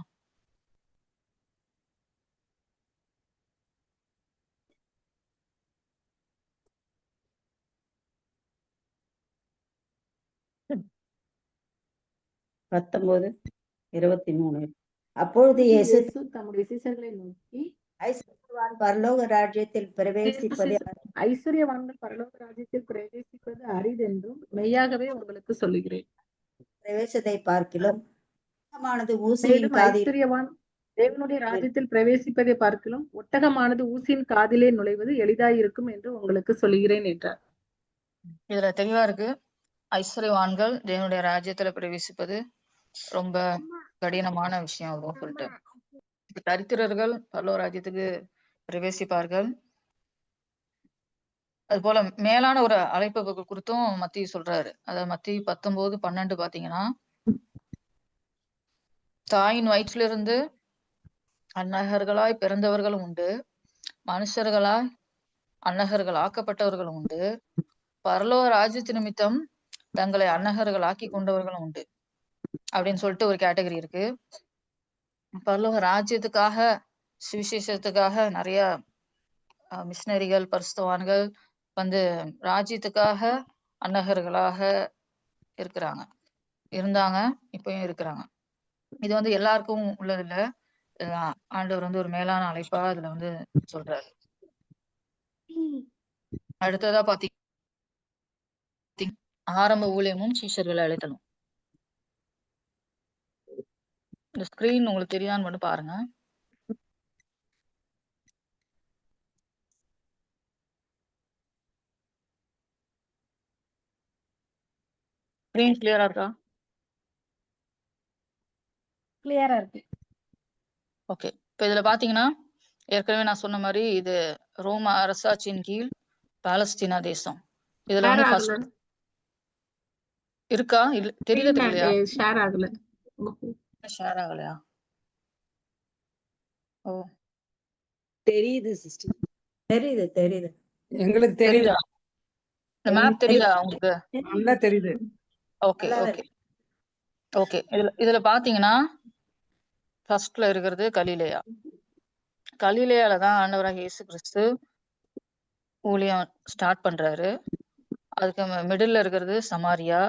பத்தொன்பது 23. அப்பொழுது இயேசு தம்முடைய சீசர்களை நோக்கி, ஐஸ்வர்யவான் பரலோக ராஜ்யத்தில் பிரவேசிப்பது ஐஸ்வர்யவான்கள் பரலோக ராஜ்யத்தில் பிரவேசிப்பது அரிதென்றும் மெய்யாகவே உங்களுக்கு சொல்லுகிறேன். பிரவேசத்தை பார்க்கிலும் ஊசியின் மேலும் காதில் ஐஸ்வர்யவான் தேவனுடைய ராஜ்யத்தில் பிரவேசிப்பதை பார்க்கிலும் ஒட்டகமானது ஊசியின் காதிலே நுழைவது எளிதாயிருக்கும் என்று உங்களுக்கு சொல்லுகிறேன் என்றார். இதுல தெளிவா இருக்கு, ஐஸ்வர்யவான்கள் தேவனுடைய ராஜ்யத்துல பிரவேசிப்பது ரொம்ப கடினமான விஷயம் அப்படின்னு சொல்லிட்டு. தரித்திரர்கள் பரலோக ராஜ்யத்துக்கு பிரவேசிப்பார்கள். அது போல மேலான ஒரு அழைப்பு குறித்தும் மத்திய சொல்றாரு. அதாவது மத்திய 19:12 பாத்தீங்கன்னா, தாயின் வயிற்றிலிருந்து அன்னகர்களாய் பிறந்தவர்களும் உண்டு, மனுஷர்களாய் அன்னகர்கள் ஆக்கப்பட்டவர்களும் உண்டு, பரலோக ராஜ்யத்து நிமித்தம் தங்களை அன்னகர்கள் ஆக்கி கொண்டவர்களும் உண்டு அப்படின்னு சொல்லிட்டு ஒரு கேட்டகரி இருக்கு. பரலோக ராஜ்யத்துக்காக சுவிசேஷத்துக்காக நிறைய மிஷினரிகள் பரிசுத்தவான்கள் வந்து ராஜ்யத்துக்காக அன்னகர்களாக இருந்தாங்க, இப்பயும் இருக்கிறாங்க. இது வந்து எல்லாருக்கும் உள்ளது இல்ல. ஆண்டவர் வந்து ஒரு மேலான அழைப்பா அதுல வந்து சொல்றாரு. அடுத்ததா பாத்தீங்க ஆரம்ப ஊழியமும் சீஷர்களை அழைத்தலும். இந்த ஸ்கிரீன் உங்களுக்கு தெரியான்னு மட்டும் பாருங்க. ஸ்கிரீன் கிளியரா இருக்கா? கிளியரா இருக்கு. ஓகே. இப்ப இதுல பாத்தீங்கன்னா ஏற்கனவே நான் சொன்ன மாதிரி இது ரோம அரசாட்சியின் கீழ் பாலஸ்தீனா தேசம். இதுல வந்து ஃபர்ஸ்ட் இருக்கா இல்ல தெரியறதுக்கு இல்லையா? ஷேர் ஆகல. ஷேர் ஆகலையா? ஓ தெரியுது சிஸ்டர். தெரியுது தெரியுது. எங்களுக்கு தெரியுதா? இந்த மேப் தெரியுதா உங்களுக்கு? நல்லா தெரியுது. Okay okay okay. இதுல பாத்தீங்கன்னா ஃபர்ஸ்ட்ல இருக்கிறது கலிலேயா. கலிலேயால தான் ஆண்டவராக இயேசு கிறிஸ்து ஊழியம் ஸ்டார்ட் பண்றாரு. அதுக்கு மிடில்ல இருக்கிறது சமாரியா,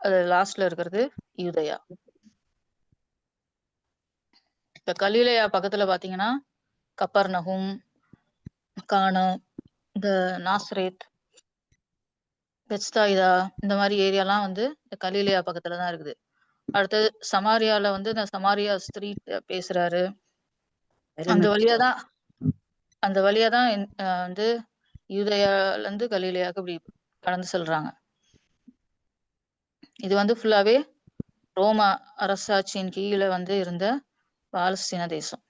அது லாஸ்ட்ல இருக்கிறது யூதயா. இப்ப கலிலேயா பக்கத்துல பாத்தீங்கன்னா கப்பர்நகும், கானா, இந்த நாசரேத், பெத்சாயிதா இந்த மாதிரி ஏரியாலாம் வந்து இந்த கலிலேயா பக்கத்துல தான் இருக்குது. அடுத்தது சமாரியால வந்து இந்த சமாரியா ஸ்ட்ரீட் பேசுறாரு. அந்த வழியா தான் வந்து யூதயால இருந்து கலிலேயாவுக்கு இப்படி கடந்து செல்றாங்க. இது வந்து ஃபுல்லாவே ரோம அரசாட்சியின் கீழே வந்து இருந்த பாலஸ்தீன தேசம்.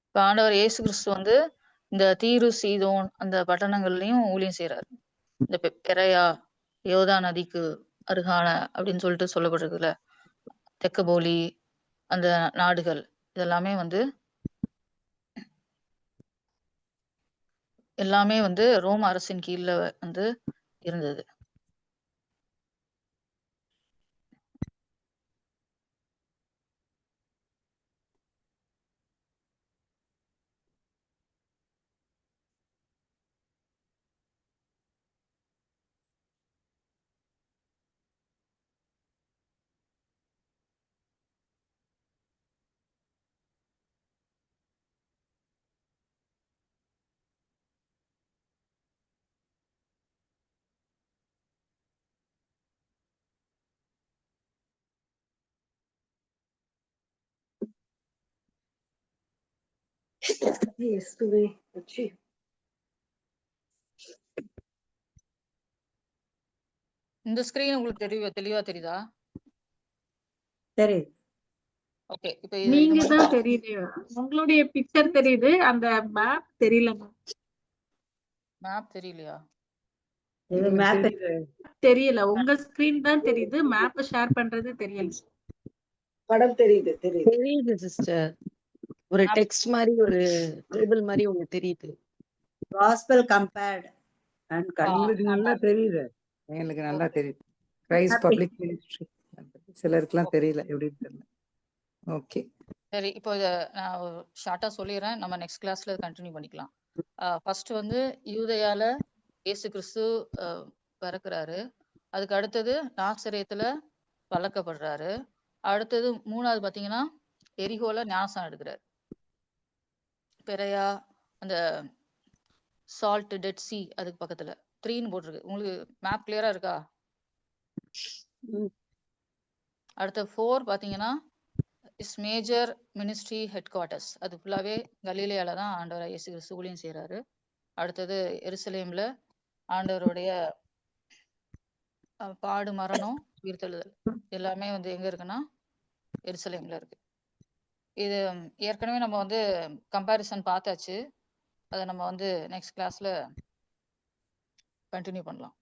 இப்ப ஆண்டவர் இயேசு கிறிஸ்து வந்து இந்த தீரு சீதோன் அந்த பட்டணங்கள்லயும் ஊழியம் செய்யறாரு. இந்த பெரையா, யோதா நதிக்கு அருகான அப்படின்னு சொல்லிட்டு சொல்லப்பட்டிருக்குல்ல, தெக்கபோலி அந்த நாடுகள் இதெல்லாமே வந்து ரோம அரசின் கீழ வந்து இருந்தது. இந்த ஸ்கிரீன் உங்களுக்கு தெளிவா தெரியுதா? தெரியுது. ஓகே. இப்ப நீங்க தான் தெரியுது, உங்களுடைய பிக்சர் தெரியுது, அந்த மேப் தெரியல. மேப் தெரியலையா? இது மேப் தெரியல, உங்க ஸ்கிரீன் தான் தெரியுது, மேப் ஷேர் பண்றது தெரியல. படம் தெரியுது தெரியுது சிஸ்டர். ஒரு டெக்ஸ்ட் மாதிரி ஒரு டேபிள் மாதிரி ஒண்ணு தெரியுது. காஸ்பல் கம்பேர்ட் அண்ட் எங்களுக்கு நல்லா தெரியுது. எங்களுக்கு நல்லா தெரியுது. Christ public ministry. சிலருக்குலாம் தெரியல எப்படின்னு தெரியல. ஓகே. சரி, இப்போ இத நான் ஷார்ட்டா சொல்லிடுறேன். நம்ம நெக்ஸ்ட் கிளாஸ்ல கண்டினியூ பண்ணிக்கலாம். ஃபர்ஸ்ட் வந்து யூதயால இயேசு கிறிஸ்து பிறக்குறாரு. அதுக்கு அடுத்தது நாசரேத்துல வளர்க்கப்படுறாரு. அடுத்தது 3வது பாத்தீங்கன்னா எரிகோல ஞானஸ்நானம் எடுக்கிறாரு. பெரையா அந்த சால்ட் டெட் சி அதுக்கு பக்கத்துல 3ன்னு போட்டிருக்கு. உங்களுக்கு மேப் கிளியரா இருக்கா? அடுத்த 4 பாத்தீங்கன்னா is major ministry head quarters. அது ஃபுல்லாவே கலீலியால தான் ஆண்டவர் இயேசு கிறிஸ்து ஊழியம் செய்றாரு. அடுத்தது எருசலேம்ல ஆண்டவருடைய பாடு, மரணம், உயிர்த்தெழுதல் எல்லாமே வந்து எங்க இருக்குன்னா எருசலேம்ல இருக்கு. இது ஏற்கனவே நம்ம வந்து கம்பேரிசன் பார்த்தாச்சு. அதை நம்ம வந்து நெக்ஸ்ட் கிளாஸ்ல கண்டினியூ பண்ணலாம்.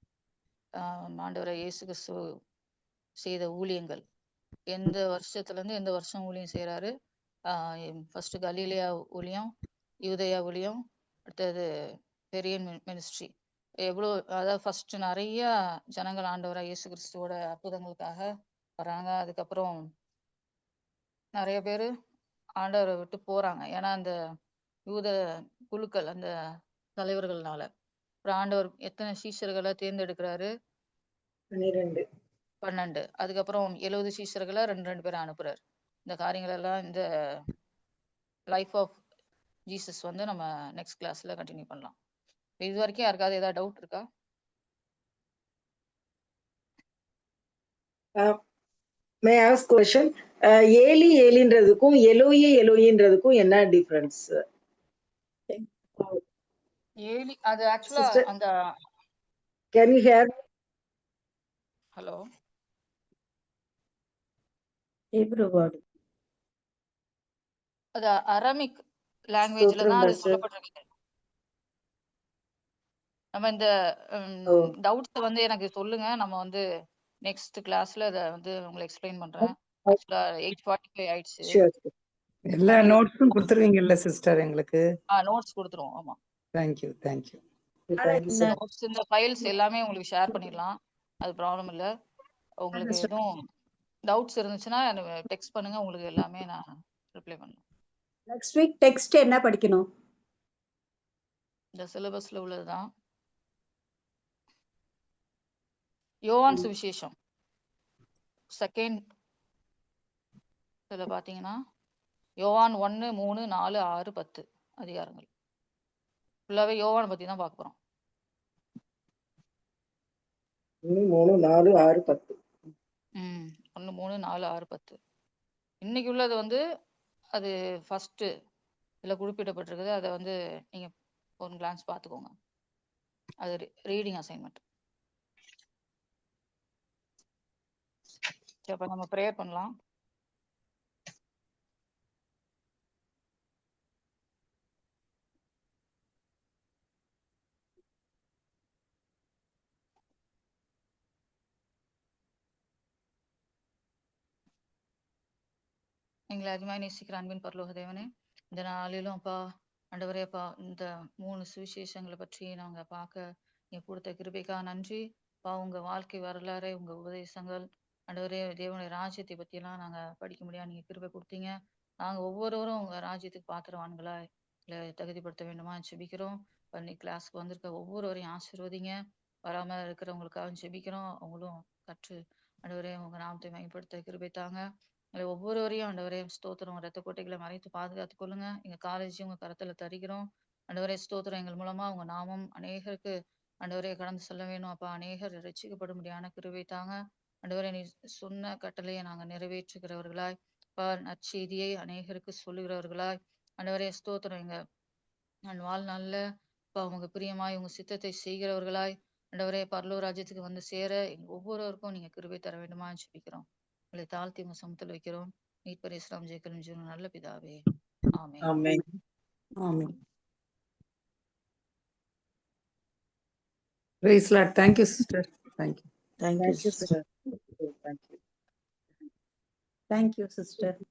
ஆண்டவரை இயேசு கிறிஸ்து செய்த ஊழியங்கள் எந்த வருஷத்துல இருந்து எந்த வருஷம் ஊழியம் செய்யறாரு. ஃபர்ஸ்ட் கலீலியா ஊழியம், யூதேயா ஊழியம், அடுத்தது பெரிய மினிஸ்ட்ரி. எவ்வளோ, அதாவது ஃபர்ஸ்ட் நிறைய ஜனங்கள் ஆண்டவராக இயேசு கிறிஸ்துவோட அற்புதங்களுக்காக வராங்க. அதுக்கப்புறம் நிறைய பேர் ஆண்டவரை விட்டு போறாங்க. ஏன்னா அந்த யூத குழுக்கள், அந்த தலைவர்கள்னால. அப்புறம் ஆண்டவர் எத்தனை சீஷர்களை தேர்ந்தெடுக்கிறாரு? 12. அதுக்கப்புறம் 70 சீஷர்களை 2 பேரை அனுப்புறாரு. இந்த காரியங்கள் எல்லாம் இந்த லைஃப் ஆஃப் ஜீசஸ் வந்து நம்ம நெக்ஸ்ட் கிளாஸ்ல கண்டினியூ பண்ணலாம். இது வரைக்கும் யாருக்காவது ஏதாவது டவுட் இருக்கா? May ask question. ஏலி ஏலின்றதுக்கும் எலோயி எலோயின்றதுக்கும் என்ன டிஃபரன்ஸ்? ஏலி அது ஆக்சுவலா Sister, அந்த can you hear me? Hello, Hebrew word. அது அரமிக் லாங்குவேஜ்ல ஸ்தோத்திரம் தான் அது பாஸ்டர். சொல்லப்பட்டிருக்கு. நம்ம இந்த ஓ, டவுட்ஸ் வந்து எனக்கு சொல்லுங்க. நம்ம வந்து நெக்ஸ்ட் கிளாஸ்ல அதை வந்து உங்களுக்கு எக்ஸ்பிளைன் பண்றேன். ஆக்சுவலா 8:45 ஆயிடுச்சு. sure. எல்லா நம்ம நோட்ஸும் கொடுத்துருவீங்கல்ல சிஸ்டர் எங்களுக்கு? நோட்ஸ் கொடுத்துருவோம். ஆமா, thank you thank you. Thank you, sir. Notes இந்த ஃபைல்ஸ் எல்லாமே உங்களுக்கு ஷேர் பண்ணிடலாம். அது ப்ராப்ளம் இல்லை. உங்களுக்கு எதுவும் டவுட்ஸ் இருந்துச்சுன்னா டெக்ஸ்ட் பண்ணுங்க. உங்களுக்கு எல்லாமே நான் ரிப்ளை பண்ணுவேன். நெக்ஸ்ட் வீக் டெக்ஸ்ட் என்ன படிக்கணும்? இந்த சிலபஸ்ல உள்ளதுதான். யோவான் சுவிசேஷம் செகண்ட் இதுல பாத்தீங்கன்னா யோவான் 1, 3, 4, 6, 10 அதிகாரங்கள் ஃபுல்லாவே யோவான் பத்தி தான் பார்க்க போறோம். 1, 3, 4, 6, 10. 1, 3, 4, 6, 10. இன்னைக்கு உள்ளது வந்து அது ஃபர்ஸ்ட் இதுல குறிப்பிடப்பட்டிருக்குது. அதை வந்து நீங்க ஒரு கிளான்ஸ் பார்த்துக்கோங்க. அது ரீடிங் அசைன்மெண்ட். அப்ப நம்ம ப்ரேயர் பண்ணலாம். எங்களை அதிகமாக நேசிக்கிற அன்பின் பரலோக தேவனே, இந்த நாளிலும் அப்பா ஆண்டவரே அப்பா, இந்த 3 சுவிசேஷங்களை பற்றி நாங்க பார்க்க நீங்க கொடுத்த கிருபைக்காக நன்றி. அப்பா, உங்க வாழ்க்கை வரலாறு, உங்க உபதேசங்கள் ஆண்டவரே, தேவனுடைய ராஜ்யத்தை பத்தி எல்லாம் நாங்க படிக்க முடியாது நீங்க கிருபை கொடுத்தீங்க. நாங்க ஒவ்வொருவரும் உங்க ராஜ்யத்துக்கு பாத்திரவான்களா இல்லை தகுதிப்படுத்த வேண்டுமா ஜெபிக்கிறோம். பண்ணி கிளாஸ்க்கு வந்திருக்க ஒவ்வொருவரையும் ஆசீர்வதிங்க. வராம இருக்கிறவங்களுக்காக ஜெபிக்கிறோம். அவங்களும் கற்று ஆண்டவரே உங்க நாமத்தை மேம்படுத்த கிருபை தாங்க. ஒவ்வொருவரையும் ஆண்டவரே ஸ்தோத்திரம், ரத்த கோட்டைகளை மறைத்து பாதுகாத்துக் கொள்ளுங்க. எங்க காலேஜையும் உங்க கரத்துல தருகிறோம். ஆண்டவரே ஸ்தோத்திரம், எங்கள் மூலமா உங்க நாமம் அநேகருக்கு ஆண்டவரே கடந்து செல்ல வேணும். அப்பா, அநேகர் ரட்சிக்கப்படும்படியான கிருபை தாங்க. ஆண்டவரே நீ சொன்ன கட்டளையை நாங்க நிறைவேற்றுகிறவர்களாய், அப்பா நற்செய்தியை அநேகருக்கு சொல்லுகிறவர்களாய் ஆண்டவரே ஸ்தோத்திரம், எங்க வாழ்நாள்ல அப்பா உங்க பிரியமாய் உங்க சித்தத்தை செய்கிறவர்களாய் ஆண்டவரே பரலோக ராஜ்யத்துக்கு வந்து சேர எங்க ஒவ்வொருவருக்கும் நீங்க கிருபை தர வேண்டுமா ஜெபிக்கிறோம். உங்களை தாழ்த்தி உங்க சமத்துல வைக்கிறோம். மீட்பர் இஸ்லாம் ஜெயக்கலும் நல்ல பிதாவே, ஆமென். Amen. Amen. Praise Lord. Thank you, sister. Thank you. Thank you, Thank you, sister. sister. Thank you. Thank you, sister.